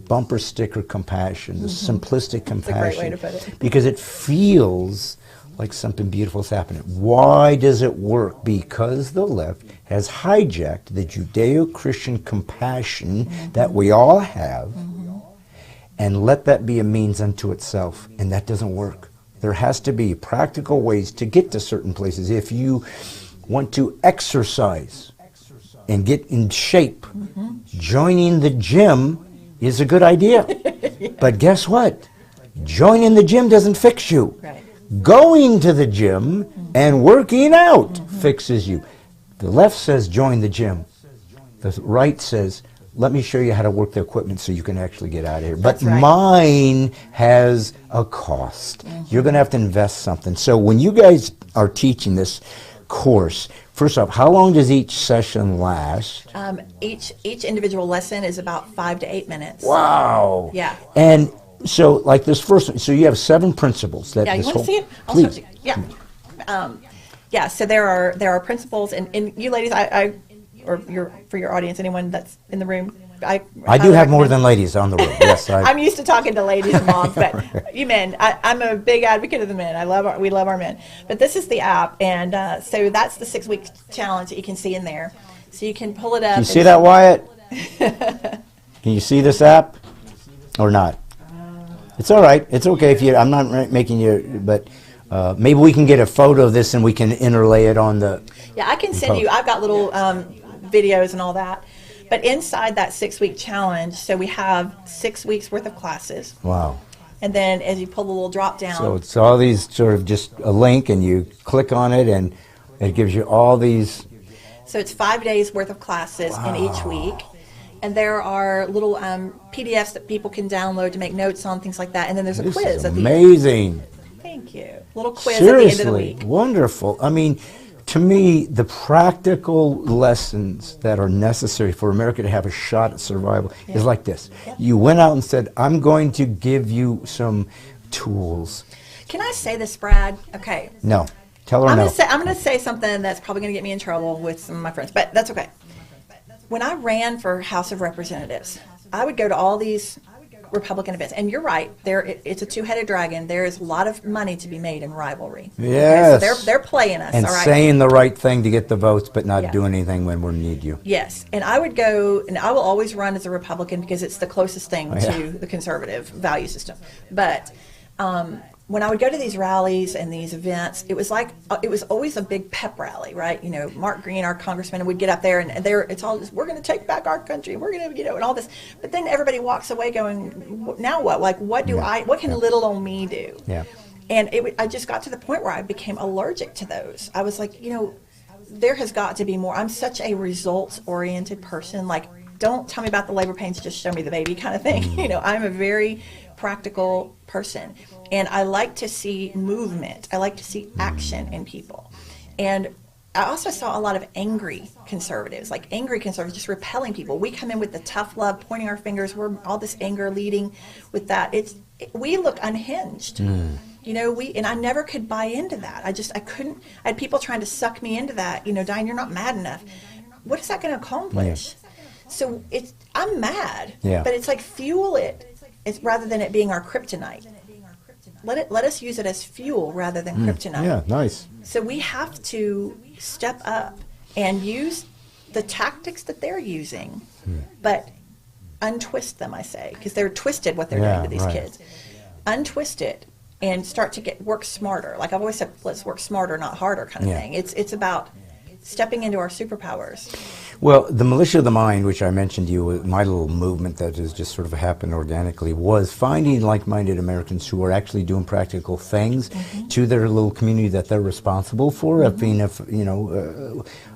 bumper sticker compassion, this simplistic compassion? great way to put it. Because it feels like something beautiful is happening. Why does it work? Because the left has hijacked the Judeo-Christian compassion that we all have and let that be a means unto itself, and that doesn't work. There has to be practical ways to get to certain places. If you want to exercise and get in shape, joining the gym is a good idea. But guess what? Joining the gym doesn't fix you. Right. Going to the gym and working out fixes you. The left says join the gym. The right says let me show you how to work the equipment so you can actually get out of here. But That's right. mine has a cost. You're going to have to invest something. So when you guys are teaching this course, first off, how long does each session last? Each individual lesson is about 5 to 8 minutes. Wow. Yeah. And so like this first one, so you have 7 principles. That Yeah, you this want to whole, see it? I'll show please. it to you. Yeah. Yeah, so there are principles, and you ladies, or for your audience, anyone that's in the room, I do highly have more recommend- than ladies on the room. Yes, I'm used to talking to ladies and moms, but you men, I'm a big advocate of the men. We love our men. But this is the app, and so that's the 6-week challenge that you can see in there. So you can pull it up. Can you see that, Wyatt? Can you see this app or not? It's all right. It's okay if you. I'm not making you, but maybe we can get a photo of this and we can interlay it on the. Yeah, I can send you. I've got little videos and all that. But inside that 6-week challenge, so we have 6 weeks worth of classes. Wow. And then as you pull the little drop down. So it's all these sort of just a link, and you click on it, and it gives you all these. So it's 5 days worth of classes in each week. And there are little PDFs that people can download to make notes on, things like that. And then there's a This quiz is at the end. amazing. Thank you. Little quiz Seriously, at the end of the week. wonderful. I mean, to me, the practical lessons that are necessary for America to have a shot at survival is like this. You went out and said, I'm going to give you some tools. Can I say this, Brad? Okay. No. Tell her I'm no. going to say something that's probably going to get me in trouble with some of my friends, but that's okay. When I ran for House of Representatives, I would go to all these Republican events, and you're right. It's a two-headed dragon. There is a lot of money to be made in rivalry. Yes. Okay? So they're playing us. And all right? saying the right thing to get the votes, but not Yeah. doing anything when we need you. Yes, and I would go, and I will always run as a Republican because it's the closest thing Oh, yeah. to the conservative value system. But when I would go to these rallies and these events, it was like it was always a big pep rally, right? You know, Mark Green, our congressman, and we'd get up there, and it's all just, we're going to take back our country, we're going to, and all this. But then everybody walks away going, now what? Like, what can little old me do? Yeah. And I just got to the point where I became allergic to those. I was like, there has got to be more. I'm such a results-oriented person. Like, don't tell me about the labor pains, just show me the baby kind of thing. I'm a very practical person. And I like to see movement. I like to see action in people. And I also saw a lot of angry conservatives just repelling people. We come in with the tough love, pointing our fingers. We're all this anger leading with that. We look unhinged. And I never could buy into that. I couldn't. I had people trying to suck me into that. Diane, you're not mad enough. What is that going to accomplish? Yeah. So I'm mad, Yeah. but it's like fuel it. It's rather than it being our kryptonite. Let us use it as fuel rather than kryptonite. Yeah, nice. So we have to step up and use the tactics that they're using, but untwist them, I say, because they're twisted what they're doing to these right. kids. Untwist it and start to work smarter. Like I've always said, let's work smarter, not harder kind of thing. It's about stepping into our superpowers. Well, the militia of the mind, which I mentioned to you, my little movement that has just sort of happened organically, was finding like-minded Americans who are actually doing practical things to their little community that they're responsible for.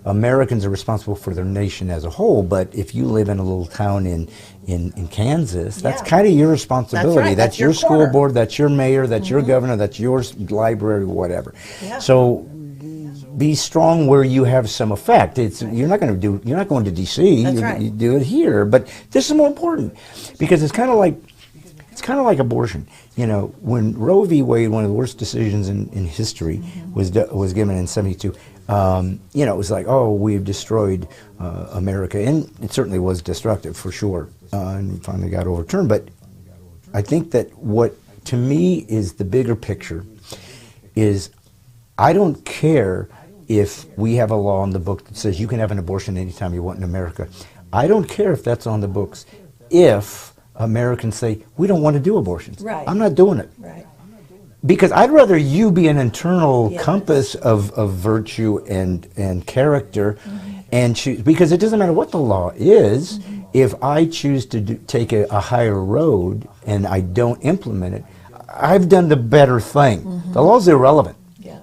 Americans are responsible for their nation as a whole, but if you live in a little town in Kansas, that's kind of your responsibility. That's right. That's your school corner. board, that's your mayor, that's your governor, that's your library, whatever. Yeah. So be strong where you have some effect. You're not going to DC. That's right. You do it here. But this is more important because it's kind of like abortion. When Roe v. Wade, one of the worst decisions in history, was given in '72. It was like, oh, we've destroyed America, and it certainly was destructive for sure, and finally got overturned. But I think that what to me is the bigger picture is I don't care if we have a law in the book that says you can have an abortion anytime you want in America. I don't care if that's on the books if Americans say, we don't want to do abortions. Right. I'm not doing it. Right. Because I'd rather you be an internal compass of virtue and character and choose, because it doesn't matter what the law is, if I choose to take a higher road and I don't implement it, I've done the better thing. The law's irrelevant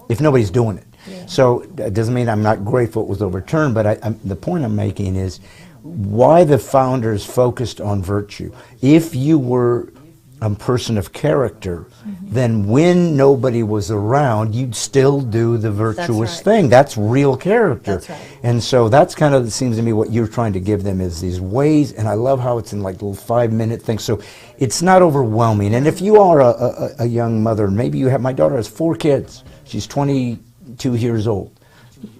if nobody's doing it. So it doesn't mean I'm not grateful it was overturned, but the point I'm making is why the founders focused on virtue. If you were a person of character, then when nobody was around, you'd still do the virtuous thing. That's real character. That's right. And so that's kind of, it seems to me, what you're trying to give them is these ways, and I love how it's in like little 5-minute things. So it's not overwhelming. And if you are a young mother, maybe you have, my daughter has 4 kids. She's 22 years old.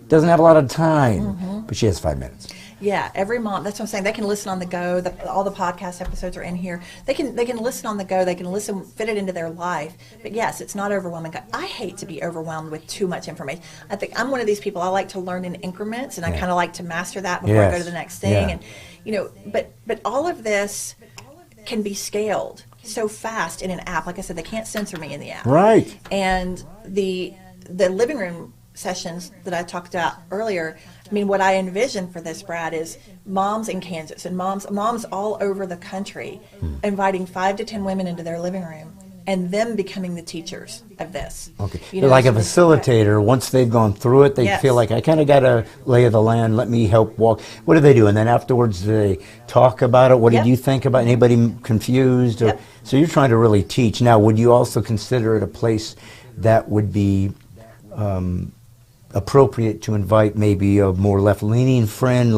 Doesn't have a lot of time, but she has 5 minutes. Yeah, every mom. That's what I'm saying. They can listen on the go. All the podcast episodes are in here. They can listen on the go. They can listen, fit it into their life. But yes, it's not overwhelming. I hate to be overwhelmed with too much information. I think I'm one of these people. I like to learn in increments, and I kind of like to master that before I go to the next thing. And but all of this can be scaled so fast in an app. Like I said, they can't censor me in the app. Right. And the living room sessions that I talked about earlier, I mean, what I envision for this, Brad, is moms in Kansas and moms all over the country inviting 5 to 10 women into their living room and them becoming the teachers of this. Okay. They're like a so facilitator. Once they've gone through it, they feel like, I kind of got a lay of the land. Let me help walk. What do they do? And then afterwards, they talk about it. What did you think about it? Anybody confused? Or, so you're trying to really teach. Now, would you also consider it a place that would be appropriate to invite maybe a more left-leaning friend,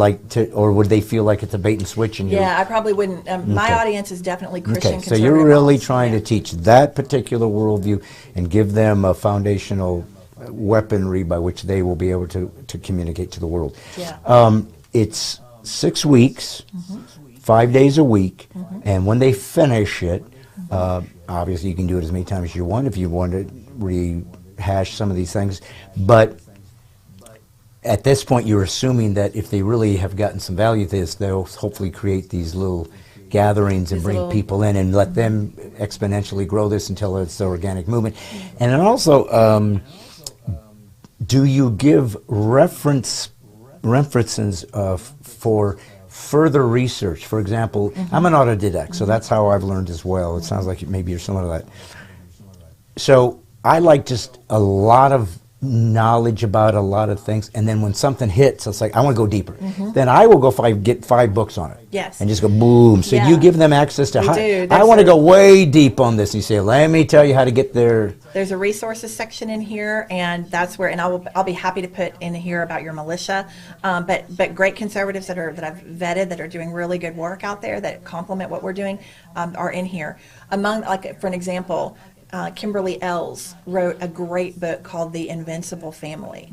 or would they feel like it's a bait and switch? And I probably wouldn't. My audience is definitely Christian conservative. So you're really moms. trying to teach that particular worldview and give them a foundational weaponry by which they will be able to communicate to the world. It's 6 weeks, 5 days a week, and when they finish it, obviously you can do it as many times as you want if you want to rehash some of these things, but at this point, you're assuming that if they really have gotten some value to this, they'll hopefully create these little gatherings and bring people in and let them exponentially grow this until it's the organic movement. And then also, do you give references for further research? For example, I'm an autodidact, so that's how I've learned as well. It sounds like maybe you're similar to that. So I like just a lot of knowledge about a lot of things, and then when something hits, it's like, I want to go deeper. Then I will get 5 books on it. Yes. And just go boom. So you give them access to, I want to go way deep on this. And you say, let me tell you how to get there. There's a resources section in here, and that's where, and I'll be happy to put in here about your militia. But great conservatives that I've vetted that are doing really good work out there that complement what we're doing are in here. Among, like for an example, Kimberly Ells wrote a great book called The Invincible Family.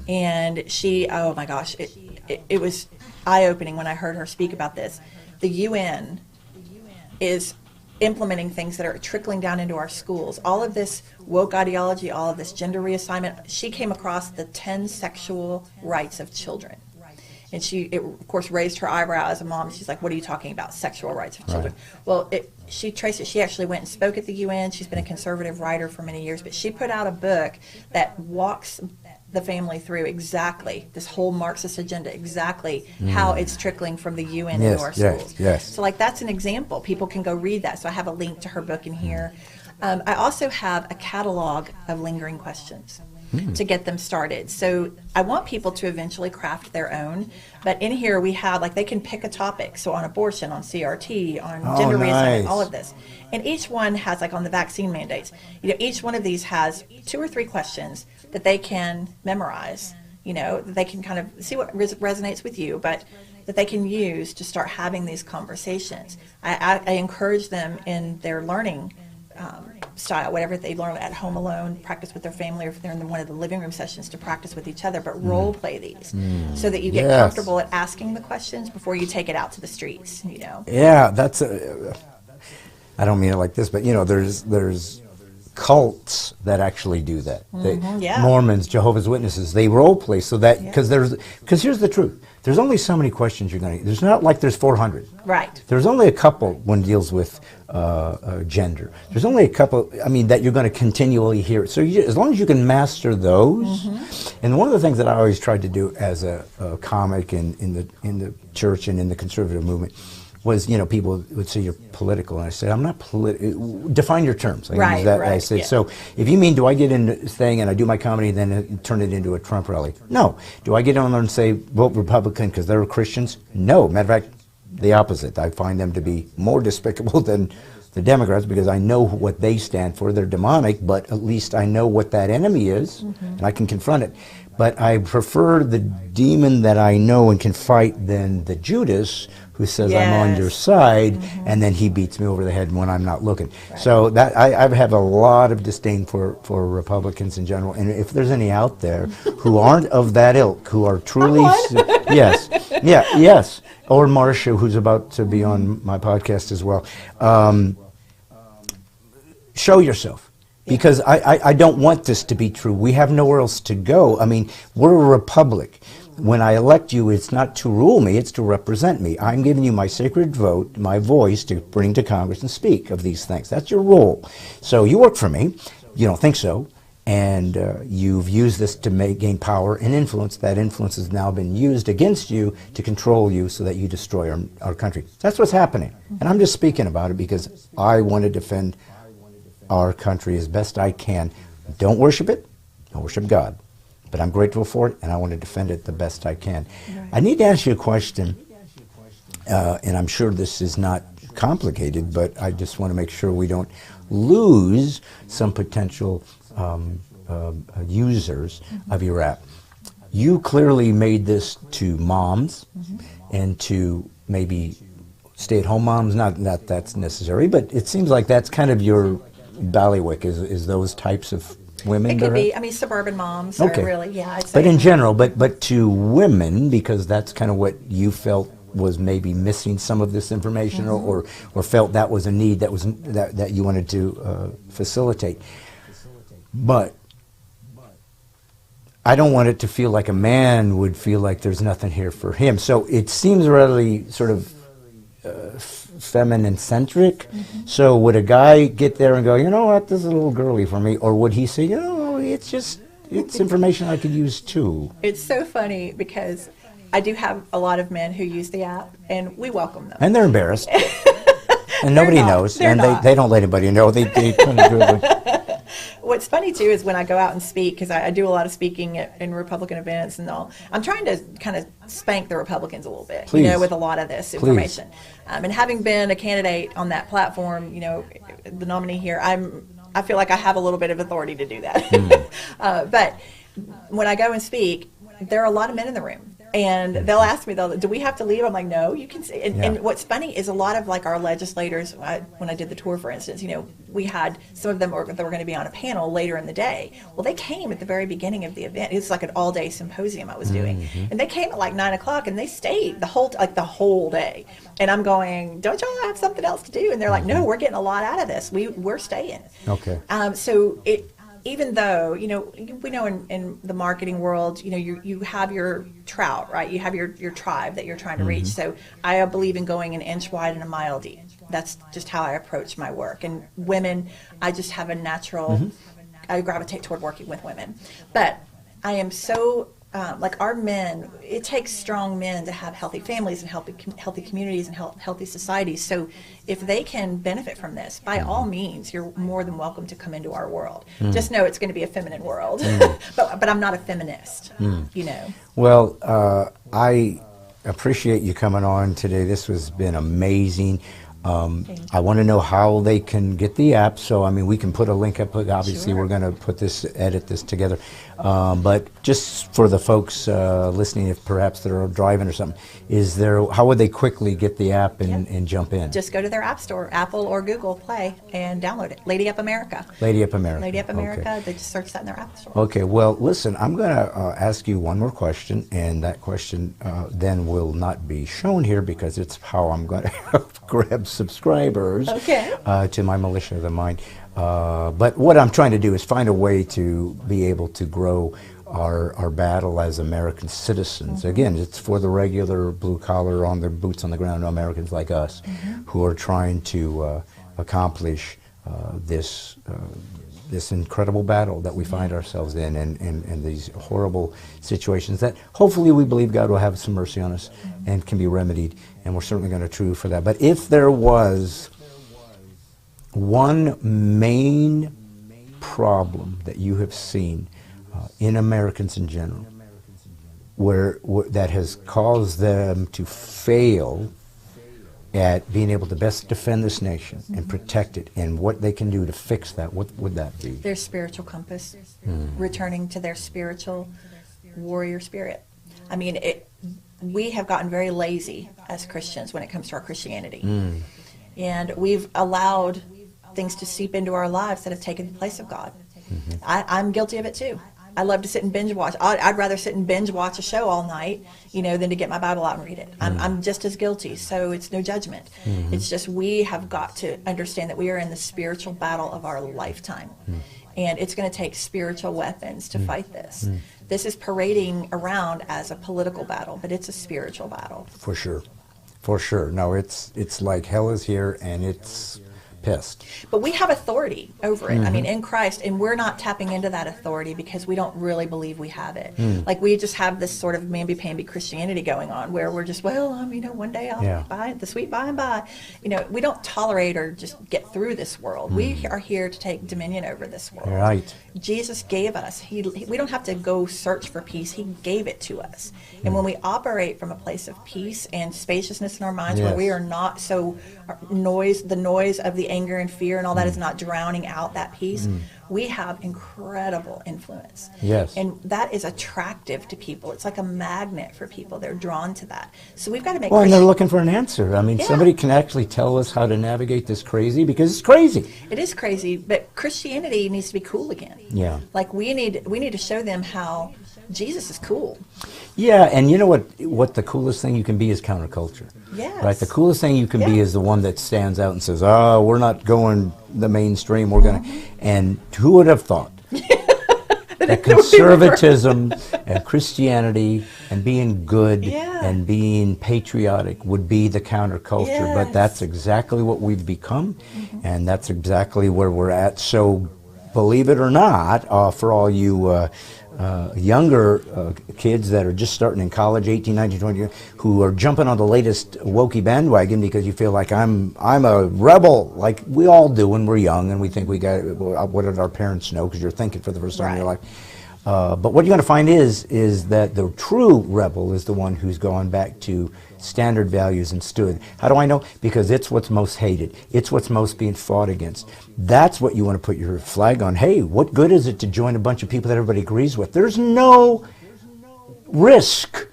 And she, oh my gosh, it was eye-opening when I heard her speak about this. The UN is implementing things that are trickling down into our schools. All of this woke ideology, all of this gender reassignment, she came across the 10 sexual rights of children. And she, of course, raised her eyebrow as a mom. She's like, what are you talking about, sexual rights of children? Well, she traced it. She actually went and spoke at the UN. She's been a conservative writer for many years. But she put out a book that walks the family through exactly this whole Marxist agenda, exactly how it's trickling from the UN into our schools. So, like, that's an example. People can go read that. So I have a link to her book in here. I also have a catalog of lingering questions to get them started. So I want people to eventually craft their own, but in here we have, like, they can pick a topic. So on abortion, on CRT, on gender reassignment, all of this. And each one has, like on the vaccine mandates, each one of these has 2 or 3 questions that they can memorize, that they can kind of see what resonates with you, but that they can use to start having these conversations. I encourage them in their learning style, whatever they learn at home alone, practice with their family, or if they're in one of the living room sessions, to practice with each other, but role play these so that you get comfortable at asking the questions before you take it out to the streets. Yeah, that's I don't mean it like this, but there's cults that actually do that. Mormons, Jehovah's Witnesses, they role play so that because here's the truth. There's only so many questions you're going to. There's not like there's 400. Right. There's only a couple when it deals with gender. There's only a couple. I mean, that you're going to continually hear. So as long as you can master those, and one of the things that I always tried to do as a comic in the church and in the conservative movement was, people would say you're political, and I said, I'm not political. Define your terms. I use that. I said, so if you mean, do I get in this thing and I do my comedy and then turn it into a Trump rally? No. Do I get on there and say vote Republican because they're Christians? No. Matter of fact, the opposite. I find them to be more despicable than the Democrats because I know what they stand for. They're demonic, but at least I know what that enemy is, and I can confront it. But I prefer the demon that I know and can fight than the Judas who says I'm on your side, and then he beats me over the head when I'm not looking. Right. So that I have a lot of disdain for Republicans in general. And if there's any out there who aren't of that ilk, who are truly, yes, yes, or Marcia, who's about to be on my podcast as well, show yourself. Because I don't want this to be true. We have nowhere else to go. I mean, we're a republic. When I elect you, it's not to rule me, it's to represent me. I'm giving you my sacred vote, my voice to bring to Congress and speak of these things. That's your role. So you work for me. You don't think so. And you've used this to gain power and influence. That influence has now been used against you to control you so that you destroy our country. That's what's happening. And I'm just speaking about it because I want to defend our country as best I can. Don't worship it. Don't worship God. But I'm grateful for it, and I want to defend it the best I can. Right. I need to ask you a question, and I'm sure this is not complicated, but I just want to make sure we don't lose some potential users of your app. You clearly made this to moms and to maybe stay-at-home moms. Not that that's necessary, but it seems like that's kind of your ballywick is those types of women. It could be. I mean, suburban moms are really, yeah. I'd say. But in general, but to women, because that's kind of what you felt was maybe missing some of this information, or felt that was a need that you wanted to facilitate. But I don't want it to feel like a man would feel like there's nothing here for him. So it seems really sort of feminine-centric. So would a guy get there and go, you know what, this is a little girly for me? Or would he say, you know, it's information I could use too? It's so funny because I do have a lot of men who use the app, and we welcome them. And they're embarrassed. And nobody knows. They're and not. They don't let anybody know. They kind of do it. What's funny too is when I go out and speak, because I do a lot of speaking in Republican events and all, I'm trying to kind of spank the Republicans a little bit, Please. you know, with a lot of this information. And having been a candidate on that platform, you know, the nominee here, I feel like I have a little bit of authority to do that. But when I go and speak, there are a lot of men in the room. And they'll ask me, do we have to leave? I'm like, no, you can see. And what's funny is a lot of like our legislators, when I did the tour, for instance, you know, we had some of them that were going to be on a panel later in the day. Well, they came at the very beginning of the event. It's like an all-day symposium I was doing. And they came at like 9 o'clock and they stayed the whole day. And I'm going, don't y'all have something else to do? And they're like, no, we're getting a lot out of this. We're staying. Okay. So even though, you know, we know in the marketing world, you know, you have your trout, right? You have your tribe that you're trying to reach. So I believe in going an inch wide and a mile deep. That's just how I approach my work. And women, I just have a natural, I gravitate toward working with women. But I am so, like our men, it takes strong men to have healthy families and healthy communities and healthy societies. So if they can benefit from this, by all means, you're more than welcome to come into our world. Just know it's going to be a feminine world. but I'm not a feminist, you know. Well, I appreciate you coming on today. This has been amazing. I want to know how they can get the app. So, I mean, we can put a link up. Obviously, we're going to edit this together. But just for the folks listening, if perhaps they're driving or something, how would they quickly get the app and jump in? Just go to their app store, Apple or Google Play, and download it. Lady Up America. Lady Up America. Lady Up America. Okay. They just search that in their app store. Okay. Well, listen, I'm going to ask you one more question, and that question then will not be shown here because it's how I'm going to grab subscribers to my Militia of the Mind. But what I'm trying to do is find a way to be able to grow our battle as American citizens. Again, it's for the regular blue-collar, on their boots on the ground Americans like us who are trying to accomplish this incredible battle that we find ourselves in and these horrible situations that hopefully we believe God will have some mercy on us and can be remedied, and we're certainly going to true for that. But if there was one main problem that you have seen in Americans in general, where that has caused them to fail at being able to best defend this nation and protect it, and what they can do to fix that, what would that be? Their spiritual compass, returning to their spiritual warrior spirit. I mean, we have gotten very lazy as Christians when it comes to our Christianity. And we've allowed things to seep into our lives that have taken the place of God. I'm guilty of it too. I love to sit and binge watch. I'd rather sit and binge watch a show all night, than to get my Bible out and read it. I'm just as guilty, so it's no judgment. It's just we have got to understand that we are in the spiritual battle of our lifetime. And it's going to take spiritual weapons to fight this. This is parading around as a political battle, but it's a spiritual battle. For sure. For sure. No, it's like hell is here, and it's pissed. But we have authority over it. I mean, in Christ, and we're not tapping into that authority because we don't really believe we have it. Like we just have this sort of mamby-pamby Christianity going on where we're just, one day I'll buy the sweet by and by. We don't tolerate or just get through this world. We are here to take dominion over this world. Right. Jesus gave us. We don't have to go search for peace. He gave it to us. And when we operate from a place of peace and spaciousness in our minds, where we are not so the noise of the anger and fear and all that is not drowning out that peace, we have incredible influence. Yes. And that is attractive to people. It's like a magnet for people. They're drawn to that. So we've got to make and they're looking for an answer. I mean, somebody can actually tell us how to navigate this crazy, because it's crazy. It is crazy, but Christianity needs to be cool again. Yeah. Like we need to show them how Jesus is cool. Yeah, and you know what the coolest thing you can be is counterculture. Yes. Right? The coolest thing you can be is the one that stands out and says, "Oh, we're not going the mainstream. We're going to..." And who would have thought that conservatism and Christianity and being good and being patriotic would be the counterculture? Yes. But that's exactly what we've become, and that's exactly where we're at. So, believe it or not, for all you younger kids that are just starting in college, 18, 19, 20, who are jumping on the latest wokey bandwagon because you feel like I'm a rebel, like we all do when we're young, and we think we got, what did our parents know, because you're thinking for the first time in your life. But what you're going to find is that the true rebel is the one who's gone back to standard values and stood. How do I know? Because it's what's most hated. It's what's most being fought against. That's what you want to put your flag on. Hey, what good is it to join a bunch of people that everybody agrees with? There's no risk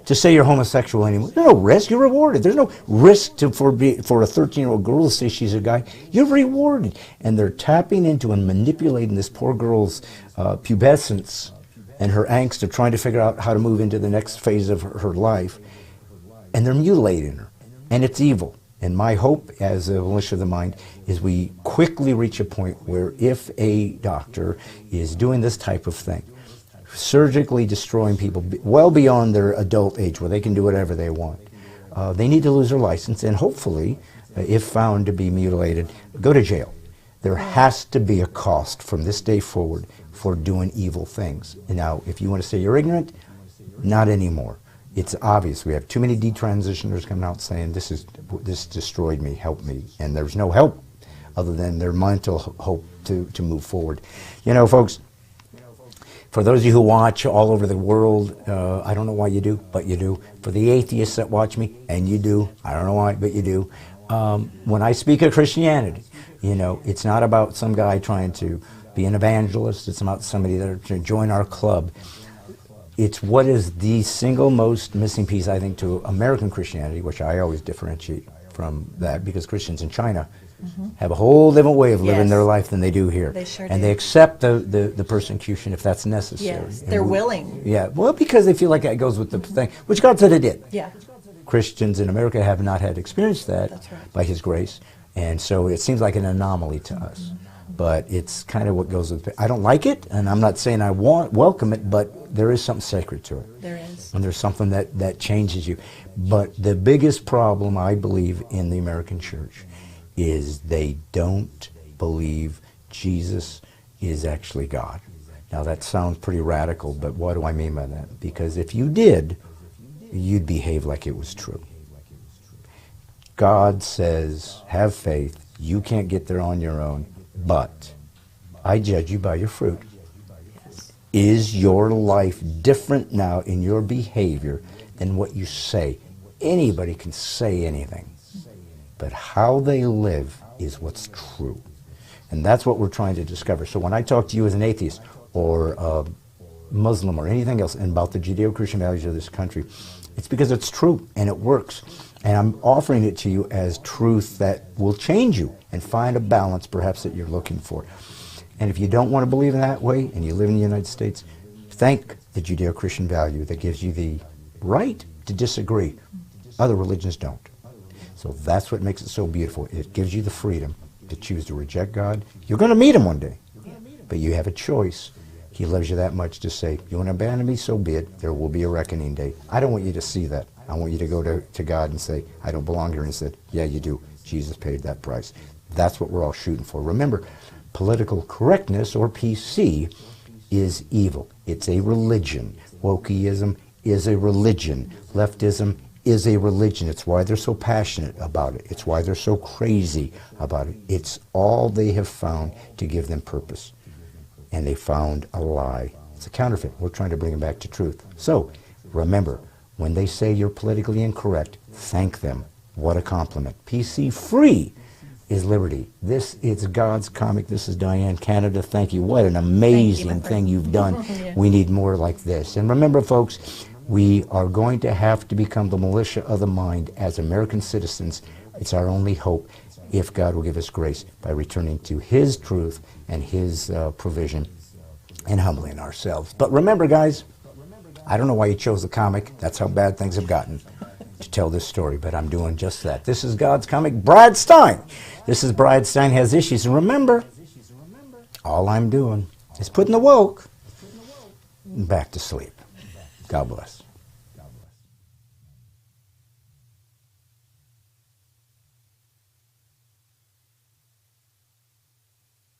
to say you're homosexual anymore. There's no risk. You're rewarded. There's no risk for a 13-year-old girl to say she's a guy. You're rewarded. And they're tapping into and manipulating this poor girl's pubescence and her angst of trying to figure out how to move into the next phase of her life. And they're mutilating her. And it's evil. And my hope as a militia of the mind is we quickly reach a point where if a doctor is doing this type of thing, surgically destroying people well beyond their adult age where they can do whatever they want, they need to lose their license, and hopefully, if found to be mutilated, go to jail. There has to be a cost from this day forward for doing evil things. And now, if you want to say you're ignorant, not anymore. It's obvious. We have too many detransitioners coming out saying, this destroyed me, help me. And there's no help other than their mental hope to move forward. You know, folks, for those of you who watch all over the world, I don't know why you do, but you do. For the atheists that watch me, and you do, I don't know why, but you do. When I speak of Christianity, you know, it's not about some guy trying to be an evangelist. It's about somebody that are to join our club. It's what is the single most missing piece, I think, to American Christianity, which I always differentiate from that, because Christians in China have a whole different way of living their life than they do here. They sure and do. they accept the persecution if that's necessary. Yes, they're willing. Yeah, well, because they feel like that goes with the thing, which God said it did. Yeah. Christians in America have not had experienced that by His grace, and so it seems like an anomaly to us. But it's kind of what goes with it. I don't like it, and I'm not saying I welcome it, but there is something sacred to it. There is. And there's something that changes you. But the biggest problem, I believe, in the American church is they don't believe Jesus is actually God. Now, that sounds pretty radical, but what do I mean by that? Because if you did, you'd behave like it was true. God says, have faith. You can't get there on your own. But I judge you by your fruit. Is your life different now in your behavior than what you say? Anybody can say anything. But how they live is what's true. And that's what we're trying to discover. So when I talk to you as an atheist or Muslim or anything else and about the Judeo-Christian values of this country, it's because it's true and it works. And I'm offering it to you as truth that will change you and find a balance perhaps that you're looking for. And if you don't want to believe in that way and you live in the United States, thank the Judeo-Christian value that gives you the right to disagree. Other religions don't. So that's what makes it so beautiful. It gives you the freedom to choose to reject God. You're going to meet him one day, but you have a choice. He loves you that much to say, you want to abandon me, so be it. There will be a reckoning day. I don't want you to see that. I want you to go to God and say, I don't belong here. And he said, yeah, you do. Jesus paid that price. That's what we're all shooting for. Remember, political correctness, or PC, is evil. It's a religion. Wokeism is a religion. Leftism is a religion. It's why they're so passionate about it. It's why they're so crazy about it. It's all they have found to give them purpose. And they found a lie. It's a counterfeit. We're trying to bring them back to truth. So, remember, when they say you're politically incorrect, thank them. What a compliment. PC free is liberty. This is God's comic. This is Diane, Canada. Thank you. What an amazing thing you've done. Yeah. We need more like this. And remember, folks, we are going to have to become the militia of the mind as American citizens. It's our only hope, if God will give us grace, by returning to his truth and his provision and humbling ourselves. But remember, guys, I don't know why you chose the comic. That's how bad things have gotten to tell this story, but I'm doing just that. This is God's comic, Brad Stine. This is Brad Stine Has Issues. And remember, all I'm doing is putting the woke back to sleep. God bless.